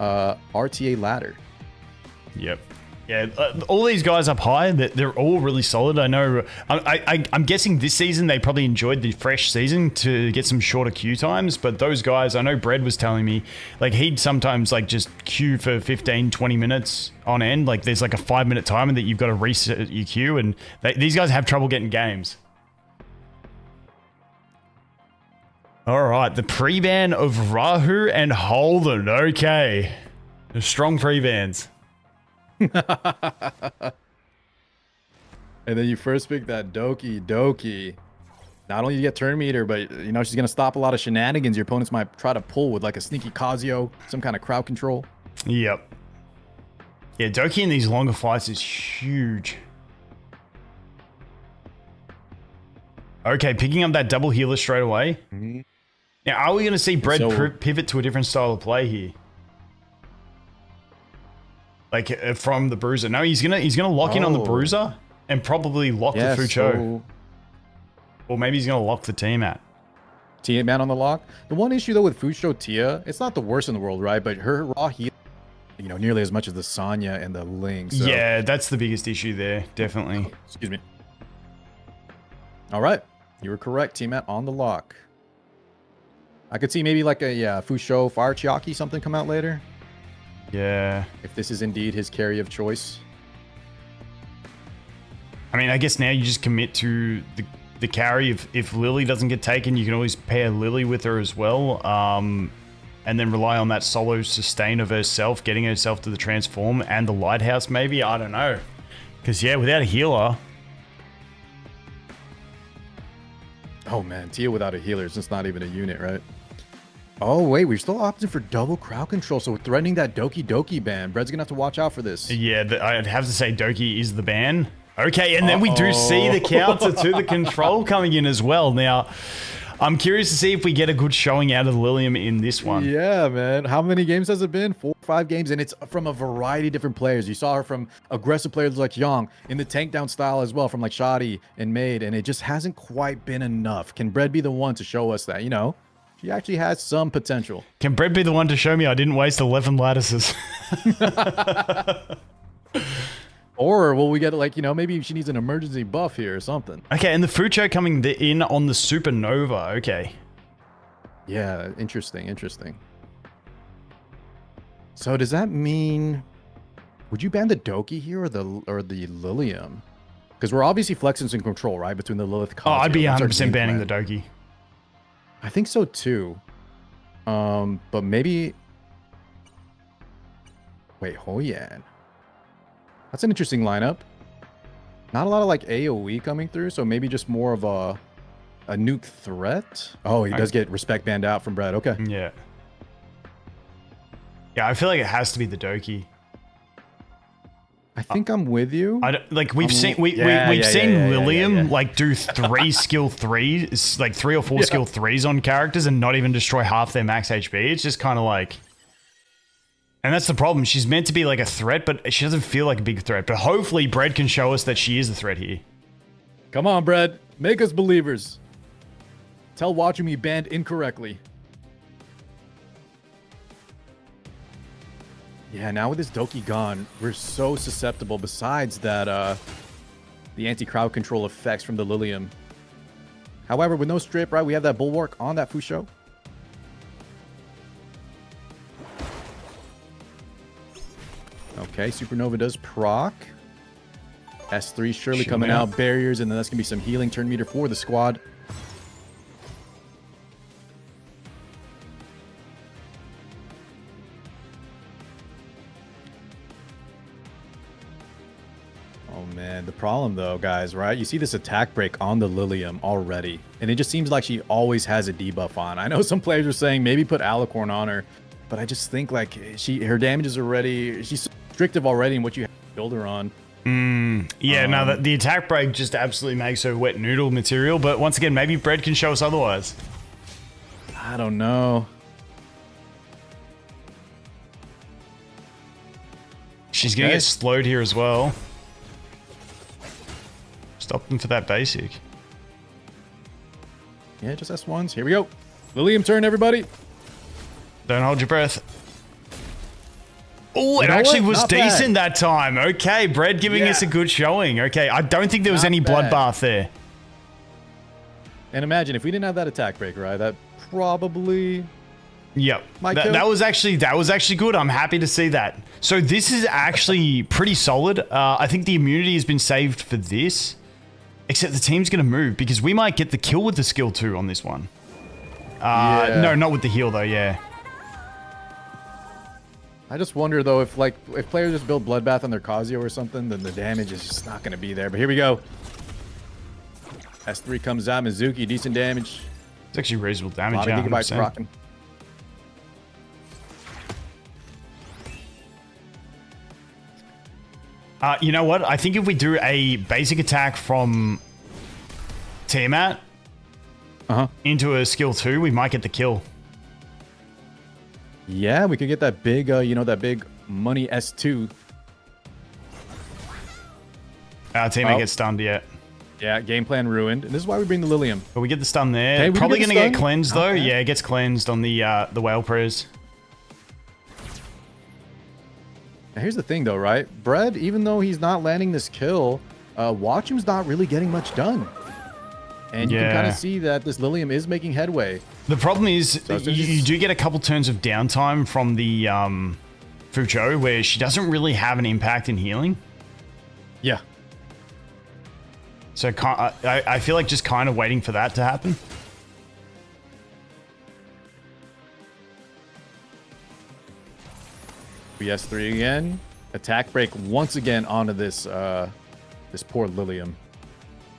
RTA ladder. Yep. Yeah, all these guys up high, they're all really solid. I know. I'm guessing this season they probably enjoyed the fresh season to get some shorter queue times. But those guys, I know Bread was telling me, like, he'd sometimes like just queue for 15, 20 minutes on end. Like, there's like a 5-minute timer that you've got to reset your queue, and these guys have trouble getting games. All right, the pre-ban of Rahu and Holden. Okay, the strong pre-bans. And then you first pick that Doki. Not only do you get turn meter, but you know she's gonna stop a lot of shenanigans your opponents might try to pull with like a sneaky Kazuyo, some kind of crowd control. Yep. Yeah, Doki in these longer fights is huge. Okay, picking up that double healer straight away. Mm-hmm. Now, are we going to see Bread So- pivot to a different style of play here? Like from the Bruiser? No, he's gonna lock in on the Bruiser and probably lock the Fucho. So Or maybe he's gonna lock the team at. Tia man on the lock. The one issue though with Fucho Tia, it's not the worst in the world, right? But her raw heal, you know, nearly as much as the Sonya and the Ling. So. Yeah, that's the biggest issue there, definitely. Excuse me. All right, you were correct, T-Mat on the lock. I could see maybe like a Fusho Fire Chiaki something come out later. Yeah. If this is indeed his carry of choice. I mean, I guess now you just commit to the carry. If Lily doesn't get taken, you can always pair Lily with her as well. And then rely on that solo sustain of herself, getting herself to the transform and the lighthouse maybe. I don't know. Because, yeah, without a healer... Oh, man. Tia without a healer is just not even a unit, right? Oh, wait. We're still opting for double crowd control. So we're threatening that Doki Doki ban. Bread's going to have to watch out for this. Yeah, I'd have to say Doki is the ban. Okay, and then we do see the counter to the control coming in as well. Now, I'm curious to see if we get a good showing out of Lilium in this one. Yeah, man. How many games has it been? 4 or 5 games, and it's from a variety of different players. You saw her from aggressive players like Yang, in the tank down style as well, from like Shadi and Maid, and it just hasn't quite been enough. Can Bread be the one to show us that, you know, she actually has some potential? Can Bread be the one to show me I didn't waste 11 lattices? Or will we get, like, you know, maybe she needs an emergency buff here or something. Okay, and the Fucho coming in on the Supernova. Okay. Yeah, interesting, interesting. So does that mean... Would you ban the Doki here or the Lilium? Because we're obviously flexing some control, right? Between the Lilith... Oh, I'd be Kazuya. 100% banning the Doki. I think so too. But maybe... Wait, Hoyan. That's an interesting lineup. Not a lot of like AoE coming through, so maybe just more of a nuke threat. Oh, he does get respect banned out from Brad. Okay. Yeah. Yeah, I feel like it has to be the Doki. I think I'm with you. Like we've seen we've seen Lilium like do 3 skill 3s, like 3 or 4 skill 3s on characters and not even destroy half their max HP. It's just kind of like... And that's the problem. She's meant to be like a threat, but she doesn't feel like a big threat. But hopefully Bread can show us that she is a threat here. Come on, Brad. Make us believers. Tell watching me banned incorrectly. Yeah, now with this Doki gone, we're so susceptible. Besides that, the anti-crowd control effects from the Lilium. However, with no strip, right, we have that Bulwark on that Fusho. Okay, Supernova does proc. S3 surely coming out. Barriers, and then that's going to be some healing turn meter for the squad. Oh, man. The problem, though, guys, right? You see this attack break on the Lilium already, and it just seems like she always has a debuff on. I know some players are saying maybe put Alicorn on her, but I just think, like, her damage is already... She's so restrictive already in what you have to build her on. Yeah, no, the attack break just absolutely makes her wet noodle material. But once again, maybe Bread can show us otherwise. I don't know. She's going to get slowed here as well. Stop them for that basic. Yeah, just S1s. Here we go. Lilium turn, everybody. Don't hold your breath. Oh, it actually was decent that time. Okay, Bread giving us a good showing. Okay, I don't think there was any bloodbath there. And imagine if we didn't have that attack break, right? That probably... Yep. That was actually good. I'm happy to see that. So this is actually pretty solid. I think the immunity has been saved for this. Except the team's going to move because we might get the kill with the skill 2 on this one. No, not with the heal though, yeah. I just wonder though if players just build Bloodbath on their Kazuyo or something, then the damage is just not going to be there. But here we go. S3 comes out. Mizuki, decent damage. It's actually reasonable A damage. lot Yeah, of gigabytes 100%. rocking. You know what? I think if we do a basic attack from Tiamat into a skill 2, we might get the kill. Yeah, we could get that big, that big money S2. Our teammate gets stunned yet. Yeah, game plan ruined. And this is why we bring the Lilium. But we get the stun there. Okay, we Probably get going the to get stun. cleansed though. Okay. Yeah, it gets cleansed on the whale prayers. Now, here's the thing, though, right? Bread, even though he's not landing this kill, Watchum's not really getting much done. And you can kind of see that this Lilium is making headway. The problem is So you do get a couple turns of downtime from the Fucho where she doesn't really have an impact in healing. Yeah. So I feel like just kind of waiting for that to happen. BS3 again. Attack break once again onto this this poor Lilium.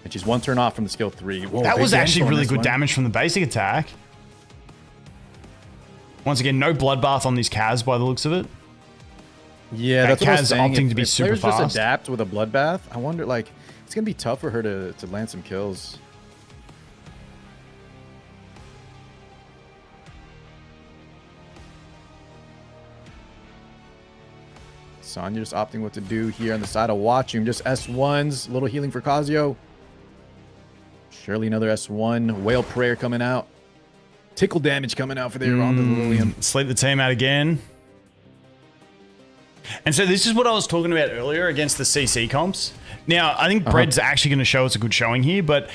And she's one turn off from the skill 3. Whoa, That big was actually damage on really this good one. damage from the basic attack. Once again, no bloodbath on this Kaz by the looks of it. Yeah, That that's what I was Kaz saying. opting to be If super players just fast. adapt with a bloodbath, I wonder, like, it's going to be tough for her to land some kills. Sonya just opting what to do here on the side of Watchum. Just S1s. A little healing for Kazuyo. Surely another S1. Whale Prayer coming out. Tickle damage coming out for there on the Lilium. Sleep the team out again. And so this is what I was talking about earlier against the CC comps. Now, I think Bread's actually going to show us a good showing here, but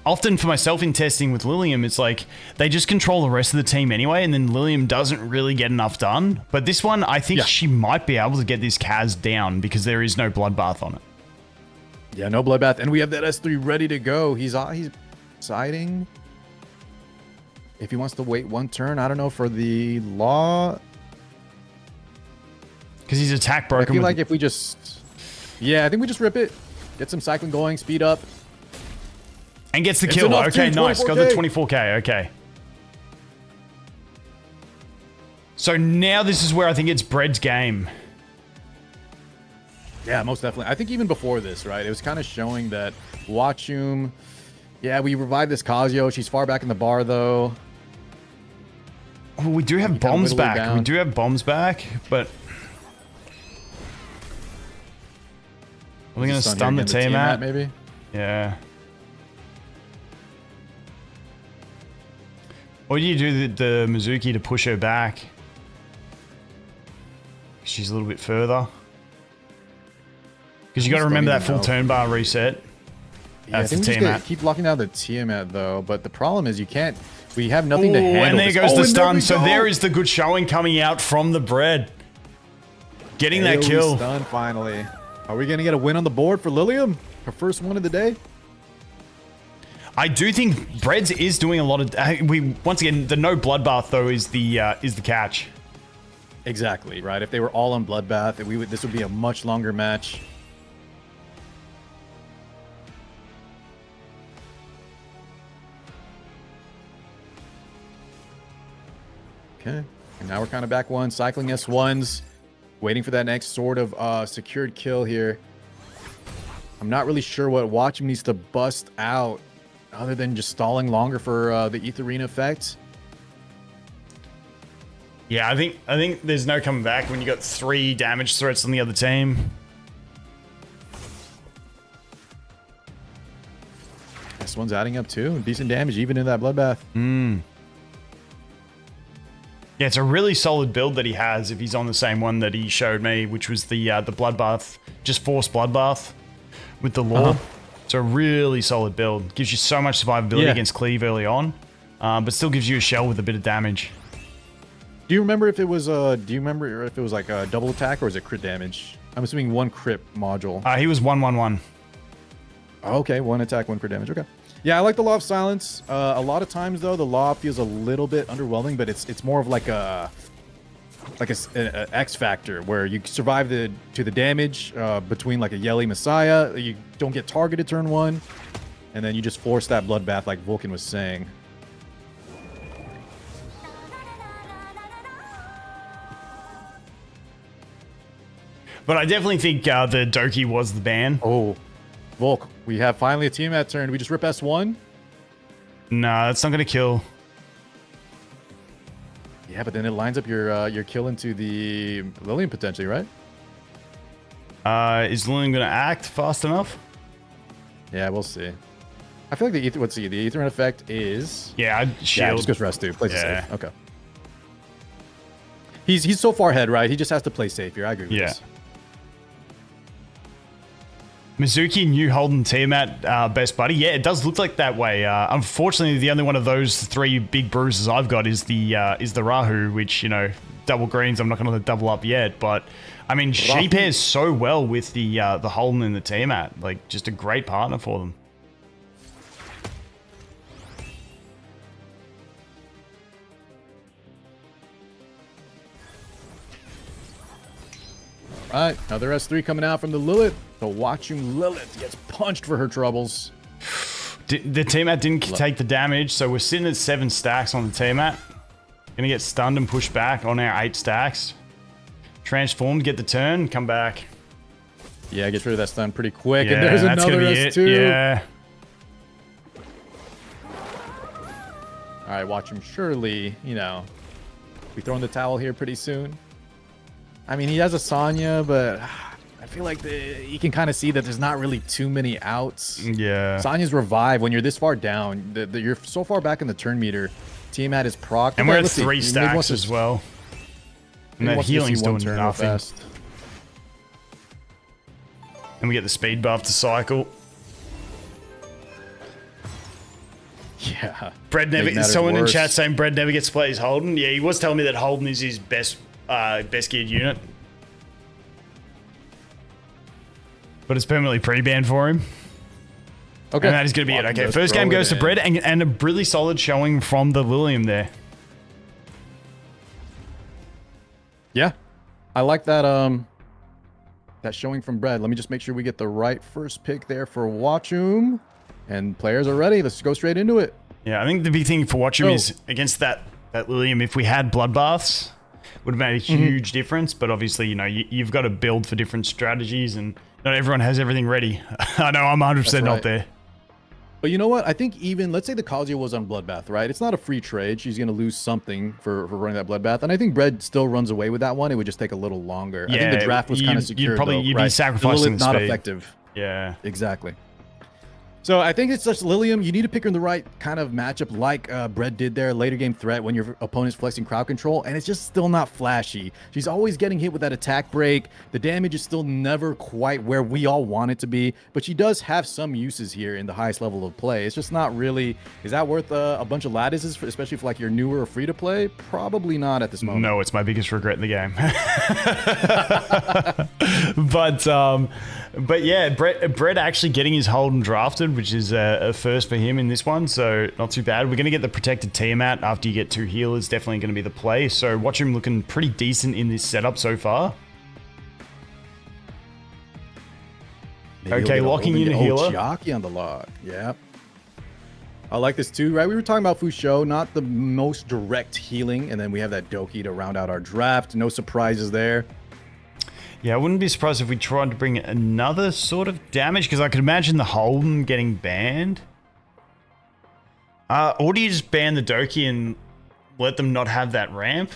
often for myself in testing with Lilium, it's like they just control the rest of the team anyway, and then Lilium doesn't really get enough done. But this one, I think she might be able to get this Kaz down because there is no bloodbath on it. Yeah, no bloodbath. And we have that S3 ready to go. He's siding. If he wants to wait one turn, I don't know, for the law. Because he's attack I broken. feel like if we just... Yeah, I think we just rip it. Get some cycling going, speed up. And gets the It's kill. enough Okay, too, nice. Got the 24K. 24k. Okay. So now this is where I think it's Bread's game. Yeah, most definitely. I think even before this, right, it was kind of showing that Watchum... Yeah, we revived this Kazuyo. She's far back in the bar, though. Oh, we do have bombs whittle her back. We down. do have bombs back, but... Are we going to stun the Tiamat? Maybe? Yeah. Or do you do the Mizuki to push her back? She's a little bit further. Because you got to just remember don't that even full know. turn bar reset. Yeah, I That's think the we just Tiamat. keep locking down the Tiamat, though. But the problem is you can't... We have nothing to handle. And there this. goes the and stun. we So go. there is the good showing coming out from the Bread. Getting that AoE kill. Stun, finally. Are we going to get a win on the board for Lilium? Her first one of the day? I do think Breads is doing a lot of... once again, the no bloodbath, though, is the catch. Exactly, right? If they were all on Bloodbath, this would be a much longer match. Okay. And now we're kind of back one. Cycling S1s. Waiting for that next sort of secured kill here. I'm not really sure what Watchum needs to bust out other than just stalling longer for the Etheria effect. Yeah, I think there's no coming back when you got 3 damage threats on the other team. This one's adding up too. Decent damage even in that Bloodbath. Yeah, it's a really solid build that he has if he's on the same one that he showed me, which was the bloodbath, just force bloodbath with the law. It's a really solid build. Gives you so much survivability against cleave early on, but still gives you a shell with a bit of damage. Do you remember if it was like a double attack or is it crit damage? I'm assuming one crit module. He was 1-1-1. Okay, one attack, one crit damage. Okay. Yeah, I like the Law of Silence. A lot of times though, the Law feels a little bit underwhelming, but it's more of like a X factor where you survive to the damage between like a Yelly Messiah. You don't get targeted turn 1, and then you just force that bloodbath like Vulcan was saying. But I definitely think the Doki was the ban. Oh, Volk, we have finally a team at turn. We just rip S1. Nah, that's not gonna kill. Yeah, but then it lines up your kill into the Lilium potentially, right? Is Lilium gonna act fast enough? Yeah, we'll see. I feel like the Ether. Let's see. The Aetherine effect is. Yeah, I'd shield. Yeah, just goes rest too. Plays it Yeah. safe. Okay. He's so far ahead, right? He just has to play safe here. I agree with this. Mizuki and you holding Tiamat best buddy. Yeah, it does look like that way. Unfortunately, the only one of those 3 big bruises I've got is the Rahu, which, you know, double greens. I'm not going to double up yet, but I mean, she pairs so well with the Holden and the Tiamat. Like, just a great partner for them. All right, another S3 coming out from the Lilith. So watching Lilith gets punched for her troubles. The Tiamat didn't take the damage, so we're sitting at 7 stacks on the Tiamat. Gonna get stunned and pushed back on our 8 stacks. Transformed, get the turn, come back. Yeah, gets rid of that stun pretty quick. Yeah, and there's that's another gonna be S2. it. Yeah. All right, watch him. Surely, you know, we throwing the towel here pretty soon. I mean, he has a Sonya, but I feel like you can kind of see that there's not really too many outs. Yeah. Sonya's revive when you're this far down. You're so far back in the turn meter. Tiamat is proc. And we're at 3 stacks as well. And that healing's doing nothing. And we get the speed buff to cycle. Yeah. Bread never. Someone in chat saying Bread never gets to play his Holden. Yeah, he was telling me that Holden is his best geared unit. But it's permanently pre-banned for him. Okay. And that is going to be it. Okay, first game goes to Bread and a really solid showing from the Lilium there. Yeah. I like that that showing from Bread. Let me just make sure we get the right first pick there for Watchum. And players are ready. Let's go straight into it. Yeah, I think the big thing for Watchum is against that Lilium, if we had bloodbaths, would have made a huge difference. But obviously, you know, you've got to build for different strategies, and not everyone has everything ready. I know I'm 100% not there. But you know what? I think even, let's say the Kazuya was on Bloodbath, right? It's not a free trade. She's going to lose something for running that Bloodbath. And I think Bread still runs away with that one. It would just take a little longer. Yeah, I think the draft was kind of secure, you'd be sacrificing the not speed. Effective. Yeah. Exactly. So I think it's just Lilium. You need to pick her in the right kind of matchup like Bread did there. Later game threat when your opponent's flexing crowd control. And it's just still not flashy. She's always getting hit with that attack break. The damage is still never quite where we all want it to be. But she does have some uses here in the highest level of play. It's just not really... Is that worth a bunch of lattices, especially for like your newer or free-to-play? Probably not at this moment. No, it's my biggest regret in the game. But yeah, Brett actually getting his Holden drafted, which is a first for him in this one, so not too bad. We're going to get the protected Tiamat after you get 2 healers, definitely going to be the play. So watch him looking pretty decent in this setup so far. Okay, locking in a healer. Chiaki on the lock. Yeah. I like this too, right? We were talking about Fusho, not the most direct healing, and then we have that Doki to round out our draft. No surprises there. Yeah, I wouldn't be surprised if we tried to bring another sort of damage, because I could imagine the Holden getting banned. Or do you just ban the Doki and let them not have that ramp?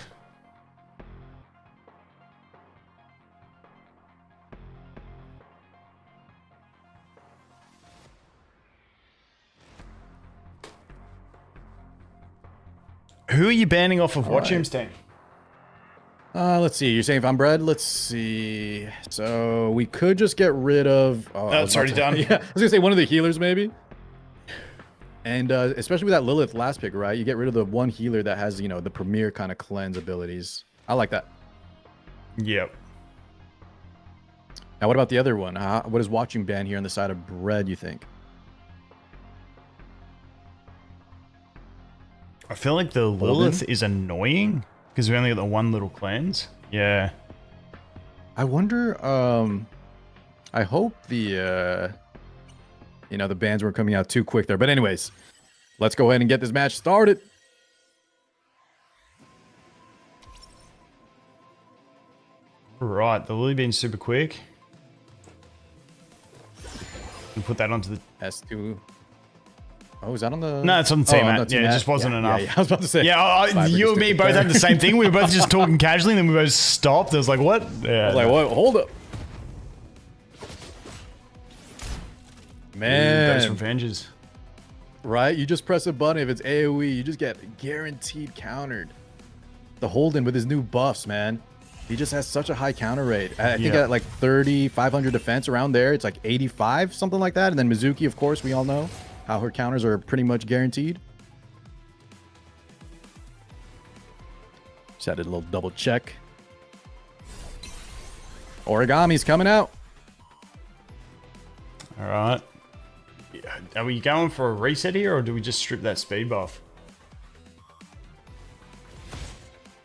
Who are you banning off of Watchum's team? Let's see. You're saying if I'm Bread? Let's see. So we could just get rid of... Oh, it's already done. Yeah, I was going to say one of the healers maybe. And especially with that Lilith last pick, right? You get rid of the one healer that has, you know, the premier kind of cleanse abilities. I like that. Yep. Now, what about the other one? What is Watching ban here on the side of Bread, you think? I feel like the Lilith is annoying because we only got the one little cleanse. Yeah. I wonder, I hope the You know, the bans were coming out too quick there. But anyways, let's go ahead and get this match started. Right, the Lily being super quick. And put that onto the S2. Oh, is that on the... No, it's on the team, on Matt. the Yeah, it mat. just wasn't enough. Yeah, I was about to say. Yeah, you and me both had the same thing. We were both just talking casually, and then we both stopped. I was like, what? Yeah, I was like, what? Hold up. Man. Those revenges. Right? You just press a button. If it's AoE, you just get guaranteed countered. The Holden with his new buffs, man. He just has such a high counter rate. I think at like 500 defense around there. It's like 85, something like that. And then Mizuki, of course, we all know how her counters are pretty much guaranteed. Just had a little double check. Origami's coming out. All right. Are we going for a reset here, or do we just strip that speed buff?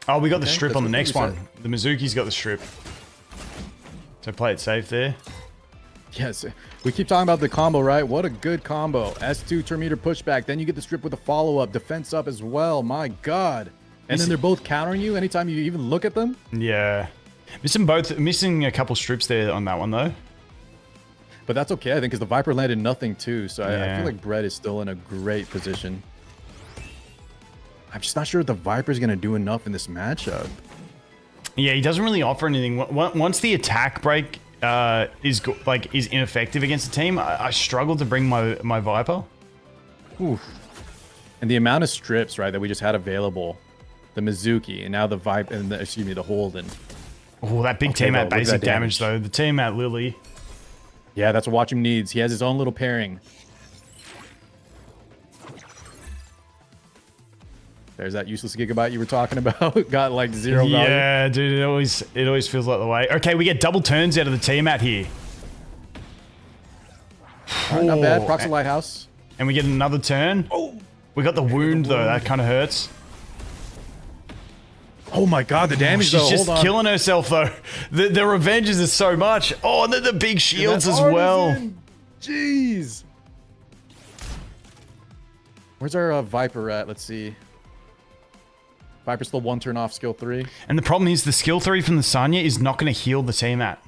Oh, we got the strip on the next one. The Mizuki's got the strip. So play it safe there. Yes, we keep talking about the combo, right? What a good combo. S2 turn meter pushback. Then you get the strip with a follow-up. Defense up as well. My God. And then they're both countering you anytime you even look at them. Yeah. Missing a couple strips there on that one, though. But that's okay, I think, because the Viper landed nothing, too. So Yeah. I feel like Brett is still in a great position. I'm just not sure if the Viper's going to do enough in this matchup. Yeah, he doesn't really offer anything. Once the attack break is ineffective against a team, I struggle to bring my Viper. Oof. And the amount of strips, right, that we just had available. The Mizuki, and now the Viper, and the Holden. Oh, that big team at basic damage, though. The team at Lily. Yeah, that's what Watch Him needs. He has his own little pairing. There's that useless Gigabyte you were talking about. Got like 0 value. Yeah, dude, it always feels like the way. Okay, we get double turns out of the team out here. All right, not bad. Proxy Lighthouse. And we get another turn. Oh, we got the wound though. That kind of hurts. Oh my God, the damage though. She's just killing herself though. The revenges is so much. Oh, and then the big shields as well. Jeez. Where's our Viper at? Let's see. Viper's still 1 turn off skill 3. And the problem is the skill 3 from the Sanya is not going to heal the team at.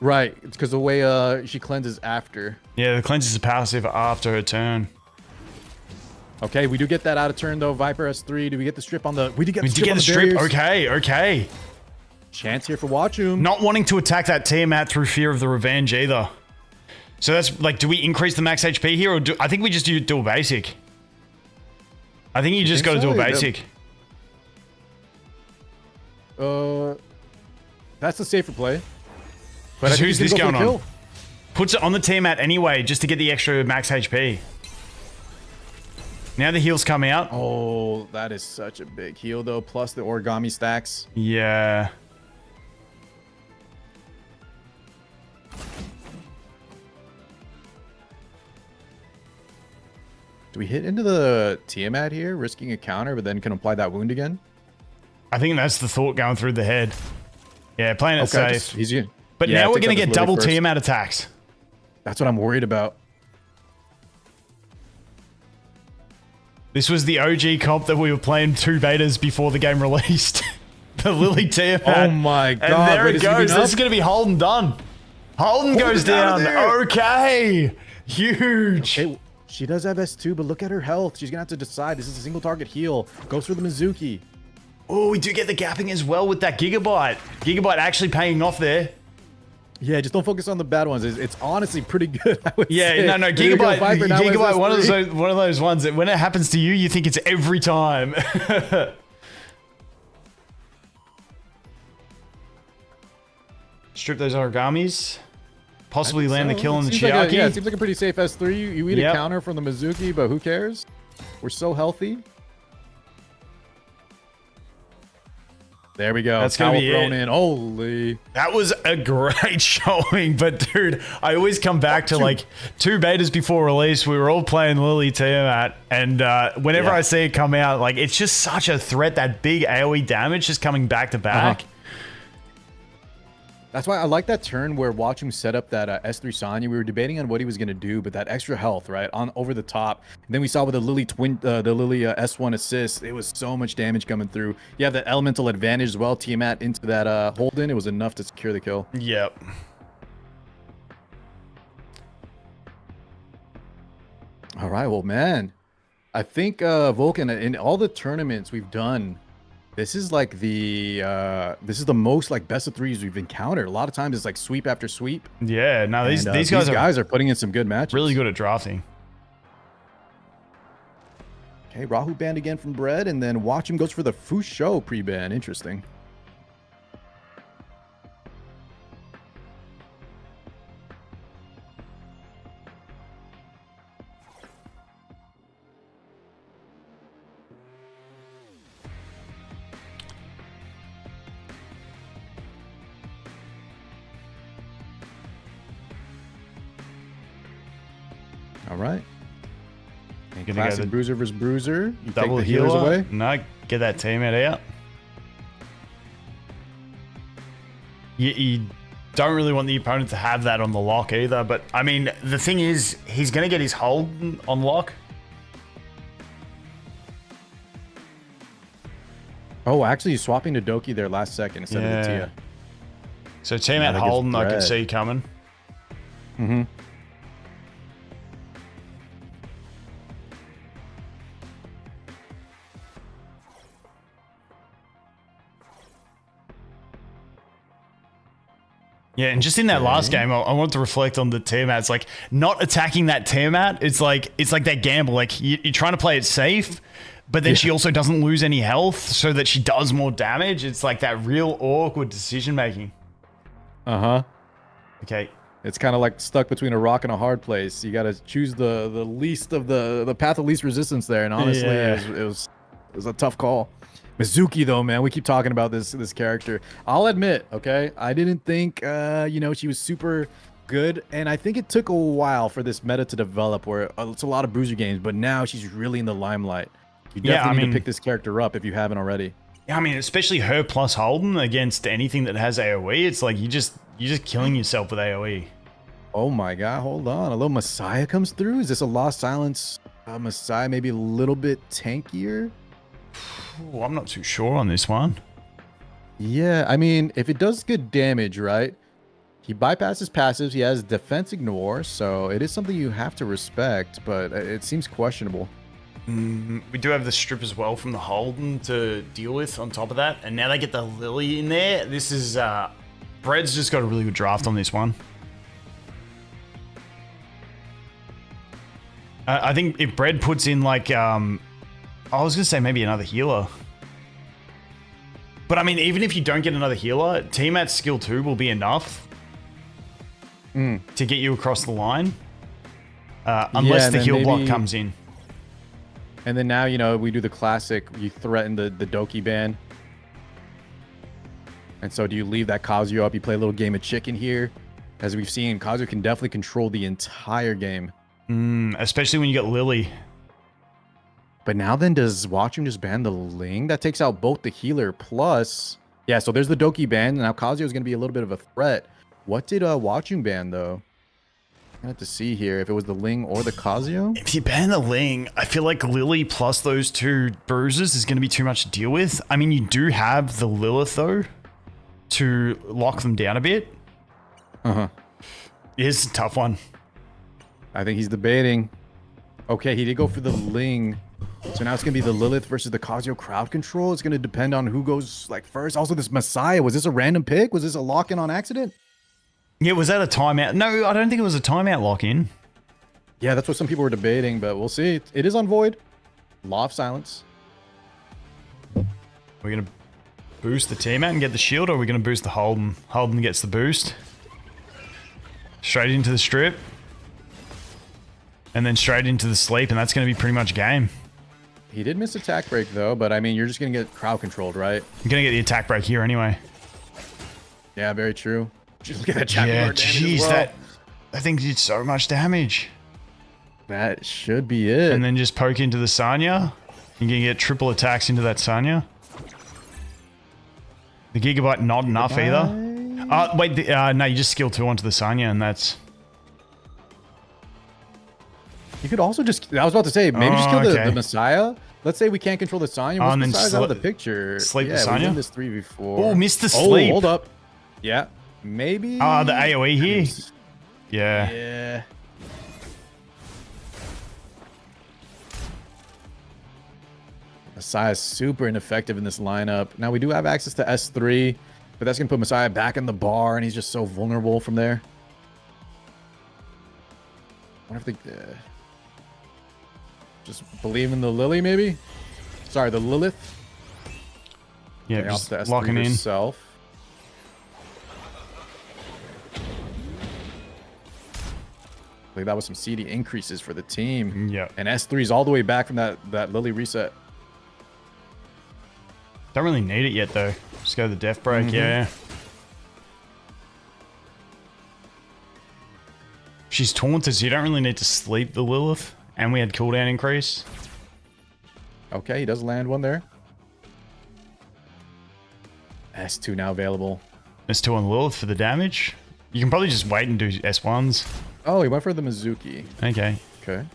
Right, it's because the way she cleanses after. Yeah, the cleanse is passive after her turn. Okay, we do get that out of turn though. Viper S3. Do we get the strip on the? We did get the strip. Okay. Chance here for Watchum. Not wanting to attack that Tiamat through fear of the revenge either. So that's like, do we increase the max HP here, or I think we just do a basic. I think you just got to do a basic. That's the safer play. But who's this going on? Puts it on the Tiamat anyway, just to get the extra max HP. Now the heals come out. Oh, that is such a big heal though. Plus the origami stacks. Yeah. Do we hit into the Tiamat here, risking a counter, but then can apply that wound again? I think that's the thought going through the head. Yeah, playing it safe. But yeah, now we're going to get double Tiamat attacks. That's what I'm worried about. This was the OG comp that we were playing 2 betas before the game released. The Lily Tiamat. Oh my God. And there it goes. This is going to be Holden done. Holden goes down. Okay. Huge. Okay. She does have S2, but look at her health. She's going to have to decide. This is a single target heal. Goes for the Mizuki. Oh, we do get the gapping as well with that Gigabyte. Gigabyte actually paying off there. Yeah, just don't focus on the bad ones. It's honestly pretty good, I would say. No, Gigabyte, one of those ones that when it happens to you, you think it's every time. Strip those origamis. Possibly land the kill on the Chiaki. Yeah, it seems like a pretty safe S3. You eat a counter from the Mizuki, but who cares? We're so healthy. There we go. That's gonna be thrown in. Holy. That was a great showing, but dude, I always come back to like 2 betas before release. We were all playing Lily Tiamat, and whenever I see it come out, like it's just such a threat. That big AoE damage just coming back to back. That's why I like that turn where watch him set up that S3 Sanya. We were debating on what he was gonna do, but that extra health, right, on over the top. And then we saw with the Lily S1 assist, it was so much damage coming through. You have that elemental advantage as well. Tiamat into that Holden, it was enough to secure the kill. Yep. All right, well, man, I think Vulcan in all the tournaments we've done, this is like the most like best of threes we've encountered. A lot of times it's like sweep after sweep. Yeah, no, these guys are putting in some good matches. Really good at drafting. Okay, Rahu banned again from Bread, and then watch him goes for the Fusho pre-ban. Interesting. All right. And classic bruiser versus bruiser. You double take the healers away. No, get that teammate out. You don't really want the opponent to have that on the lock either. But I mean, the thing is, he's going to get his hold on lock. Oh, actually, he's swapping to Doki there last second instead of the Tia. So teammate Holden, I could see coming. Mm-hmm. Yeah, and just in that last game, I wanted to reflect on the Tiamat. It's like not attacking that Tiamat. It's like that gamble. Like you're trying to play it safe, but then she also doesn't lose any health, so that she does more damage. It's like that real awkward decision making. Okay. It's kind of like stuck between a rock and a hard place. You got to choose the least of the path of least resistance there. And honestly, it was a tough call. Mizuki, though, man, we keep talking about this character. I'll admit, okay, I didn't think, she was super good, and I think it took a while for this meta to develop, where it's a lot of bruiser games, but now she's really in the limelight. You definitely need to pick this character up if you haven't already. Yeah, I mean, especially her plus Holden against anything that has AoE. It's like you're just killing yourself with AoE. Oh my god, hold on. A little Messiah comes through. Is this a Lost Silence Messiah? Maybe a little bit tankier? Ooh, I'm not too sure on this one. Yeah, I mean, if it does good damage, right? He bypasses passives. He has defense ignore, so it is something you have to respect, but it seems questionable. We do have the strip as well from the Holden to deal with on top of that, and now they get the Lily in there. This is Bread's just got a really good draft on this one. I think if Bread puts in like I was going to say maybe another healer. But I mean, even if you don't get another healer, Tiamat's skill 2 will be enough to get you across the line. Unless the heal block comes in. And then now, we do the classic, you threaten the Doki ban. And so do you leave that Kazuya up? You play a little game of chicken here. As we've seen, Kazuya can definitely control the entire game. Especially when you get Lily. But now then, does Watchum just ban the Ling? That takes out both the healer plus... Yeah, so there's the Doki ban. Now Kazuya is going to be a little bit of a threat. What did Watchum ban, though? I have to see here if it was the Ling or the Kazuya. If you ban the Ling, I feel like Lily plus those two bruises is going to be too much to deal with. I mean, you do have the Lilith, though, to lock them down a bit. It's a tough one. I think he's debating. Okay, he did go for the Ling. So now it's going to be the Lilith versus the Kazuya crowd control. It's going to depend on who goes like first. Also, this Messiah, was this a random pick? Was this a lock-in on accident? Yeah, was that a timeout? No, I don't think it was a timeout lock-in. Yeah, that's what some people were debating, but we'll see. It is on Void. Law of Silence. We're going to boost the teammate and get the shield, or are we going to boost the Holden? Holden gets the boost. Straight into the strip. And then straight into the sleep, and that's going to be pretty much game. He did miss attack break, though, but I mean, you're just going to get crowd controlled, right? You're going to get the attack break here anyway. Yeah, very true. Just look at that champion. Yeah, jeez, that thing did so much damage. That should be it. And then just poke into the Sanya. You're going to get triple attacks into that Sanya. The Gigabyte not enough either. Wait, no, you just skill 2 onto the Sanya, and that's... You could also just... I was about to say, maybe just kill okay. the Messiah. Let's say we can't control the Sanya. Once Messiah's out of the picture... Sleep the Yeah, Sanya? we've done this 3 before. Oh, missed the sleep. Oh, hold up. Yeah, maybe... the AoE here? Yeah. Yeah. Messiah's super ineffective in this lineup. Now, we do have access to S3, but that's going to put Messiah back in the bar, and he's just so vulnerable from there. I wonder if they... just believe in the Lily, maybe? Sorry, the Lilith. Yeah, okay, just locking in. Herself. I believe that was some CD increases for the team. Yeah. And S3's all the way back from that Lily reset. Don't really need it yet, though. Just go to the death break, yeah. She's taunted, so you don't really need to sleep the Lilith. And we had cooldown increase. Okay, he does land one there. S2 now available. S2 on Lilith for the damage. You can probably just wait and do S1s. Oh, he went for the Mizuki. Okay. Okay.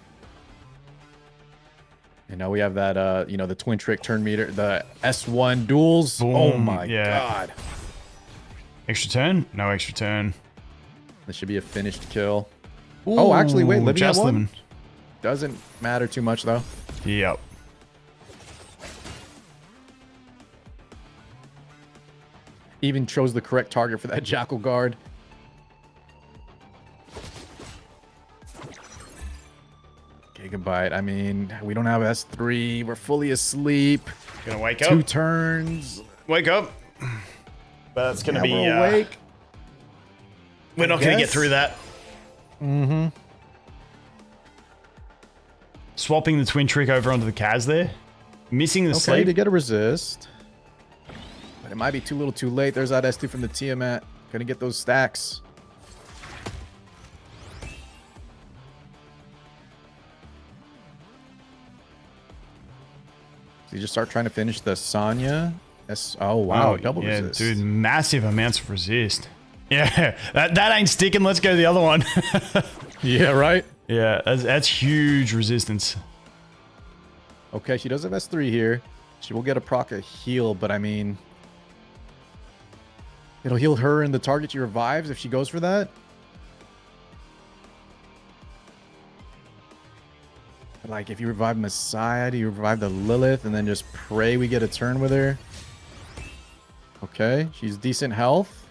And now we have that, you know, the twin trick turn meter, the S1 duels. Boom, oh my god. Extra turn? No extra turn. This should be a finished kill. Ooh, oh, actually, wait, living at one? living. Doesn't matter too much, though. Yep. Even chose the correct target for that Jackal Guard. Gigabyte, I mean, we don't have S3. We're fully asleep. Gonna wake up. 2 turns. Wake up. But it's gonna be... we're awake. We're not gonna get through that. Mm-hmm. Swapping the twin trick over onto the Kaz there. Missing the sleep. to get a resist. But it might be too little too late. There's that S2 from the Tiamat. Gonna get those stacks. So you just start trying to finish the Sanya. Oh, wow. Double resist. Dude, massive amounts of resist. Yeah, that ain't sticking. Let's go to the other one. Yeah, right? Yeah, that's huge resistance. Okay, she does have S3 here. She will get a proc a heal, but I mean... It'll heal her and the target she revives if she goes for that. But like, if you revive Messiah, do you revive the Lilith and then just pray we get a turn with her? Okay, she's decent health.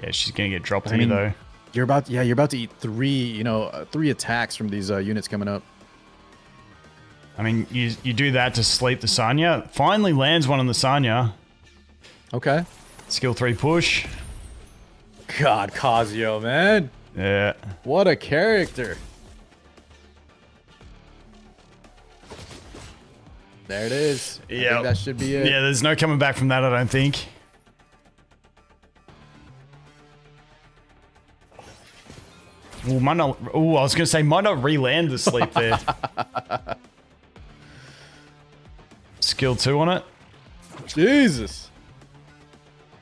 Yeah, she's gonna get dropped here though. You're about to eat 3 attacks from these units coming up. I mean, you do that to sleep the Sanya. Finally lands one on the Sanya. Okay. Skill 3 push. God, Kazuyo, man. Yeah. What a character. There it is. Yeah. That should be it. Yeah, there's no coming back from that, I don't think. Ooh, might not, I was going to say, might not re-land the sleep there. Skill 2 on it. Jesus.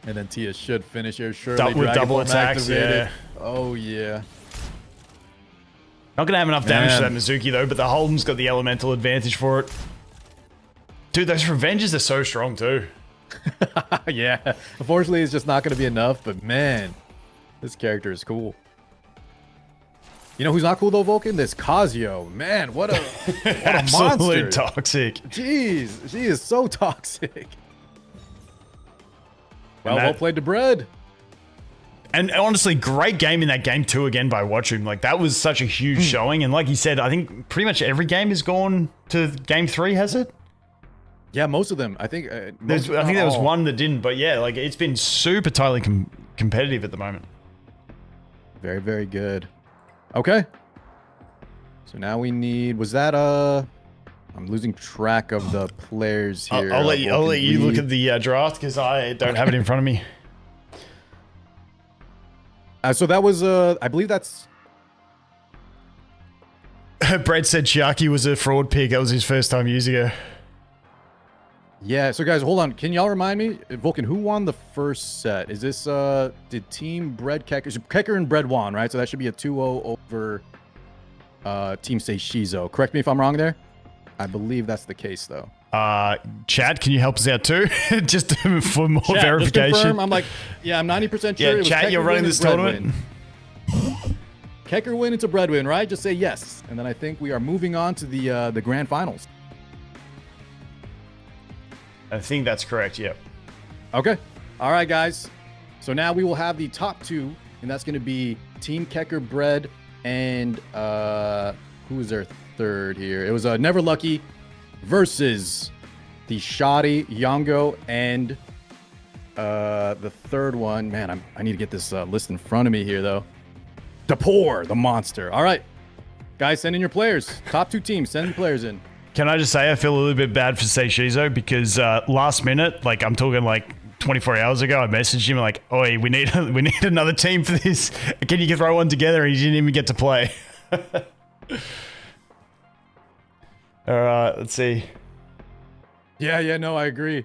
And then Tia should finish here, surely. With double attacks, yeah. Oh, yeah. Not going to have enough damage to that Mizuki, though, but the Holden's got the elemental advantage for it. Dude, those revenges are so strong, too. Yeah. Unfortunately, it's just not going to be enough, but man, this character is cool. You know who's not cool though, Vulcan? This Kazuyo. Man, what a absolute monster. Toxic. Jeez, she is so toxic. Well played to Bread. And honestly, great game in that game too again by Watchroom. Like, that was such a huge showing. And like you said, I think pretty much every game has gone to game 3, has it? Yeah, most of them. I think I think there was one that didn't, but yeah, like it's been super tightly competitive at the moment. Very, very good. Okay. So now we need, was that I'm losing track of the players here. I'll let you look at the draft because I don't have it in front of me. So that was I believe that's Brett said Chiaki was a fraud pick. That was his first time using her. Yeah, so guys, hold on. Can y'all remind me, Vulcan, who won the first set? Is this, did Team Bread Keker? Keker and Bread won, right? So that should be a 2-0 over Team Seiso. Correct me if I'm wrong there? I believe that's the case, though. Chad, can you help us out too? Just for more Chat, verification. just confirm. I'm like, yeah, I'm 90% sure. Yeah, it was Chad, Keker you're running win this and Bread tournament. win. Keker win, it's a Bread win, right? Just say yes. And then I think we are moving on to the grand finals. I think that's correct, yep. Okay. All right, guys. So now we will have the top two, and that's going to be Team Keker Bread and who was their third here? It was Never Lucky versus the Shoddy, Yongo, and the third one. Man, I need to get this list in front of me here, though. Dapor, the monster. All right. Guys, send in your players. Top two teams, send your players in. Can I just say I feel a little bit bad for Seiso because last minute, like I'm talking like 24 hours ago, I messaged him like, "Oi, we need another team for this. Can you throw one together?" And he didn't even get to play. All right, let's see. Yeah, no, I agree.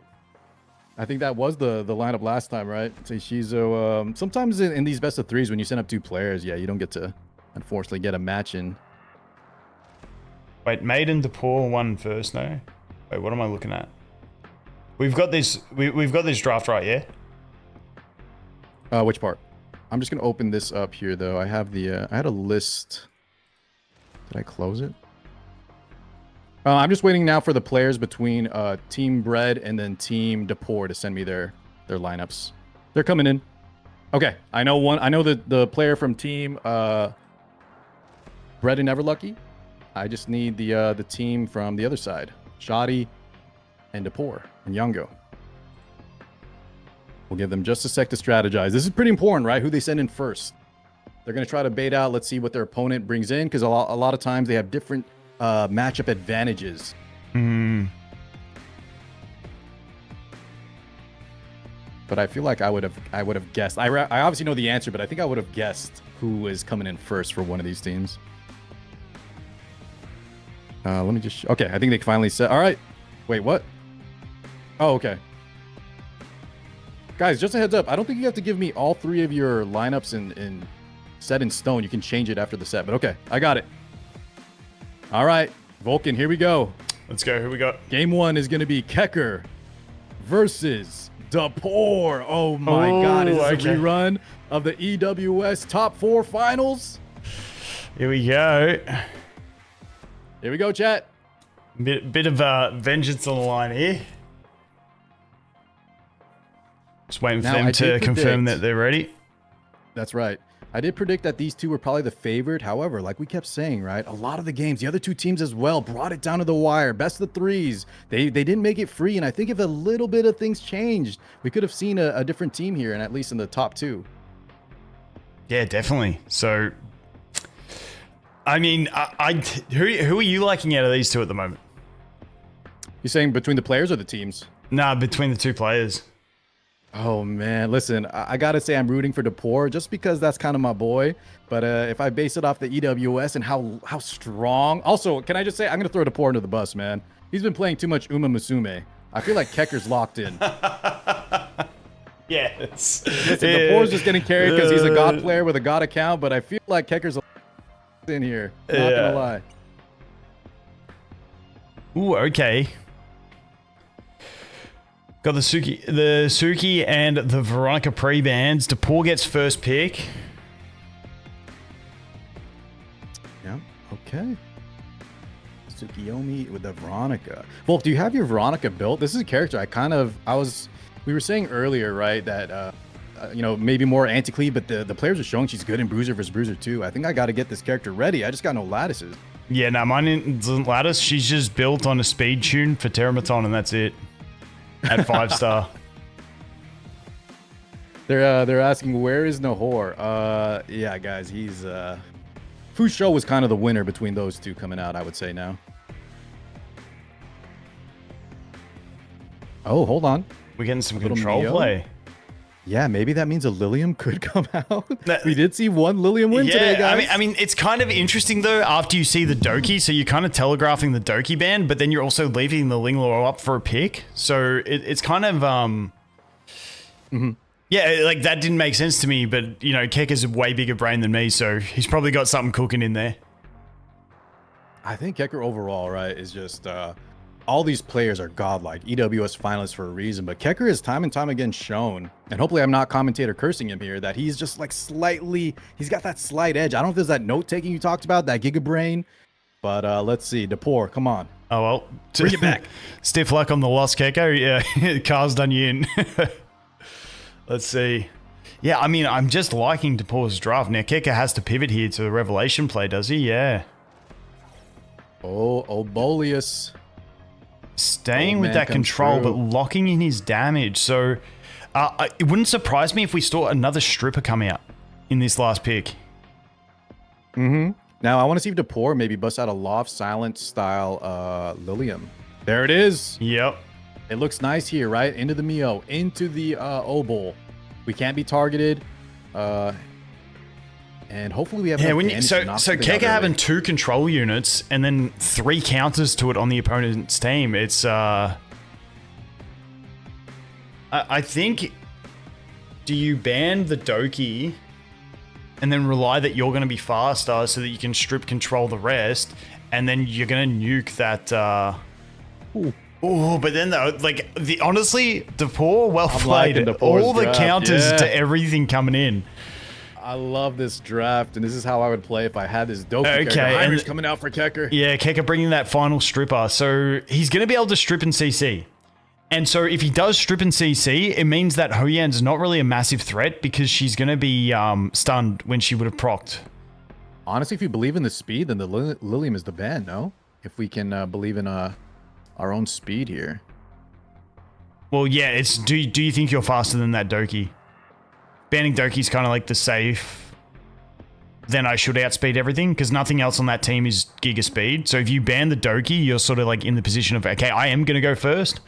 I think that was the lineup last time, right? Say Shizo. Sometimes in these best of threes, when you send up two players, yeah, you don't get to, unfortunately, get a match in. Wait, Maiden Dapor won first, no? Wait, what am I looking at? We've got this. We've got this draft right, yeah. Which part? I'm just gonna open this up here, though. I have the. I had a list. Did I close it? I'm just waiting now for the players between Team Bread and then Team Dapor to send me their lineups. They're coming in. Okay, I know one. I know the player from Team Bread and Never Lucky. I just need the team from the other side, Shoddy and Dapor and Yongo. We'll give them just a sec to strategize. This is pretty important, right? Who they send in first. They're going to try to bait out. Let's see what their opponent brings in, because a lot of times they have different matchup advantages. But I feel like I would have guessed. I obviously know the answer, but I think I would have guessed who is coming in first for one of these teams. Let me just... Okay, I think they finally said... All right. Wait, what? Oh, okay. Guys, just a heads up. I don't think you have to give me all three of your lineups in set in stone. You can change it after the set, but okay. I got it. All right. Vulcan, here we go. Let's go. Who we got? Game one is going to be Keker versus Dapor. Oh, my God. Is this a rerun of the EWS Top 4 Finals? Here we go. Here we go, chat. Bit of vengeance on the line here. Just waiting for them to confirm that they're ready. That's right. I did predict that these two were probably the favorite. However, like we kept saying, right, a lot of the games, the other two teams as well, brought it down to the wire. Best of threes. They didn't make it free. And I think if a little bit of things changed, we could have seen a different team here, and at least in the top two. Yeah, definitely. So... I mean, who are you liking out of these two at the moment? You saying between the players or the teams? Nah, between the two players. Oh, man. Listen, I got to say I'm rooting for Dapor just because that's kind of my boy. But if I base it off the EWS and how strong... Also, can I just say, I'm going to throw Dapor under the bus, man. He's been playing too much Uma Musume. I feel like Keker's locked in. Yes. Listen, Dapor's just getting carried because he's a God player with a God account, but I feel like Keker's in here. Not gonna lie. Ooh, okay. Got the Suki and the Veronica pre-bans. Dapor gets first pick. Yeah. Okay. Tsukiyomi with the Veronica. Wolf, do you have your Veronica built? This is a character we were saying earlier, right, that you know, maybe more anti-cleave, but the players are showing she's good in Bruiser versus Bruiser too. I think I got to get this character ready. I just got no lattices. Yeah, no, mine isn't lattice. She's just built on a speed tune for Teramaton, and that's it. At 5-star. They're asking, where is Nahor? Yeah, guys, he's Fusho was kind of the winner between those two coming out, I would say now. Oh, hold on. We're getting some control play. Yeah, maybe that means a Lilium could come out. We did see one Lilium win today, guys. I mean, it's kind of interesting though. After you see the Doki, so you're kind of telegraphing the Doki ban, but then you're also leaving the Linglor up for a pick. So it's kind of yeah, like that didn't make sense to me. But you know, Keker's a way bigger brain than me, so he's probably got something cooking in there. I think Keker overall, right, is just all these players are godlike, EWS finalists for a reason, but Keker has time and time again shown, and hopefully I'm not commentator cursing him here, that he's just like he's got that slight edge. I don't know if there's that note-taking you talked about, that Giga Brain, but let's see. Depor, come on. Oh, well. Bring it back. Stiff luck on the lost Keker. Yeah, car's done you in. Let's see. Yeah, I mean, I'm just liking Depor's draft. Now, Keker has to pivot here to the Revelation play, does he? Yeah. Oh, Obolius. Staying with that control, but locking in his damage. So it wouldn't surprise me if we saw another stripper come out in this last pick. Now, I want to see if Depor maybe busts out a Loft Silent style Lilium. There it is. Yep. It looks nice here, right? Into the Mio, into the Obol. We can't be targeted. And hopefully we have so Keker having 2 control units and then 3 counters to it on the opponent's team. It's I think, do you ban the Doki and then rely that you're going to be faster so that you can strip control the rest, and then you're going to nuke that Oh, but then though, honestly, Depor, well played. All the counters to everything coming in. I love this draft, and this is how I would play if I had this dope character. Coming out for Keker. Yeah, Keker bringing that final stripper. So he's going to be able to strip and CC. And so if he does strip and CC, it means that Hoyan's not really a massive threat because she's going to be stunned when she would have procced. Honestly, if you believe in the speed, then the Lilium is the ban, no? If we can believe in our own speed here. Well, yeah, it's do you think you're faster than that Doki? Banning Doki's kind of like the safe, then I should outspeed everything because nothing else on that team is giga speed. So if you ban the Doki, you're sort of like in the position of, okay, I am going to go first.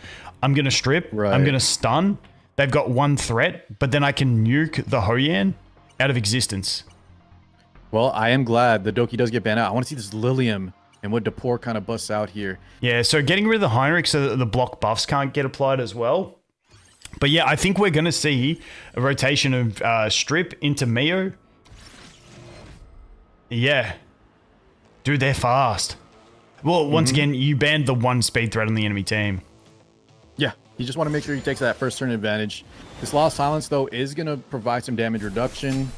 I'm going to strip. Right. I'm going to stun. They've got 1 threat, but then I can nuke the Hoyan out of existence. Well, I am glad the Doki does get banned out. I want to see this Lilium and what Depor kind of busts out here. Yeah, so getting rid of the Heinrich so that the block buffs can't get applied as well. But yeah, I think we're going to see a rotation of Strip into Mio. Yeah. Dude, they're fast. Well, once again, you banned the 1 speed threat on the enemy team. Yeah, you just want to make sure he takes that first turn advantage. This Lost Silence, though, is going to provide some damage reduction.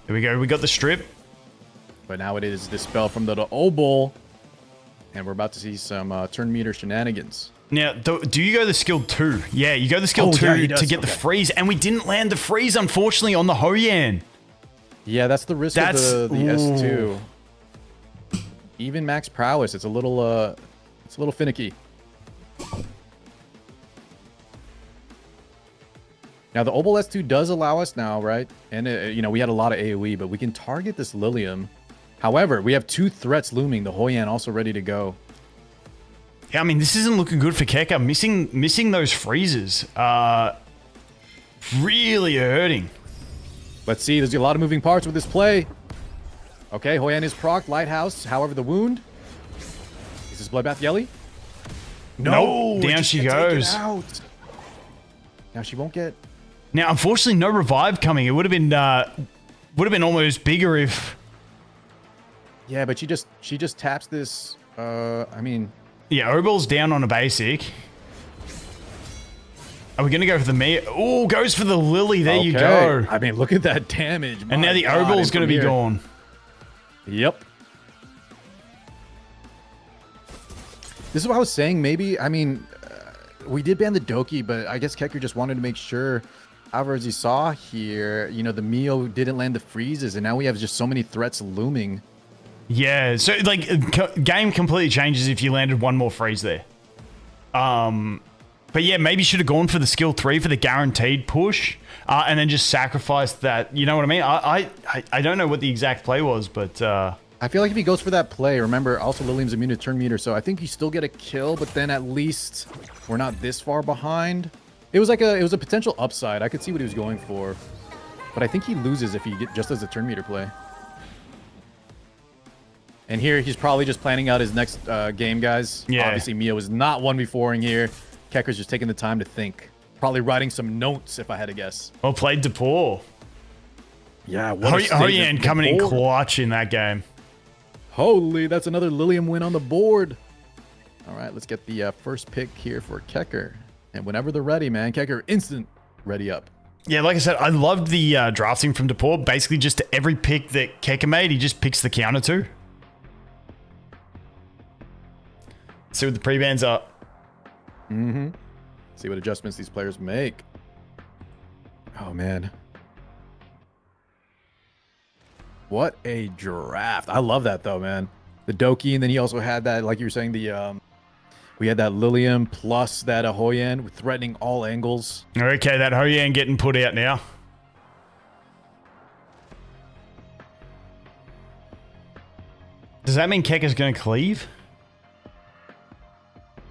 Here we go. We got the Strip. But now it is Dispel from the Obol. And we're about to see some turn meter shenanigans. Now, do you go the skill 2? Yeah, you go the skill 2 to get the freeze. And we didn't land the freeze, unfortunately, on the Hoyan. Yeah, that's the risk of the S2. Even max prowess, it's a little finicky. Now, the Obol S2 does allow us now, right? And, we had a lot of AoE, but we can target this Lilium. However, we have 2 threats looming. The Hoyan also ready to go. Yeah, I mean, this isn't looking good for Keker. Missing those freezes. Really hurting. Let's see. There's a lot of moving parts with this play. Okay, Hoyan is procced. Lighthouse. However, the wound. Is this Bloodbath Yelly? No. Down she goes. Now she won't get... Now, unfortunately, no revive coming. It would have been almost bigger if... Yeah, but she just taps this... I mean... Yeah, Obol's down on a basic. Are we going to go for the me? Oh, goes for the Lily. There you go. I mean, look at that damage. And now the Obol's going to be gone. Yep. This is what I was saying. Maybe, I mean, we did ban the Doki, but I guess Keker just wanted to make sure. However, as you saw here, the Mio didn't land the freezes, and now we have just so many threats looming. Yeah, so game completely changes if you landed 1 more freeze there. But yeah, maybe should have gone for the skill 3 for the guaranteed push, and then just sacrificed that. You know what I mean? I don't know what the exact play was, but I feel like if he goes for that play, remember also Lilium's immune to turn meter, so I think you still get a kill, but then at least we're not this far behind. It was a potential upside. I could see what he was going for. But I think he loses if he just does a turn meter play. And here, he's probably just planning out his next game, guys. Yeah. Obviously, Mio was not 1v4ing here. Keker's just taking the time to think. Probably writing some notes, if I had to guess. Well played, DePaul. Yeah, Hoyan coming in clutch in that game. Holy, that's another Lilium win on the board. All right, let's get the first pick here for Keker. And whenever they're ready, man, Keker, instant ready up. Yeah, like I said, I loved the drafting from DePaul. Basically, just every pick that Keker made, he just picks the counter to. See what the pre-bans are. Mm-hmm. See what adjustments these players make. Oh, man. What a draft. I love that, though, man. The Doki, and then he also had that, like you were saying, the we had that Lilium plus that Ahoyan threatening all angles. Okay, that Hoyan getting put out now. Does that mean Keker's going to cleave?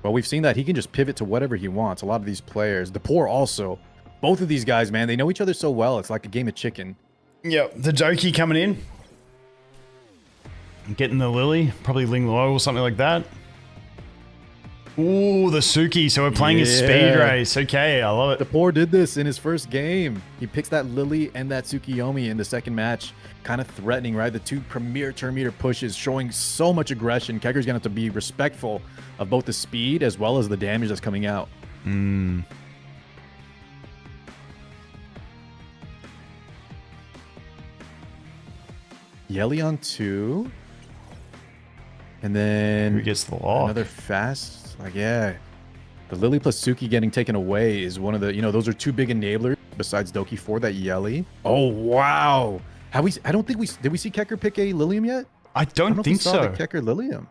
Well, we've seen that he can just pivot to whatever he wants. A lot of these players. The Poor also. Both of these guys, man, they know each other so well. It's like a game of chicken. Yep, the Doki coming in. Getting the Lily. Probably Ling Lo or something like that. Ooh, the Suki. So we're playing a speed race. Okay, I love it. The Poor did this in his first game. He picks that Lily and that Tsukiyomi in the second match. Kind of threatening, right? The two premier turn meter pushes showing so much aggression. Keker's going to have to be respectful of both the speed as well as the damage that's coming out. Yelly on 2. And then... Who gets the lock? Another fast... Like, yeah. The Lily plus Suki getting taken away is one of the... You know, those are two big enablers besides Doki for that Yelly. Oh, wow. I don't think we... Did we see Keker pick a Lilium yet? I don't think so. The Keker Lilium.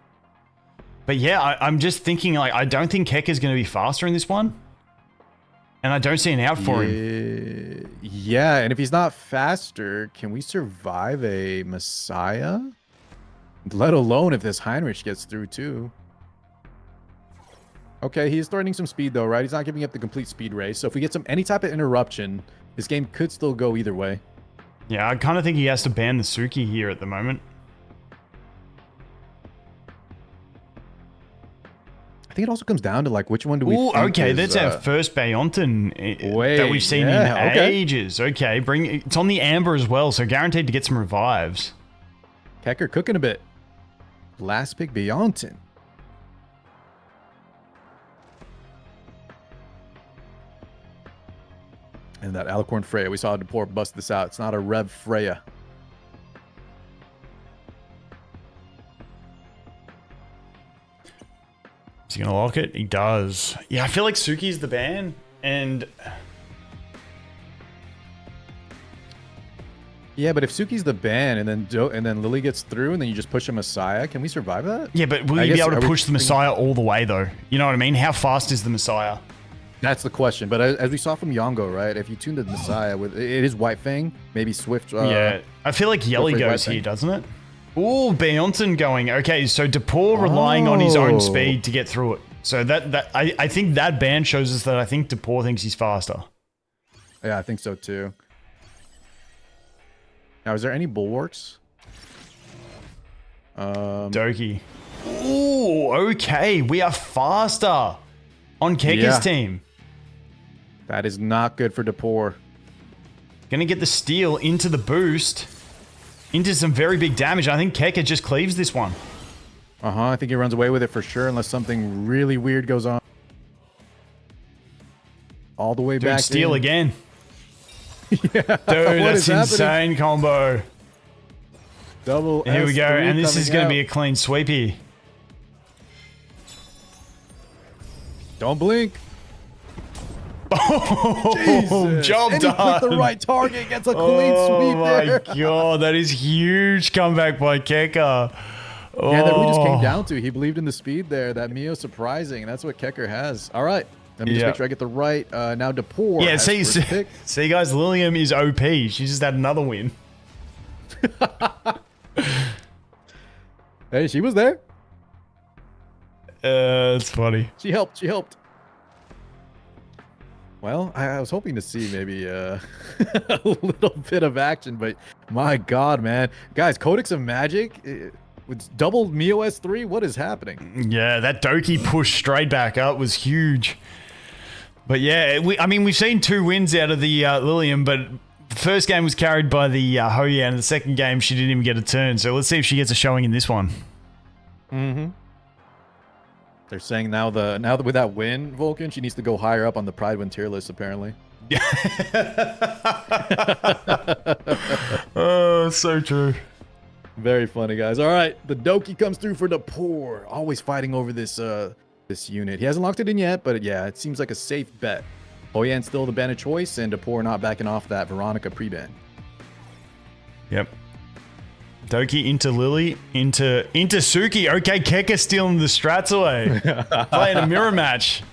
But yeah, I'm just thinking, like, I don't think Keker's going to be faster in this one. And I don't see an out for him. Yeah, and if he's not faster, can we survive a Messiah? Let alone if this Heinrich gets through, too. Okay, he's threatening some speed, though, right? He's not giving up the complete speed race. So if we get any type of interruption, this game could still go either way. Yeah, I kind of think he has to ban the Suki here at the moment. I think it also comes down to, like, which one do we think okay, is, that's our first Bayonton that we've seen in ages. Okay, it's on the Amber as well, so guaranteed to get some revives. Keker cooking a bit. Last pick, Bayonton. And that Alicorn Freya. We saw DePaul bust this out. It's not a Rev Freya. Is he going to lock it? He does. Yeah, I feel like Suki's the ban, and... Yeah, but if Suki's the ban, and then Lily gets through, and then you just push a Messiah, can we survive that? Yeah, but will you be able to push the Messiah all the way, though? You know what I mean? How fast is the Messiah? That's the question. But as we saw from Yongo, right? If you tune the Messiah with it is White Fang, maybe Swift. Yeah, I feel like Yelly goes here, doesn't it? Ooh, Bayonton going. Okay, so DePaul relying on his own speed to get through it. So I think that ban shows us that I think DePaul thinks he's faster. Yeah, I think so too. Now, is there any bulwarks? Doki. Ooh, okay. We are faster on Keker's team. That is not good for DePaul. Gonna get the steal into the boost. Into some very big damage. I think Keker just cleaves this one. I think he runs away with it for sure, unless something really weird goes on. All the way back. Steal again. Yeah. Dude, that's insane combo. Double. Here we go, and this is going to be a clean sweepy. Don't blink. Oh, job and done. He picked the right target. Gets a clean sweep there. Oh my god, that is huge comeback by Keker. Oh. Yeah, that really just came down to. He believed in the speed there. That Mio surprising. That's what Keker has. All right. Let me just make sure I get the right. Now DePaul. Yeah, see guys, Lilium is OP. She just had another win. Hey, she was there. It's funny. She helped. Well, I was hoping to see maybe a little bit of action, but my God, man. Guys, Codex of Magic with double Mio S3, what is happening? Yeah, that Doki push straight back up was huge. But yeah, I mean, we've seen 2 wins out of the Lilium, but the first game was carried by the Hoya, and the second game she didn't even get a turn. So let's see if she gets a showing in this one. Mm-hmm. They're saying now that with that win, Vulcan, she needs to go higher up on the Pride Win tier list, apparently. Oh, so true. Very funny, guys. All right, the Doki comes through for the poor. Always fighting over this this unit. He hasn't locked it in yet, but yeah, it seems like a safe bet. Hoyan's still the ban of choice, and Dapur not backing off that Veronica pre-ban. Yep. Doki into Lily, into Suki. Okay, Keker stealing the strats away. Playing a mirror match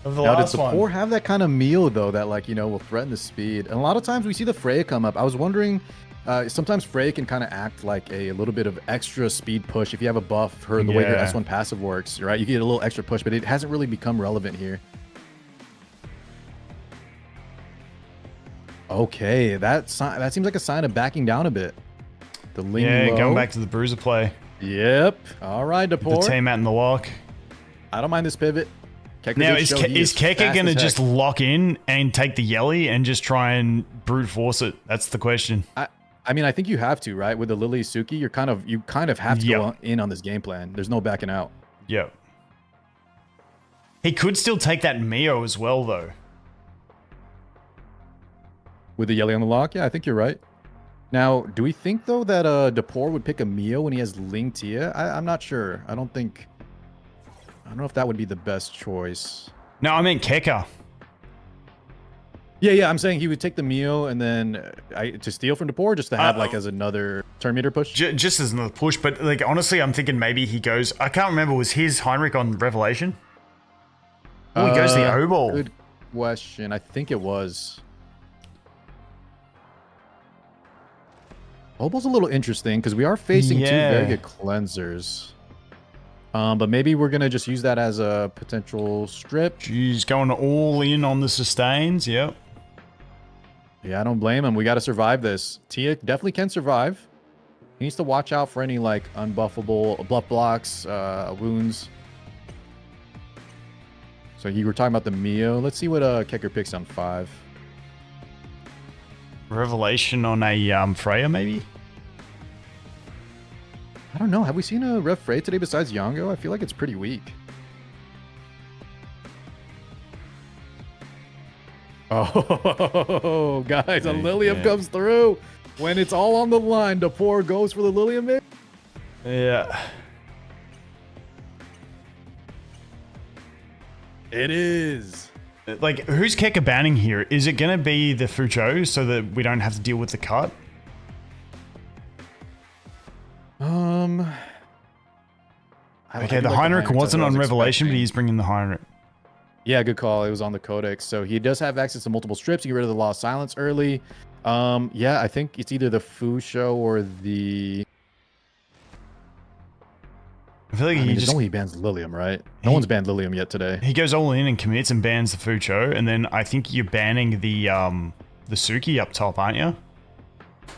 of the Now, last does one. Dapur have that kind of meal, though, that, like, you know, will threaten the speed? And a lot of times we see the Freya come up. I was wondering, sometimes Freya can kind of act like a little bit of extra speed push. If you have a buff, the way her S1 passive works, right? You get a little extra push, but it hasn't really become relevant here. Okay, that seems like a sign of backing down a bit. The Ling low. Going back to the bruiser play. Yep. All right, Dapur. The team out in the lock. I don't mind this pivot. Keker Now, did is show he Keker fast going to as just heck. lock in and take the Yelly and just try and brute force it? That's the question. I mean, I think you have to, right? With the Lily Suki, you kind of have to go in on this game plan. There's no backing out. Yep. He could still take that Mio as well, though. With the Yelly on the lock? Yeah, I think you're right. Now, do we think, though, that Dapur would pick a Mio when he has Ling Tia? I'm not sure. I don't know if that would be the best choice. No, I meant Keker. Yeah, I'm saying he would take the Mio and then to steal from Dapur, just to have like as another turn meter push. Just as another push, but like honestly, I'm thinking maybe he goes. I can't remember. Was his Heinrich on Revelation? Oh, he goes the O-ball. Good question. I think it was. O-ball's a little interesting because we are facing 2 very good cleansers. But maybe we're gonna just use that as a potential strip. She's going all in on the sustains. Yep. Yeah, I don't blame him. We got to survive this. Tia definitely can survive. He needs to watch out for any like unbuffable bluff blocks, wounds. So you were talking about the Mio. Let's see what Keker picks on 5. Revelation on a Freya, maybe? I don't know. Have we seen a Rev Frey today besides Yongo? I feel like it's pretty weak. Oh, guys, a Lilium comes through. When it's all on the line, Dapur goes for the Lilium, maybe? Yeah. It is. Like, who's Keker banning here? Is it going to be the Fucho so that we don't have to deal with the cut? Okay, the Heinrich wasn't on Revelation, but he's bringing the Heinrich. Yeah, good call. It was on the Codex. So he does have access to multiple strips. You get rid of the Law of Silence early. Yeah, I think it's either the Fusho or the... I feel like he bans Lilium, right? No one's banned Lilium yet today. He goes all in and commits and bans the Fucho, and then I think you're banning the Suki up top, aren't you?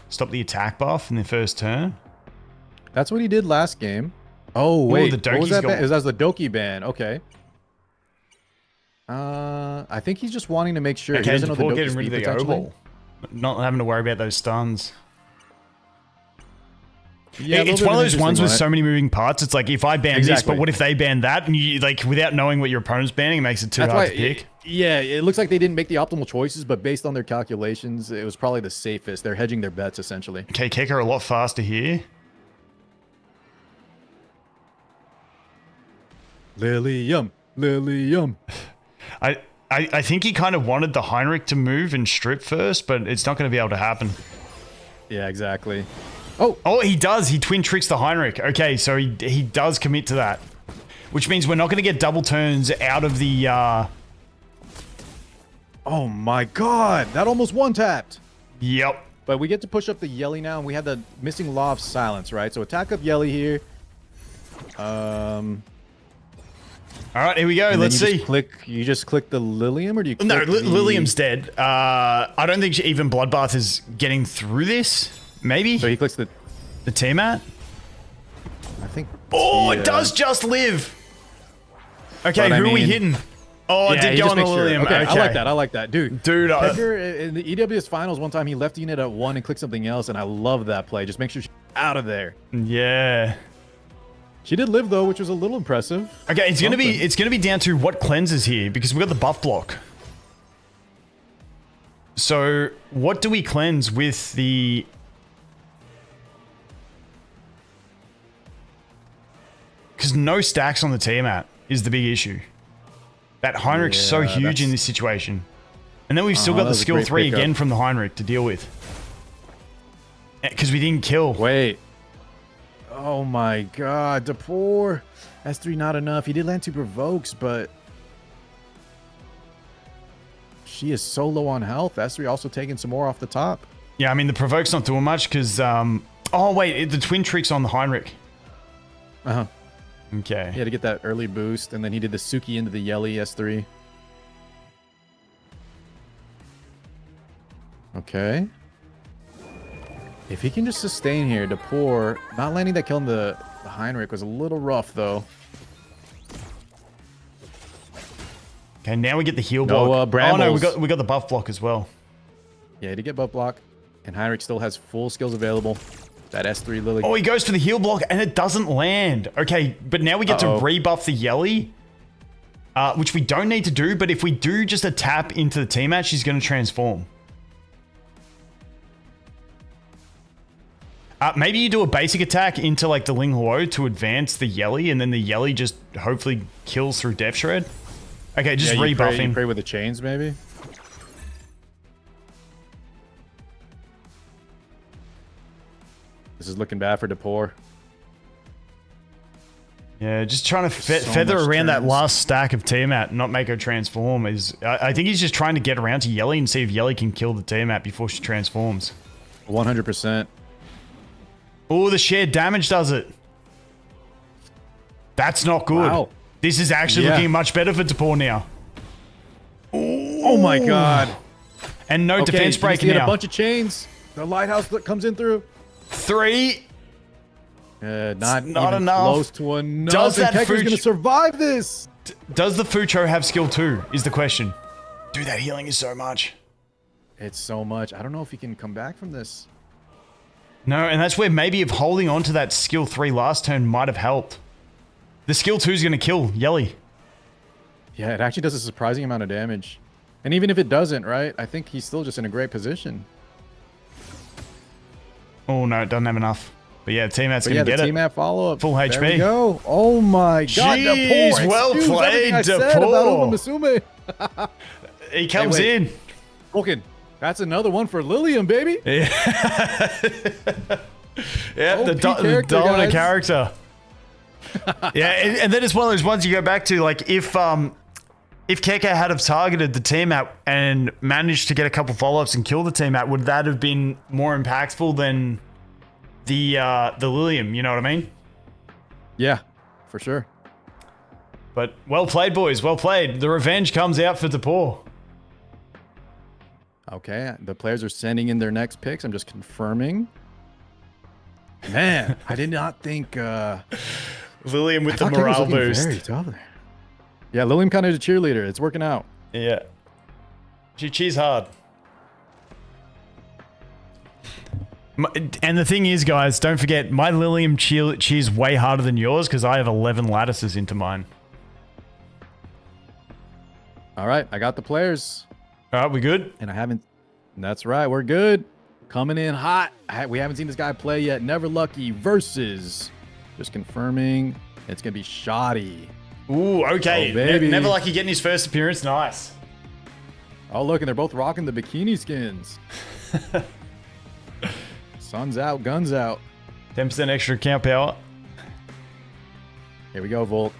Stop the attack buff in the first turn. That's what he did last game. Oh, wait. The what was that ban? That was the Doki ban. Okay. I think he's just wanting to make sure. Okay, he doesn't know the Doki getting rid of speed, the O-ball. Not having to worry about those stuns. Yeah, it's one of those ones with so many moving parts. It's like, if I ban this, but what if they ban that? And you, like, without knowing what your opponent's banning, it makes it too hard to pick. Yeah, it looks like they didn't make the optimal choices, but based on their calculations, it was probably the safest. They're hedging their bets, essentially. Okay, Keker a lot faster here. Lilium. I think he kind of wanted the Heinrich to move and strip first, but it's not going to be able to happen. Yeah, exactly. Oh, he does. He twin tricks the Heinrich. Okay, so he does commit to that. Which means we're not going to get double turns out of the... Oh my god! That almost one-tapped! Yep. But we get to push up the Yelly now, and we have the missing Law of Silence, right? So attack up Yelly here. All All right, here we go. And Let's then see. You just click the Lilium, or do you click No, the... Lilium's dead. I don't think even Bloodbath is getting through this. Maybe. So he clicks the... The Tiamat? I think... Oh, it does just live. Okay, But who I are we mean- hitting? Oh, it Yeah, did he go just on the makes sure. Lilium. Okay, Okay. I like that. I like that. Dude, Dude, Keker, in the EWS finals one time, he left unit at 1 and clicked something else, and I love that play. Just make sure she's out of there. Yeah. She did live, though, which was a little impressive. Okay, it's gonna be down to what cleanses here, because we got the buff block. So, what do we cleanse with the... Because no stacks on the Tiamat is the big issue. That Heinrich's so huge in this situation. And then we've still got the skill 3 again from the Heinrich to deal with. Because we didn't kill. Wait. Oh my god, Depor. S3 not enough. He did land 2 provokes, but... She is so low on health. S3 also taking some more off the top. Yeah, I mean, the provoke's not doing much because... oh, wait, the twin trick's on the Heinrich. Uh-huh. Okay. He had to get that early boost, and then he did the Suki into the Yelly S3. Okay. If he can just sustain here, Depor, not landing that kill on the Heinrich was a little rough, though. Okay, now we get the heal No, block. Oh, Brambles. no, we got the buff block as well. Yeah, he did get buff block, and Heinrich still has full skills available. That S3 Lily. Oh, he goes for the heal block and it doesn't land. Okay, but now we get to rebuff the Yelly, which we don't need to do, but if we do just a tap into the Tiamat, she's going to transform. Maybe you do a basic attack into like the Ling Huo to advance the Yelly, and then the Yelly just hopefully kills through Death Shred. Okay, just rebuff him. You pray with the chains, maybe? This is looking bad for Depor. Yeah, just trying to So feather much around that turns. last stack of Tiamat and not make her transform. I think he's just trying to get around to Yelly and see if Yelly can kill the Tiamat before she transforms. 100%. Oh, the shared damage does it. That's not good. Wow. This is actually looking much better for Depor now. Oh my god. And no defense break He had now. a bunch of chains. The lighthouse that comes in through. 3. Not even enough. close to enough. Does that Keker's Fuch- going to survive this? Does the Fucho have skill 2 is the question. Dude, that healing is so much. It's so much. I don't know if he can come back from this. No, and that's where maybe if holding on to that skill 3 last turn might have helped. The skill 2 is going to kill Yelly. Yeah, it actually does a surprising amount of damage. And even if it doesn't, right, I think he's still just in a great position. Oh, no, it doesn't have enough. But yeah, Tiamat's But going to yeah, get the it. T-Map follow-up. Full There HP. we go. Oh my god, Jeez, Depor. well Excuse played, everything I said about Depor. Musume. He comes wait. in. Vulcan, that's another one for Lilium, baby. Yeah, the OP dominant character, character. Yeah, and then it's one of those ones you go back to, like if Keker had have targeted the Tiamat and managed to get a couple follow-ups and kill the Tiamat, would that have been more impactful than the Lilium? You know what I mean? Yeah, for sure. But well played, boys. Well played. The revenge comes out for Depor. Okay, the players are sending in their next picks. I'm just confirming. Man, I did not think... Lilium with the I thought Keker was morale looking boost. very tough there. Yeah, Lilium kind of is a cheerleader. It's working out. Yeah. She cheers hard. And the thing is, guys, don't forget, my Lilium cheers way harder than yours because I have 11 lattices into mine. All right, I got the players. All right, we good? And I haven't... That's right, we're good. Coming in hot. We haven't seen this guy play yet. Never Lucky versus... Just confirming. It's going to be Shoddy. Ooh, okay. Oh, baby. Never like you getting his first appearance. Nice. Oh, look, and they're both rocking the bikini skins. Sun's out, guns out. 10% extra account power. Here we go, Volk.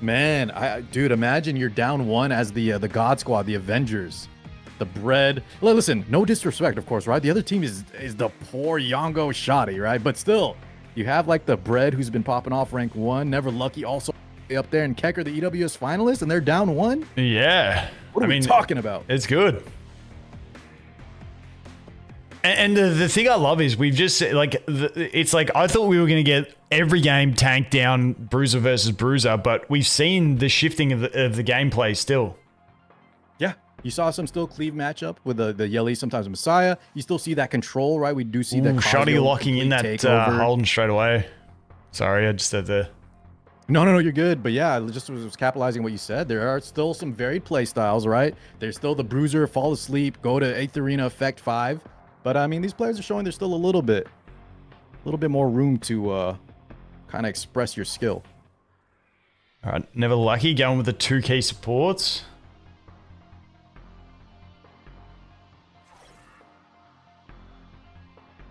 Man, dude, imagine you're down one as the God Squad, the Avengers. The bread. Listen, no disrespect, of course, right? The other team is the poor Yongo Shoddy, right? But still, you have like the bread who's been popping off rank 1. Never Lucky also up there in Keker, the EWS finalist, and they're down 1. Yeah. What are we talking about? It's good. And the thing I love is we've just like it's like I thought we were going to get every game tanked down bruiser versus bruiser, but we've seen the shifting of the gameplay still. Yeah, you saw some still cleave matchup with the Yelly, sometimes Messiah. You still see that control, right? We do see that Shoddy locking in that Holden straight away. Sorry, I just had to. No, you're good. But yeah, I just was capitalizing what you said. There are still some varied play styles, right? There's still the bruiser, fall asleep, go to 8th arena, effect 5. But I mean, these players are showing there's still a little bit more room to kind of express your skill. All right, Never Lucky going with the 2 key supports.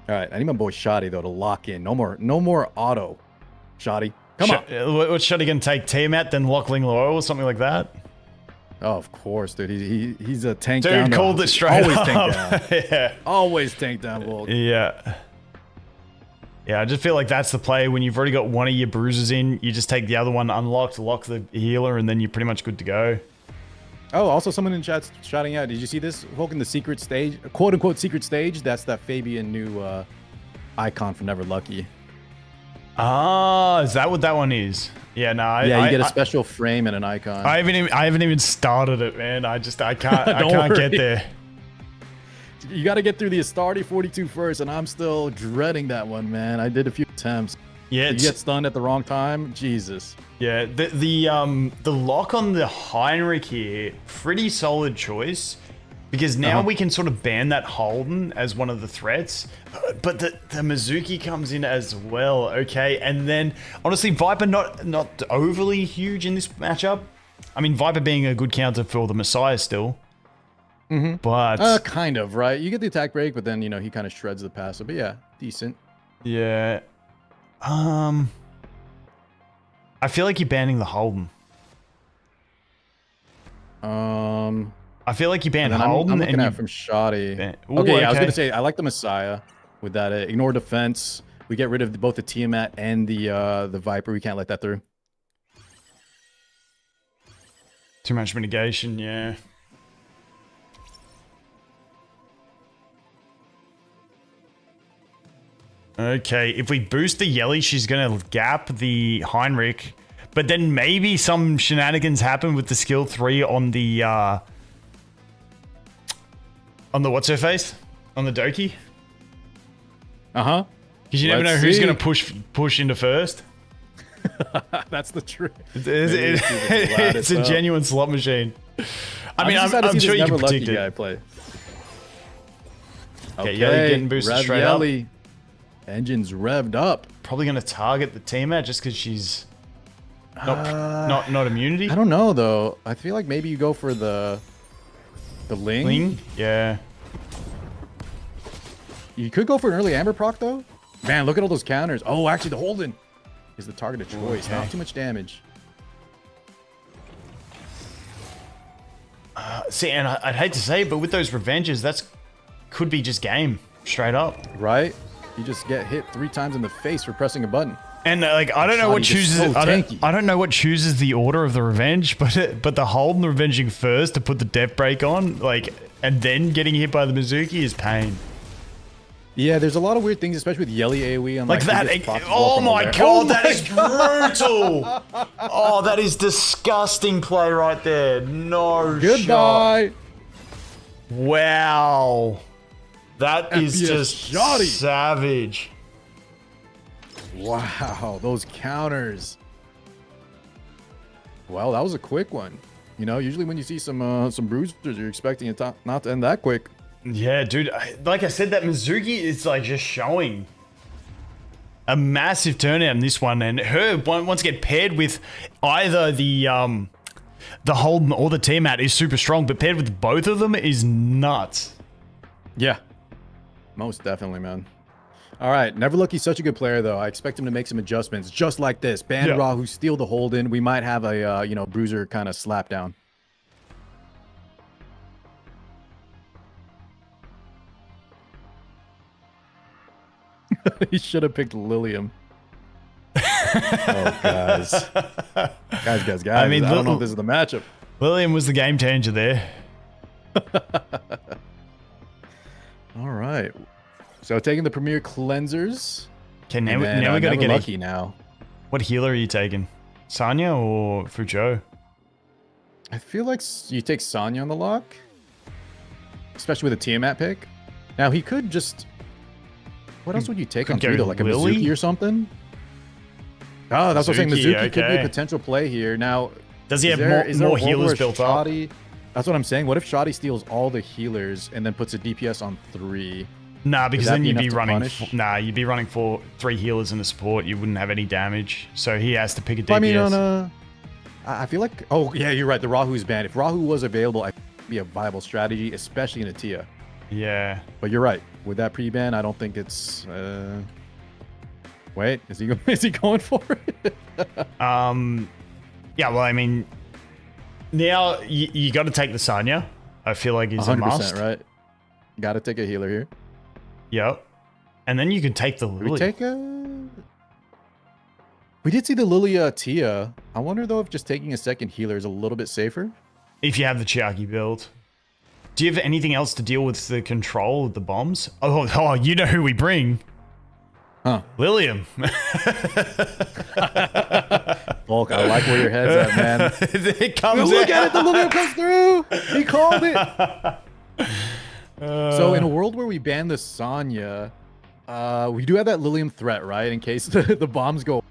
All right, I need my boy Shoddy though to lock in. No more auto, Shoddy. Come on. What's Shoddy gonna take? Tiamat, then Lockling Loyal or something like that? Oh, of course, dude. He's a tank dude down. Dude called it straight always up. Tank down. Yeah. Always tank down, Volk. Yeah. Yeah, I just feel like that's the play. When you've already got one of your bruises in, you just take the other one unlocked, lock the healer, and then you're pretty much good to go. Oh, also someone in chat's shouting out. Did you see this? Volk in the secret stage, quote unquote secret stage. That's that Fabian new icon for Never Lucky. Ah, is that what that one is? Yeah, no. You get a special frame and an icon. I haven't even started it, man. I can't. I can't get there. You got to get through the Astartes 42 first, and I'm still dreading that one, man. I did a few attempts. Yeah, you get stunned at the wrong time. Jesus. Yeah, the lock on the Heinrich here, pretty solid choice. Because now we can sort of ban that Holden as one of the threats. But the Mizuki comes in as well, okay? And then, honestly, Viper not overly huge in this matchup. I mean, Viper being a good counter for the Messiah still. Mm-hmm. But... kind of, right? You get the attack break, but then, he kind of shreds the passive. But yeah, decent. Yeah. I feel like you're banning the Holden. I feel like you banned Holden. I'm looking at from Shoddy. Okay, I was gonna say I like the Messiah with that. Ignore defense. We get rid of both the Tiamat and the Viper. We can't let that through. Too much mitigation, yeah. Okay, if we boost the Yelly, she's gonna gap the Heinrich, but then maybe some shenanigans happen with the skill 3 on the what's her face? On the Doki? Uh-huh. Because you never know who's going to push into first. That's the truth. It's a genuine slot machine. I'm sure you can predict it. Guy play. Okay, Yelly getting boosted straight up. Engines revved up. Probably going to target the Tiamat just because she's not immunity. I don't know, though. I feel like maybe you go for the Ling? Ling? Yeah. You could go for an early Amber proc, though. Man, look at all those counters. Oh, actually, the Holden is the target of choice. Okay. Not too much damage. See, and I'd hate to say it, but with those revenges, could be just game. Straight up. Right? You just get hit 3 times in the face for pressing a button. And I don't know what chooses. So I don't know what chooses the order of the revenge, but the Holden revenging first to put the death break on, and then getting hit by the Mizuki is pain. Yeah, there's a lot of weird things, especially with Yelly AoE. Like that. Oh my god, that is brutal. Oh, that is disgusting play right there. No. Goodbye. Shot. Wow. That is just savage. Wow, those counters. Well, that was a quick one. Usually when you see some bruisers, you're expecting it not to end that quick. Yeah, dude. Like I said, that Mizuki is just showing a massive turnout in this one, and her once get paired with either the Holden or the Tiamat is super strong, but paired with both of them is nuts. Yeah, most definitely, man. All right, Never Lucky's such a good player, though. I expect him to make some adjustments, just like this. Ban Rahu, steal the Holden. We might have a bruiser kind of slap down. He should have picked Lilium. Oh, guys. Guys. I mean, I don't know if this is the matchup. Lilium was the game changer there. All right. So taking the Premier Cleansers. Okay, now we got to get lucky now. What healer are you taking? Sanya or Fuzhou? I feel like you take Sanya on the lock. Especially with a Tiamat pick. Now, he could just... What else would you take on 3, though? Like a Lily? Mizuki or something? Oh, that's what I'm saying. Mizuki could be okay. a potential play here. Now, Does he have more healers built up? That's what I'm saying. What if Shoddy steals all the healers and then puts a DPS on 3? Nah, because then you'd be running... you'd be running 3 healers and a support. You wouldn't have any damage. So he has to pick a DPS. I mean, I feel like... Oh, yeah, you're right. The Rahu's banned. If Rahu was available, I think it would be a viable strategy, especially in a Tia. Yeah. But you're right. With that pre-ban, I don't think it's... Wait, is he going for it? Yeah, well, I mean... Now, you got to take the Sanya. I feel like he's a must. Right? Got to take a healer here. Yep. And then you can take the Lily. We did see the Lilia Tia. I wonder, though, if just taking a second healer is a little bit safer. If you have the Chiaki build. Do you have anything else to deal with the control of the bombs? Oh, you know who we bring. Huh. Lilium. Volk, I like where your head's at, man. It comes Look at it, the Lilium comes through. He called it. So in a world where we ban the Sanya, we do have that Lilium threat, right? In case the bombs go.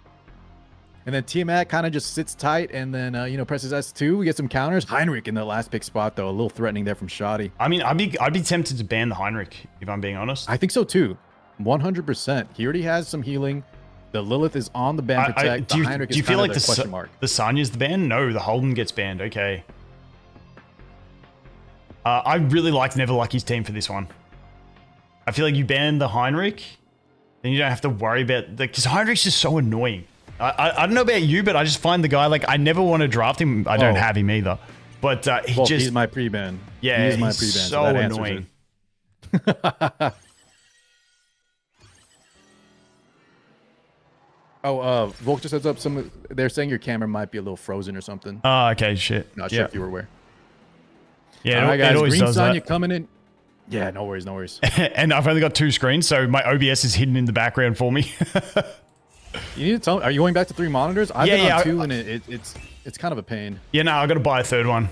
And then Tiamat kind of just sits tight and then, presses S2. We get some counters. Heinrich in the last pick spot, though. A little threatening there from Shoddy. I mean, I'd be tempted to ban the Heinrich, if I'm being honest. I think so, too. 100%. He already has some healing. The Lilith is on the ban protect. Do Heinrich you is feel like the question mark. The Sanya's the ban? No, the Holden gets banned. Okay. I really liked Never Lucky's team for this one. I feel like you ban the Heinrich, then you don't have to worry about... Because Heinrich's just so annoying. I don't know about you, but I just find the guy, like, I never want to draft him. I don't have him either. But he's my pre-ban. Yeah, he's my pre-ban. So annoying. Volk just heads up. They're saying your camera might be a little frozen or something. Oh, okay, shit. Not sure if you were aware. Yeah, all right, guys. It always Green does Sanya that. coming in. Yeah, no worries. And I've only got 2 screens, so my OBS is hidden in the background for me. You need to tell me, are you going back to 3 monitors? I've been on 2, and it's kind of a pain. Yeah, no, I got to buy a 3rd one.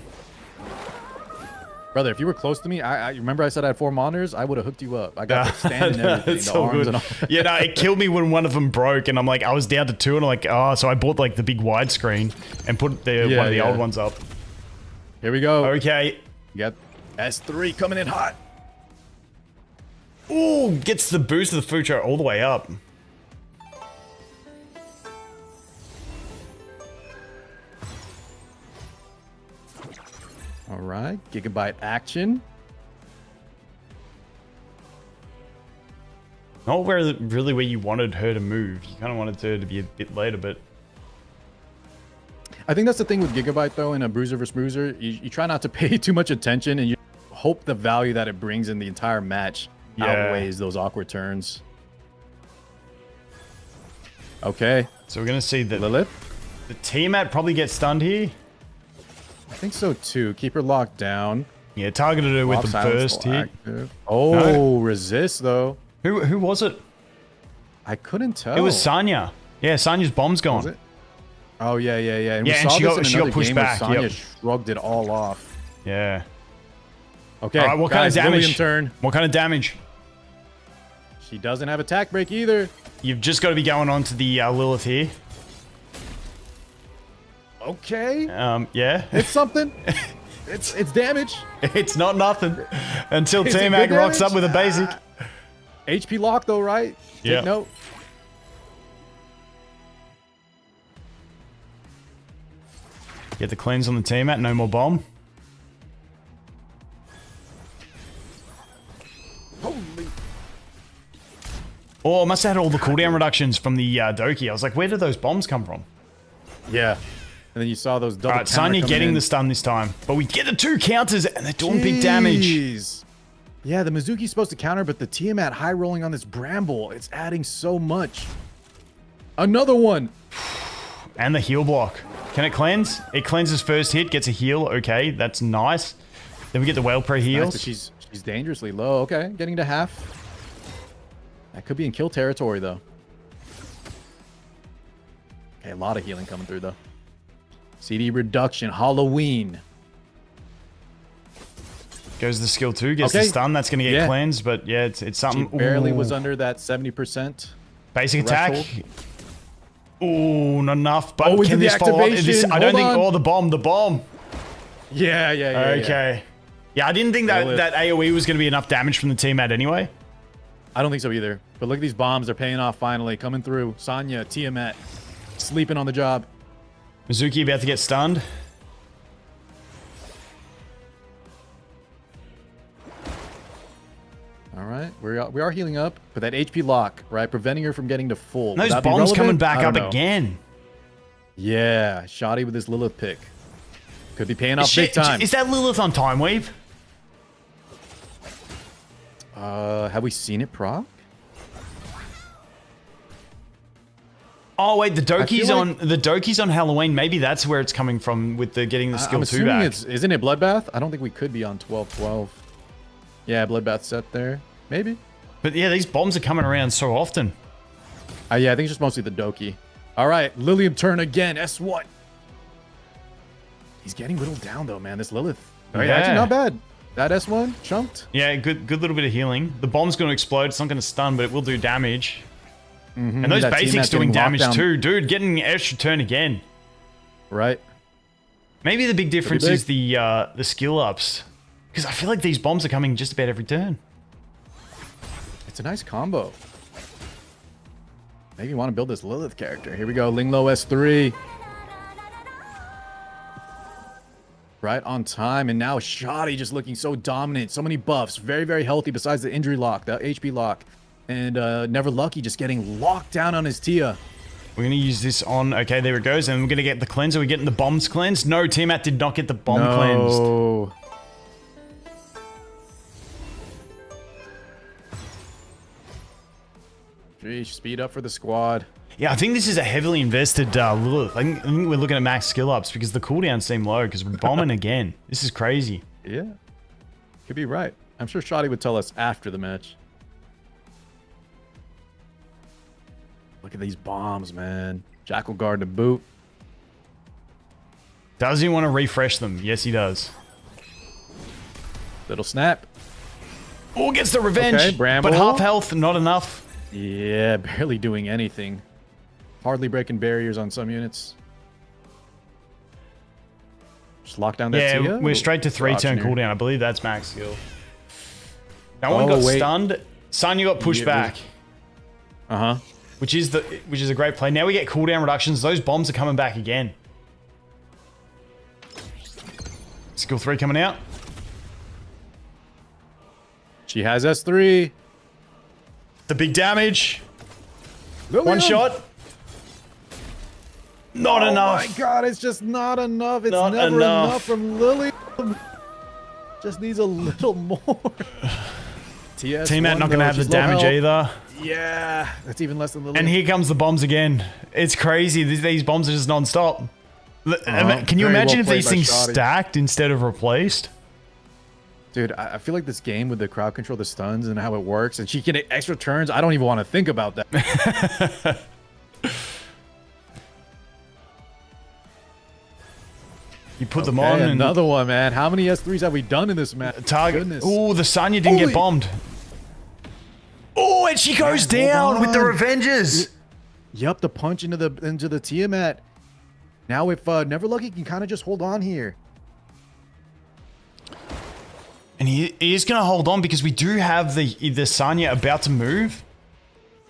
Brother, if you were close to me, I remember I said I had 4 monitors. I would have hooked you up. I got the stand and everything, the arms good. and all. Yeah, no, it killed me when one of them broke, and I'm like, I was down to 2, and I'm like, oh, so I bought like the big widescreen and put one of the old ones up. Here we go. Okay. You got S3 coming in hot. Ooh, gets the boost of the Fucho all the way up. All right, Gigabyte action. Not really where you wanted her to move. You kind of wanted her to be a bit later, but... I think that's the thing with Gigabyte, though, in a Bruiser vs. Bruiser. You try not to pay too much attention, and you hope the value that it brings in the entire match outweighs those awkward turns. Okay. So we're going to see that Lilith? The Tiamat probably gets stunned here. I think so, too. Keep her locked down. Yeah, targeted her with the burst here. Oh, no. Resist, though. Who was it? I couldn't tell. It was Sanya. Yeah, Sanya's bomb's gone. Was it? Oh, yeah. And we and saw she got pushed back. Sanya shrugged it all off. Yeah. Okay, all right, what kind of damage? William turn. What kind of damage? She doesn't have attack break either. You've just got to be going on to the Lilith here. Okay. Yeah. It's something. It's damage. It's not nothing until T-Mac rocks up with a basic. HP lock though, right? Yeah. Take note. Get the cleanse on the T-Mac, no more bomb. Holy. Oh, must have had all the cooldown reductions from the Doki. I was like, where did those bombs come from? Yeah. And then you saw those double. All right, Sanya getting the stun this time. But we get the 2 counters and they're doing big damage. Yeah, the Mizuki's supposed to counter, but the Tiamat high rolling on this Bramble, it's adding so much. Another one. And the heal block. Can it cleanse? It cleanses first hit, gets a heal. Okay, that's nice. Then we get the whale prey heals. Nice, she's dangerously low. Okay, getting to half. That could be in kill territory, though. Okay, a lot of healing coming through, though. CD reduction, Halloween. Goes the skill 2, gets the stun. That's going to get cleansed, but yeah, it's something. She barely was under that 70%. Basic threshold. attack. Ooh, not enough. But can the this follow up? activation. I don't think. Hold Oh, the bomb. Yeah. Okay. Yeah, I didn't think that AoE was going to be enough damage from the teammate anyway. I don't think so either. But look at these bombs. They're paying off finally. Coming through. Sonya, Tiamat, sleeping on the job. Mizuki about to get stunned. All right. We are healing up. But that HP lock, right? Preventing her from getting to full. Those bombs coming back up again. Yeah. Shoddy with this Lilith pick. Could be paying off big time. Is that Lilith on Time Weave? Have we seen it proc? Oh wait, the Doki's on Halloween. Maybe that's where it's coming from with the getting the skill 2 back. Isn't it Bloodbath? I don't think we could be on 12-12. Yeah, Bloodbath set there. Maybe. But yeah, these bombs are coming around so often. Yeah, I think it's just mostly the Doki. All right, Lilium turn again. S1. He's getting whittled down though, man. This Lilith. All right, actually not bad. That S1 chunked. Yeah, good little bit of healing. The bomb's going to explode. It's not going to stun, but it will do damage. And those basics doing damage too. Dude, getting an extra turn again. Right. Maybe the big difference is the skill ups. Because I feel like these bombs are coming just about every turn. It's a nice combo. Maybe you want to build this Lilith character. Here we go. Linglo S3. Right on time. And now Shoddy just looking so dominant. So many buffs. Very, very healthy besides the injury lock, the HP lock. And Never Lucky just getting locked down on his Tia. We're going to use this on... Okay, there it goes. And we're going to get the cleanse. Are we getting the bombs cleansed? No, Tiamat did not get the bomb cleansed. Geez, speed up for the squad. Yeah, I think this is a heavily invested Lilith. I think we're looking at max skill ups because the cooldowns seem low because we're bombing again. This is crazy. Yeah. Could be right. I'm sure Shoddy would tell us after the match. Look at these bombs, man. Jackal Guard to boot. Does he want to refresh them? Yes, he does. Little snap. Oh, gets the revenge. Okay, Bramble. But half health, not enough. Yeah, barely doing anything. Hardly breaking barriers on some units. Just lock down that Tia. We're straight to 3-turn cooldown. I believe that's max skill. No one got stunned. Sonya got pushed back. Uh-huh. Which is a great play. Now we get cooldown reductions. Those bombs are coming back again. Skill 3 coming out. She has S3. The big damage. Lilium. One shot. Not enough. Oh my god, it's just not enough. It's not never enough. enough from Lilium. Just needs a little more. Tiamat not going to have the damage either. Yeah, that's even less than Lilium. And here comes the bombs again. It's crazy. These bombs are just non-stop. Can you imagine if these things stacked instead of replaced? Dude, I feel like this game with the crowd control, the stuns, and how it works, and she can get extra turns. I don't even want to think about that. You put them on. And another one, man. How many S3s have we done in this match? Target. Oh, the Sonya didn't get bombed. Oh, and she goes down with the Revengers. Yup, the punch into the Tiamat. Now if Never Lucky can kind of just hold on here. And he is going to hold on because we do have the Sonya about to move,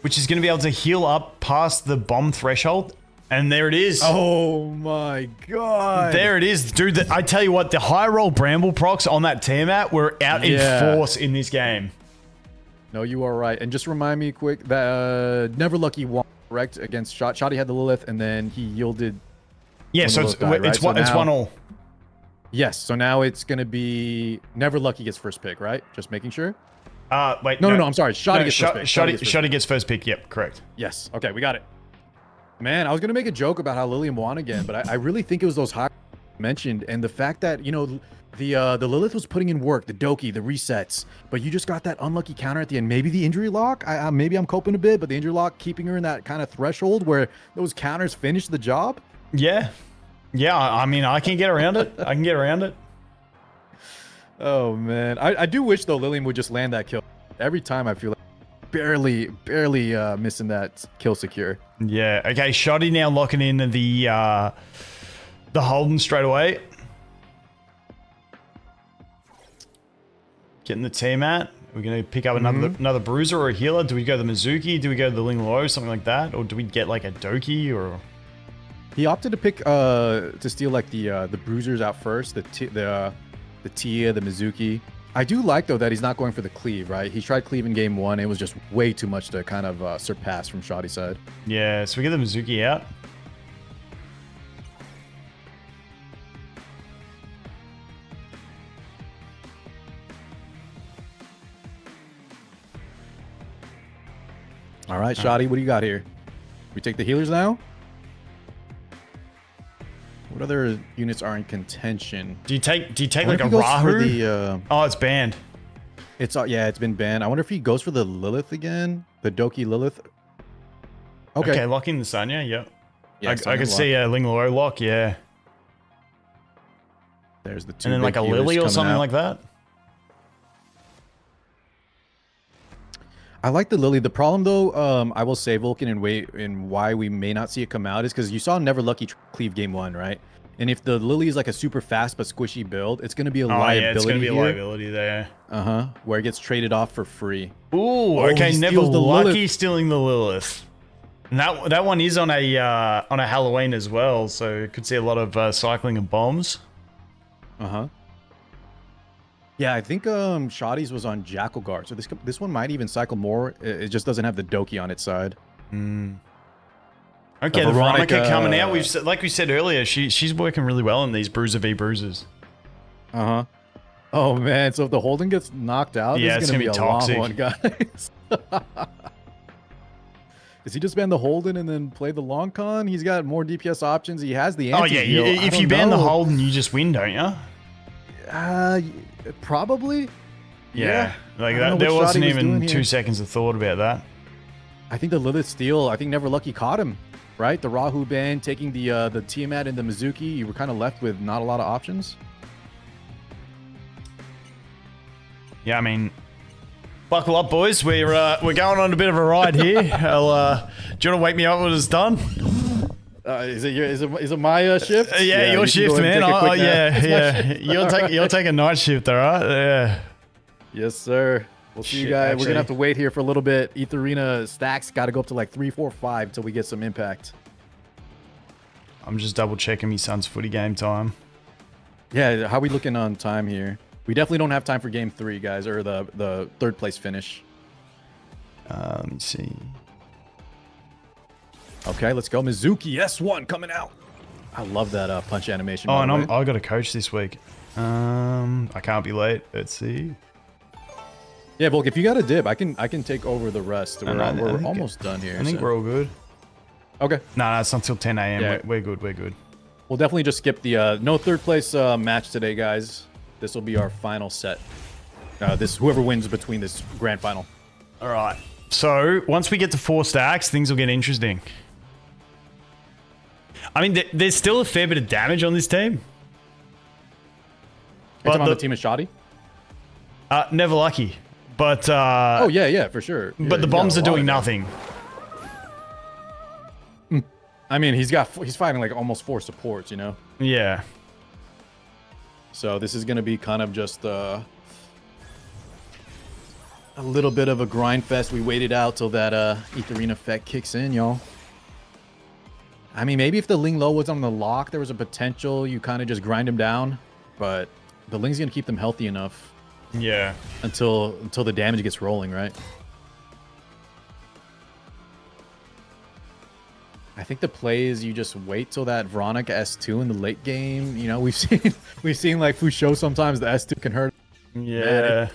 which is going to be able to heal up past the bomb threshold. And there it is. Oh my god. There it is. Dude, I tell you what, the high roll Bramble procs on that Tiamat were out in force in this game. No, you are right. And just remind me quick that Never Lucky won, correct? Against Shoddy had the Lilith, and then he yielded. Yeah, so it's 1-all. Yes, so now it's going to be Never Lucky gets first pick, right? Just making sure. Wait. No, I'm sorry. Shoddy gets first pick. Shoddy gets first pick. Yep, correct. Yes. Okay, we got it. Man, I was gonna make a joke about how Lillian won again, but I really think it was those high mentioned, and the fact that, you know, the Lilith was putting in work, the Doki, the resets, but you just got that unlucky counter at the end. Maybe the injury lock. Maybe I'm coping a bit, but the injury lock keeping her in that kind of threshold where those counters finish the job. Yeah, yeah. I mean, I can get around it. I can get around it. Oh man, I do wish though Lillian would just land that kill. Every time I feel like barely missing that kill secure. Yeah. Okay. Shoddy now locking in the Holden straight away. Getting the T-Mat. We're going to pick up another bruiser or a healer. Do we go the Mizuki? Do we go the Ling Lo? Something like that? Or do we get like a Doki or... He opted to pick to steal like the bruisers out first, the Tia, the Mizuki. I do like though that he's not going for the cleave, right? He tried cleave in game 1. It was just way too much to kind of surpass from Shoddy's side. Yeah, so we get the Mizuki out. All right, Shoddy, what do you got here? We take the healers now? What other units are in contention? Do you take like a Rahu? Oh, it's banned. It's yeah, it's been banned. I wonder if he goes for the Lilith again, the Doki Lilith. Okay, locking the Sanya. Yep. Yeah, I could see a Ling Lo lock. Yeah. There's the two. And then like a Lily or something like that. I like the Lily. The problem though, I will say Vulcan and why we may not see it come out is because you saw Never Lucky cleave game 1, right? And if the Lily is like a super fast but squishy build, it's going to be a liability. Yeah, it's going to be a liability there. Where it gets traded off for free. Ooh, okay. Never Lucky stealing the Lilith. And that one is on a Halloween as well, so it could see a lot of cycling of bombs. Yeah, I think Shoddy's was on Jackal Guard, so this one might even cycle more. It just doesn't have the Doki on its side. Okay, the Veronica coming out. Like we said earlier, she's working really well in these Bruiser v Bruisers. Oh man, so if the Holden gets knocked out, yeah, this is gonna be a toxic. long one, guys. Does he just ban the Holden and then play the long con? He's got more DPS options. He has the anti-heal. Oh yeah, if you ban the Holden, you just win, don't you? Probably. Yeah, like that. There wasn't even 2 seconds of thought about that. I think the Lilith steal. I think Never Lucky caught him, right? The Rahu ban, taking the Tiamat and the Mizuki. You were kind of left with not a lot of options. Yeah, I mean, buckle up, boys. We're going on a bit of a ride here. Do you want to wake me up when it's done? Is it my shift? Yeah, your shift, man. Oh yeah. You'll take a night shift, all right? Yeah. Yes, sir. We'll see you guys. We're gonna have to wait here for a little bit. Etheria stacks got to go up to like 3, 4, 5 till we get some impact. I'm just double checking my son's footy game time. Yeah, how we looking on time here? We definitely don't have time for game 3, guys, or the third place finish. Let me see. Okay, let's go. Mizuki S1 coming out. I love that punch animation. Oh, and I got a coach this week. I can't be late. Let's see. Yeah, Volk, if you got a dip, I can take over the rest. We're almost done here. I think we're all good. Okay. No, it's not till 10 a.m. Yeah. We're good. We're good. We'll definitely just skip the no third place match today, guys. This will be our final set. Whoever wins between this grand final. All right. So once we get to 4 stacks, things will get interesting. I mean, there's still a fair bit of damage on this team. But on the team of Shoddy? Never Lucky. But oh yeah, for sure. But the bombs are doing nothing. I mean, he's fighting like almost 4 supports, you know? Yeah. So this is gonna be kind of just a little bit of a grind fest. We waited out till that Etheria effect kicks in, y'all. I mean, maybe if the Ling Lo was on the lock, there was a potential you kind of just grind him down, but the Ling's gonna keep them healthy enough. Yeah. Until the damage gets rolling, right? I think the play is you just wait till that Veronica S2 in the late game. You know, we've seen like Fusho sometimes the S2 can hurt. Yeah.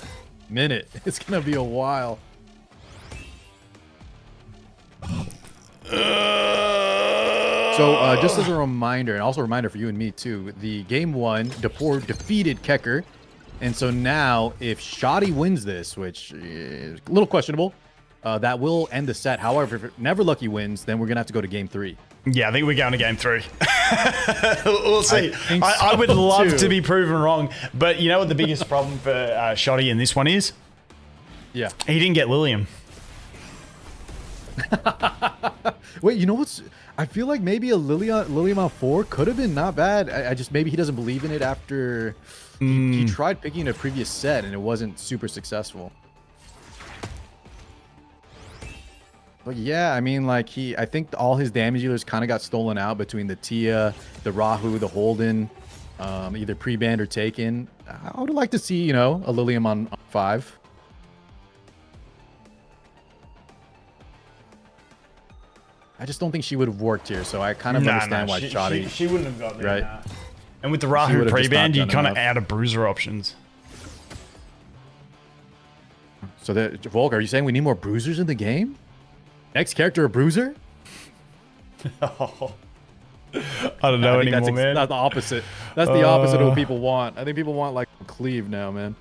Minute. It's gonna be a while. So just as a reminder, and also a reminder for you and me too, the game 1, Depor defeated Keker. And so now, if Shoddy wins this, which is a little questionable, that will end the set. However, if Neverlucky wins, then we're going to have to go to game 3. Yeah, I think we're going to game 3. We'll see. I would love to be proven wrong. But you know what the biggest problem for Shoddy in this one is? Yeah. He didn't get Lilium. Wait, you know what's... I feel like maybe a Lilium on 4 could have been not bad. I just... Maybe he doesn't believe in it after... He tried picking a previous set and it wasn't super successful. But yeah, I mean, like I think all his damage dealers kind of got stolen out between the Tia, the Rahu, the Holden, either pre-banned or taken. I would like to see, you know, a Lilium on 5. I just don't think she would have worked here, so I kind of understand why Shoddy... She wouldn't have got there. Right. Nah. And with the Rahu pre-band, you kind of out of bruiser options. So, Volk, are you saying we need more bruisers in the game? Next character a bruiser? Oh. I don't know anymore, man. That's the opposite. That's the opposite of what people want. I think people want like cleave now, man.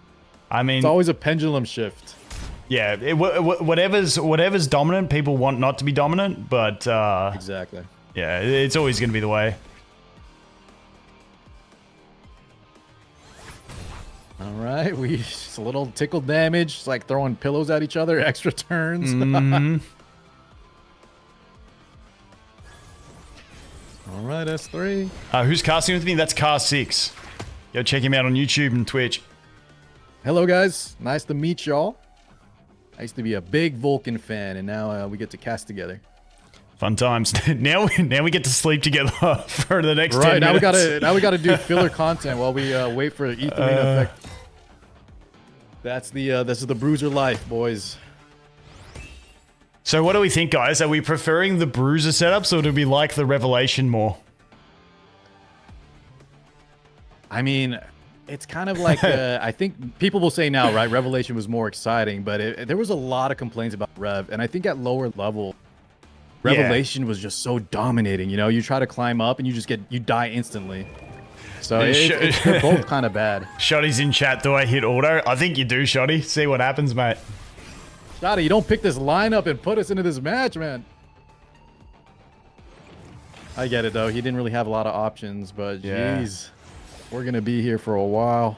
I mean, it's always a pendulum shift. Yeah, whatever's dominant, people want not to be dominant, but exactly. Yeah, it's always going to be the way. All right, just a little tickle damage. It's like throwing pillows at each other, extra turns. All right, S3. Who's casting with me? That's Car6. Go check him out on YouTube and Twitch. Hello, guys. Nice to meet y'all. I used to be a big Vulcan fan, and now we get to cast together. Fun times. now we get to sleep together for the next 10 Right, minutes. now we gotta do filler content while we wait for Etheria effect. This is the bruiser life, boys. So what do we think, guys? Are we preferring the bruiser setups, or do we like the revelation more? I mean, it's kind of like I think people will say now, right? Revelation was more exciting, but there was a lot of complaints about Rev, and I think at lower level, Revelation was just so dominating. You know, you try to climb up and you die instantly. So they're both kind of bad. Shoddy's in chat. Do I hit auto? I think you do, Shoddy. See what happens, mate. Shoddy, you don't pick this lineup and put us into this match, man. I get it, though. He didn't really have a lot of options, but jeez. We're going to be here for a while.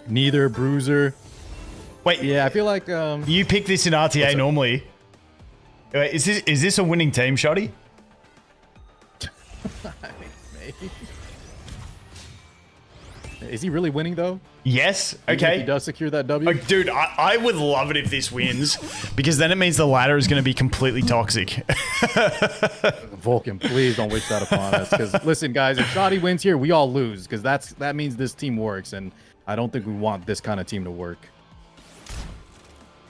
Neither bruiser. Wait. Yeah, I feel like... you pick this in RTA normally. Is this a winning team, Shoddy? Maybe. Is he really winning, though? Yes. Even Okay. if he does secure that W? Dude, I would love it if this wins, because then it means the ladder is going to be completely toxic. Vulcan, please don't wish that upon us. Because listen, guys, if Shoddy wins here, we all lose. Because that means this team works, and I don't think we want this kind of team to work.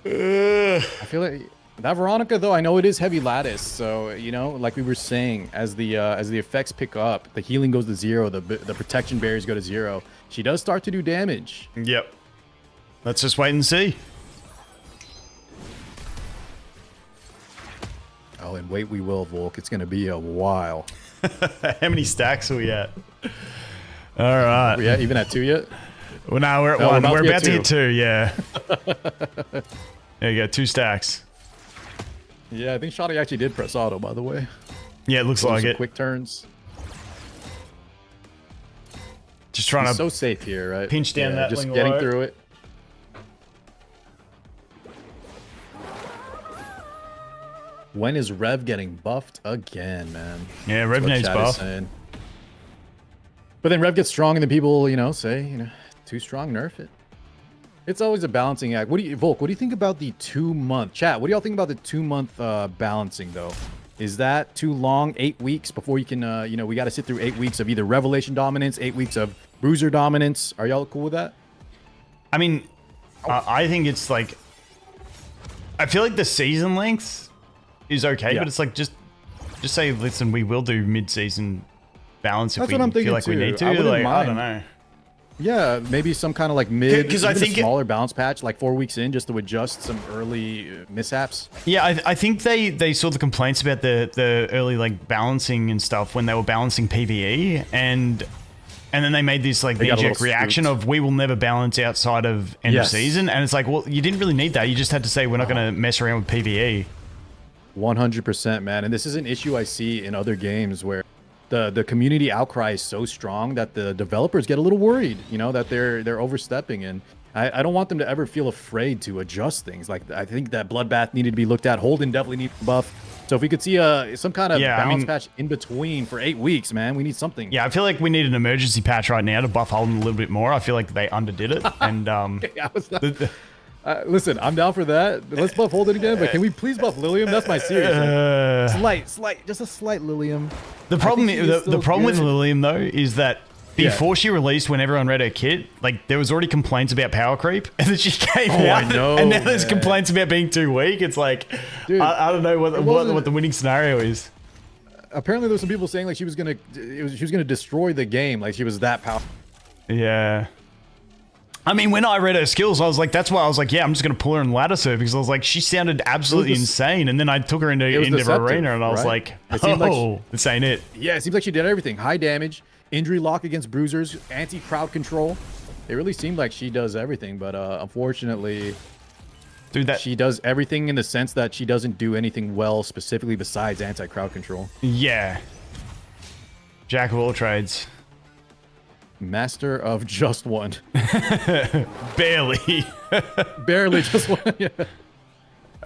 I feel like that Veronica, though, I know it is heavy lattice, so you know, like we were saying, as the effects pick up, the healing goes to 0, the protection barriers go to 0. She does start to do damage. Yep. Let's just wait and see. Oh, and wait, we will, Volk. It's gonna be a while. How many stacks are we at? All right. Yeah, even at 2 yet? Well, no, we're at 1. We're about to get 2. Yeah. There you go. 2 stacks. Yeah, I think Shoddy actually did press auto, by the way. Yeah, it looks like it. Quick turns. Just trying to so safe here, right? pinch down that just Ling getting low. through it. When is Rev getting buffed again, man? Yeah, Rev needs buff. But then Rev gets strong, and then people, you know, say, too strong, nerf it. It's always a balancing act. Volk, what do you think about the 2-month chat? What do y'all think about the 2-month balancing, though? Is that too long? 8 weeks before you can, we got to sit through 8 weeks of either Revelation dominance, 8 weeks of Bruiser dominance. Are y'all cool with that? I mean, I think it's like, I feel like the season length is okay, but it's like just say, listen, we will do mid-season balance if we feel like we need to. I don't know. Yeah, maybe some kind of like mid, 'Cause I even think a smaller balance patch, like 4 weeks in, just to adjust some early mishaps. Yeah, I think they saw the complaints about the early like balancing and stuff when they were balancing PvE, and then they made this like knee-jerk reaction of we will never balance outside of end of season, and it's like, well, you didn't really need that. You just had to say we're not going to mess around with PvE. 100%, man. And this is an issue I see in other games where the community outcry is so strong that the developers get a little worried, you know, that they're overstepping. And I don't want them to ever feel afraid to adjust things. Like, I think that Bloodbath needed to be looked at. Holden definitely needs a buff. So if we could see some kind of balance patch in between for 8 weeks, man, we need something. Yeah, I feel like we need an emergency patch right now to buff Holden a little bit more. I feel like they underdid it. And listen, I'm down for that. Let's buff Holden again, but can we please buff Lilium? That's my serious. Just a slight Lilium. The problem with Lilium though is that before she released, when everyone read her kit, like there was already complaints about power creep, and then she came out, and now there's complaints about being too weak. It's like, dude, I don't know what the winning scenario is. Apparently, there were some people saying like she was gonna destroy the game, like she was that powerful. Yeah. I mean, when I read her skills, I was like, that's why I was like, yeah, I'm just going to pull her in ladder serve, because I was like, she sounded absolutely insane. And then I took her into arena and I was like, oh, this ain't it. Yeah, it seems like she did everything. High damage, injury lock against bruisers, anti-crowd control. It really seemed like she does everything, but unfortunately, dude, she does everything in the sense that she doesn't do anything well specifically besides anti-crowd control. Yeah. Jack of all trades. Master of just one. Barely. Barely just one. Yeah.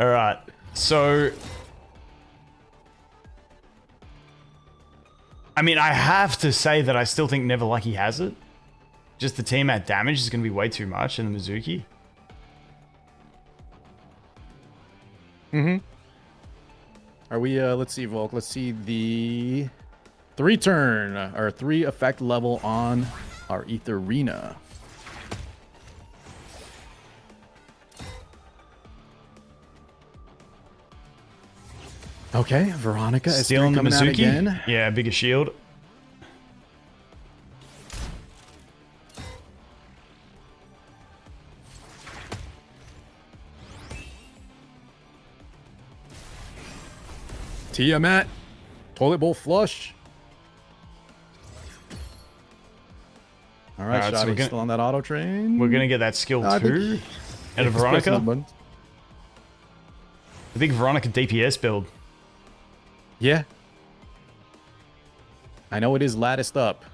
All right. So, I mean, I have to say that I still think Never Lucky has it. Just the team at damage is going to be way too much in the Mizuki. Are we, let's see, Volk. Let's see the 3 effect level on our Etheria. Okay, Veronica is still in the coming out again. Yeah, bigger shield. Tiamat, toilet bowl flush. All right, Shotty, so still on that auto train. We're gonna get that skill 2 out of Veronica. The big Veronica DPS build. Yeah. I know it is latticed up.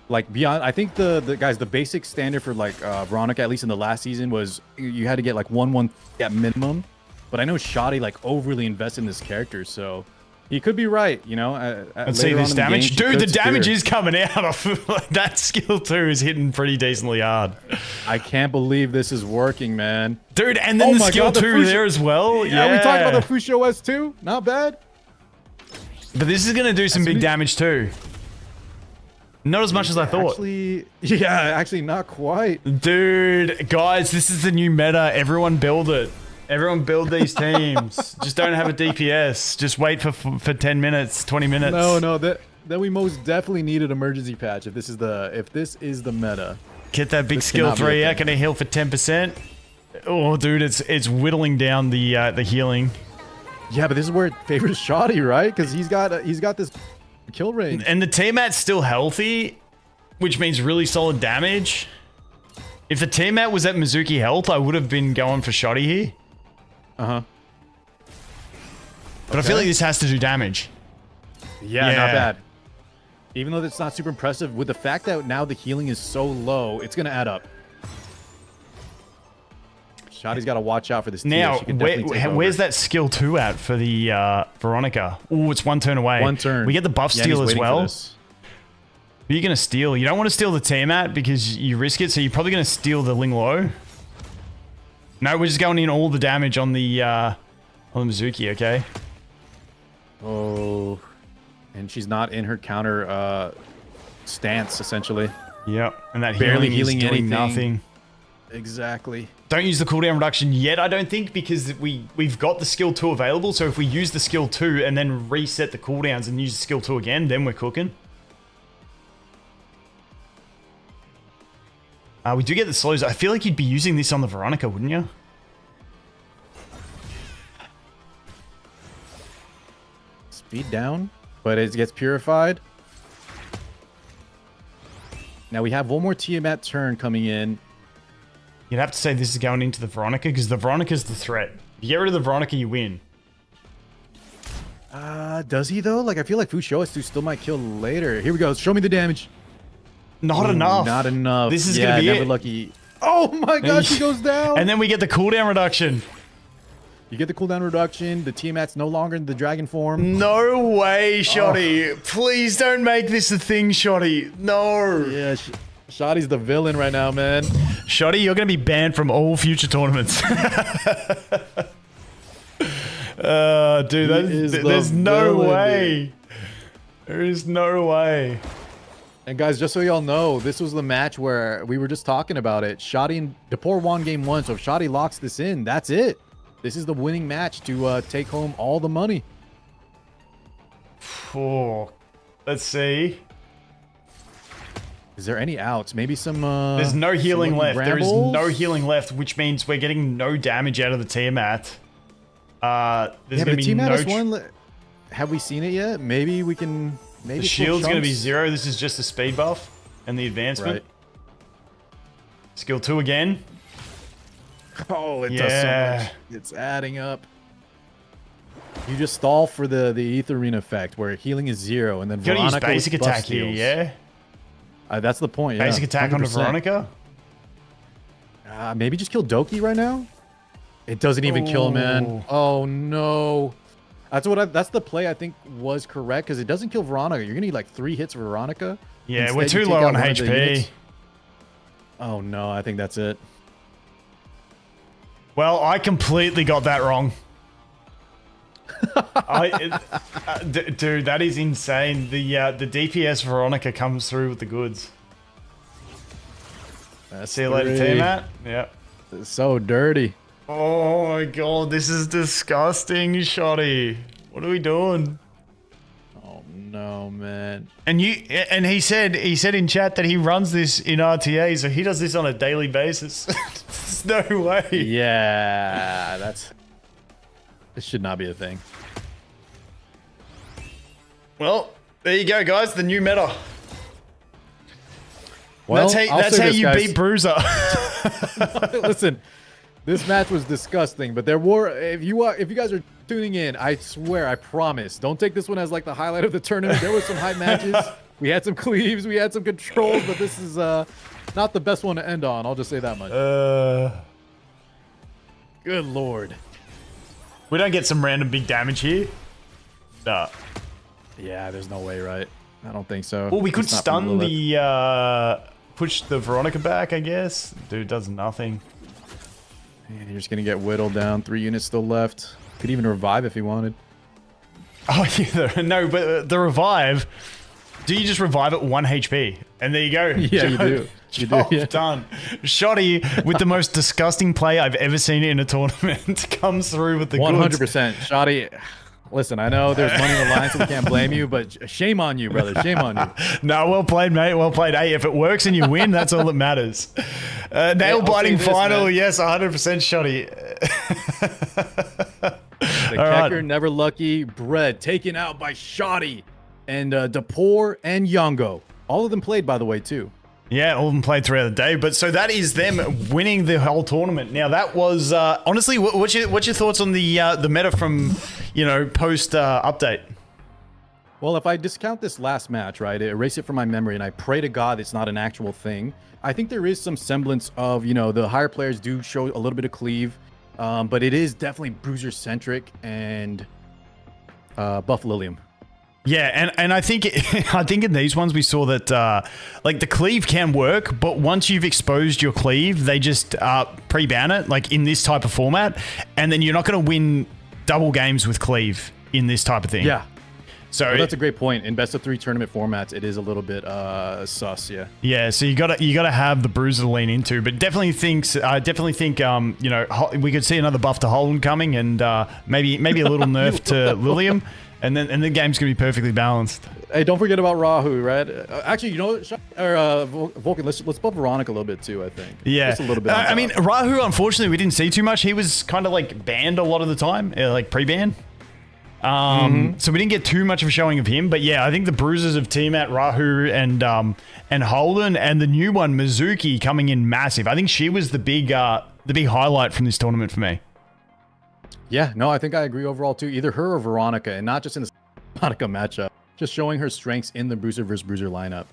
Like beyond, I think the guys, the basic standard for like Veronica, at least in the last season, was you had to get like 1/1 at minimum. But I know Shotty like overly invested in this character, so he could be right, you know. Let's see this damage. Dude, the damage is coming out. That skill 2 is hitting pretty decently hard. I can't believe this is working, man. Dude, and then the skill 2 there as well. Yeah, we talked about the Fusho S2. Not bad. But this is going to do some big damage too. Not as much as I thought. Actually not quite. Dude, guys, this is the new meta. Everyone build it. Everyone build these teams. Just don't have a DPS. Just wait for 10 minutes, 20 minutes. No, then we most definitely need an emergency patch if this is the meta. Get that big skill 3 out. Can I heal for 10%? Oh, dude, it's whittling down the healing. Yeah, but this is where it favors Shotty, right? Because he's got this kill range. And the Tiamat's still healthy, which means really solid damage. If the Tiamat was at Mizuki health, I would have been going for Shotty here. Uh-huh. But I feel like this has to do damage. Yeah, not bad. Even though it's not super impressive, with the fact that now the healing is so low, it's going to add up. Shotty's got to watch out for this. Now, where's that skill 2 at for the Veronica? Oh, it's 1 turn away. 1 turn. We get the buff steal as well. Who are you going to steal? You don't want to steal the Tiamat because you risk it, so you're probably going to steal the Ling Lo. No, we're just going in all the damage on the Mizuki, okay? Oh, and she's not in her counter stance, essentially. Yep, and that barely healing is doing nothing. Exactly. Don't use the cooldown reduction yet, I don't think, because we've got the skill 2 available, so if we use the skill 2 and then reset the cooldowns and use the skill 2 again, then we're cooking. We do get the slows. I feel like you'd be using this on the Veronica, wouldn't you? Speed down, but it gets purified. Now we have one more Tiamat turn coming in. You'd have to say this is going into the Veronica because the Veronica's the threat. If you get rid of the Veronica, you win. Does he though? Like I feel like Fushoetsu still might kill later. Here we go. Show me the damage. Not enough. Not enough. This is gonna be never it. lucky. Oh my gosh, he goes down. And then we get the cooldown reduction. You get the cooldown reduction. The Tiamat's no longer in the dragon form. No way, Shoddy. Please don't make this a thing, Shoddy. No. Yeah, Shoddy's the villain right now, man. Shoddy, you're going to be banned from all future tournaments. Dude, there's no way. There is no way. And guys, just so y'all know, this was the match where we were just talking about it. Shoddy and Depor won game 1, so if Shoddy locks this in, that's it. This is the winning match to take home all the money. Oh, let's see. Is there any outs? Maybe some... There's no healing left. Brambles? There is no healing left, which means we're getting no damage out of the Tiamat. There's going to be no... one, have we seen it yet? Maybe we can... Maybe the shield's going to be 0. This is just the speed buff and the advancement. Right. Skill 2 again. Oh, it does so much. It's adding up. You just stall for the Etheria effect where healing is 0 and then you Veronica gotta use basic attack here, yeah? That's the point, yeah. Basic attack 100%. On Veronica? Maybe just kill Doki right now? It doesn't even kill, man. Oh, no. That's the play I think was correct because it doesn't kill Veronica. You're gonna need like 3 hits for Veronica. Yeah, Instead, we're too low on HP. Oh no, I think that's it. Well, I completely got that wrong. Dude, that is insane. The DPS Veronica comes through with the goods. See you later, Tiamat. Yep. It's so dirty. Oh my god, this is disgusting, Shoddy. What are we doing? Oh no, man. And he said in chat that he runs this in RTA, so he does this on a daily basis. There's no way. Yeah, this should not be a thing. Well, there you go, guys. The new meta. Well, that's how you beat Bruiser. Listen. This match was disgusting, but there were, if you guys are tuning in, I swear, I promise, don't take this one as like the highlight of the tournament. There were some hype matches. We had some cleaves, we had some controls, but this is not the best one to end on. I'll just say that much. Good lord. We don't get some random big damage here? Nah. Yeah, there's no way, right? I don't think so. Well, we could stun the, push the Veronica back, I guess. Dude does nothing. Man, you're just going to get whittled down. 3 units still left. Could even revive if he wanted. Oh, yeah. No, but the revive... Do you just revive at 1 HP? And there you go. Yeah, you do. You do, yeah. Done. Shoddy, with the most disgusting play I've ever seen in a tournament, comes through with the 100%. Goods. Shoddy... Listen, I know there's money on the line, so we can't blame you, but shame on you, brother. Shame on you. No, well played, mate. Well played. Hey, if it works and you win, that's all that matters. Nail-biting final, man. Yes, 100% Shoddy. The Keker, never lucky, bread taken out by Shoddy and Depor and Yongo. All of them played, by the way, too. Yeah, all of them played throughout the day. But so that is them winning the whole tournament. Now that was honestly, what's your thoughts on the meta from post update? Well, if I discount this last match, right, erase it from my memory, and I pray to God it's not an actual thing. I think there is some semblance of the higher players do show a little bit of cleave, but it is definitely bruiser centric and buff Lilium. Yeah, and I think in these ones we saw that like the cleave can work, but once you've exposed your cleave, they just pre-ban it, like in this type of format, and then you're not going to win double games with cleave in this type of thing. Yeah. So that's a great point. In best of 3 tournament formats, it is a little bit sus, yeah. Yeah, so you gotta have the bruiser to lean into, but definitely think we could see another buff to Holland coming, and maybe a little nerf to Lilium. And then the game's going to be perfectly balanced. Hey, don't forget about Rahu, right? Actually, you know what? Vulcan, let's buff Veronica a little bit too, I think. Yeah. Just a little bit. I mean, Rahu, unfortunately, we didn't see too much. He was kind of like banned a lot of the time, like pre-ban. So we didn't get too much of a showing of him. But yeah, I think the bruisers of Tiamat, Rahu, and Holden, and the new one, Mizuki, coming in massive. I think she was the big highlight from this tournament for me. Yeah, no, I think I agree overall too. Either her or Veronica, and not just in the Veronica matchup, just showing her strengths in the bruiser versus bruiser lineup.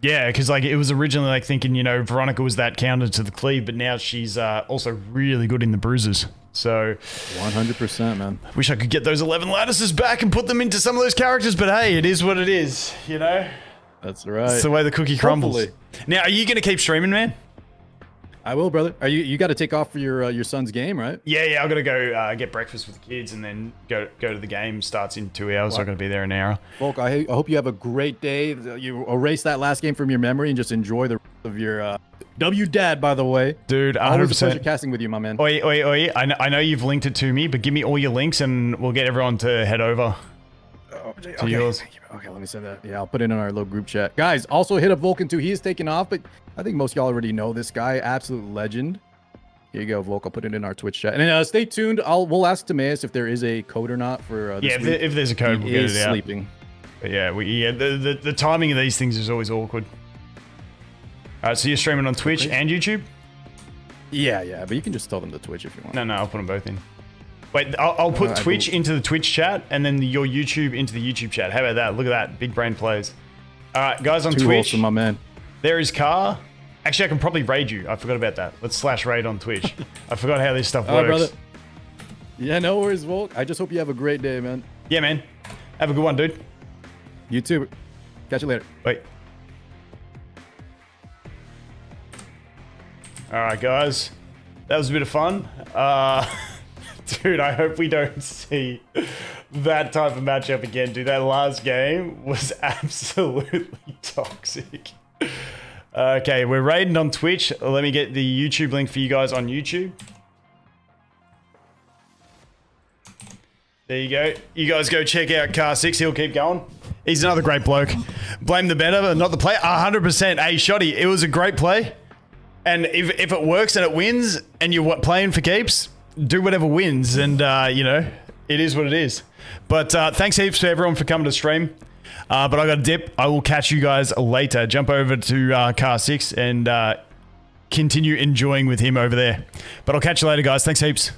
Yeah, because like it was originally like thinking, you know, Veronica was that counter to the cleave, but now she's also really good in the bruisers. So 100%, man. Wish I could get those 11 lattices back and put them into some of those characters, but hey, it is what it is, you know? That's right. It's the way the cookie crumbles. Hopefully. Now, are you going to keep streaming, man? I will, brother. Are you got to take off for your son's game, right? Yeah, I've got to go get breakfast with the kids and then go to the game. Starts in 2 hours, so I'm going to be there an hour. Volk, I hope you have a great day. You erase that last game from your memory and just enjoy the rest of your W Dad, by the way. Dude, 100%. Always a pleasure casting with you, my man. Oi. I know you've linked it to me, but give me all your links and we'll get everyone to head over to yours. Okay, let me send that. Yeah, I'll put it in our little group chat. Guys, also hit up Vulcan too. He is taking off, but I think most of y'all already know this guy. Absolute legend. Here you go, Volk. I'll put it in our Twitch chat. And stay tuned. We'll ask Timaeus if there is a code or not for this week. If there's a code, we'll get it out. Sleeping. But yeah, the timing of these things is always awkward. All right, so you're streaming on Twitch and YouTube? Yeah, but you can just tell them the Twitch if you want. No, I'll put them both in. Wait, I'll put Twitch into the Twitch chat and then your YouTube into the YouTube chat. How about that? Look at that. Big brain plays. All right, guys on Too Twitch. Wholesome, my man. There is Car. Actually, I can probably raid you. I forgot about that. Let's /raid on Twitch. I forgot how this stuff works. All right, brother. Yeah, no worries, Volk. I just hope you have a great day, man. Yeah, man. Have a good one, dude. You too. Catch you later. Wait. All right, guys. That was a bit of fun. Dude, I hope we don't see that type of matchup again, dude. That last game was absolutely toxic. Okay, we're raiding on Twitch. Let me get the YouTube link for you guys on YouTube. There you go. You guys go check out Car 6. He'll keep going. He's another great bloke. Blame the better, not the player. 100%. Hey, Shoddy, it was a great play. And if it works and it wins and you're playing for keeps, do whatever wins. And, you know, it is what it is. But thanks heaps to everyone for coming to stream. But I got a dip. I will catch you guys later. Jump over to Car 6 and continue enjoying with him over there. But I'll catch you later, guys. Thanks heaps.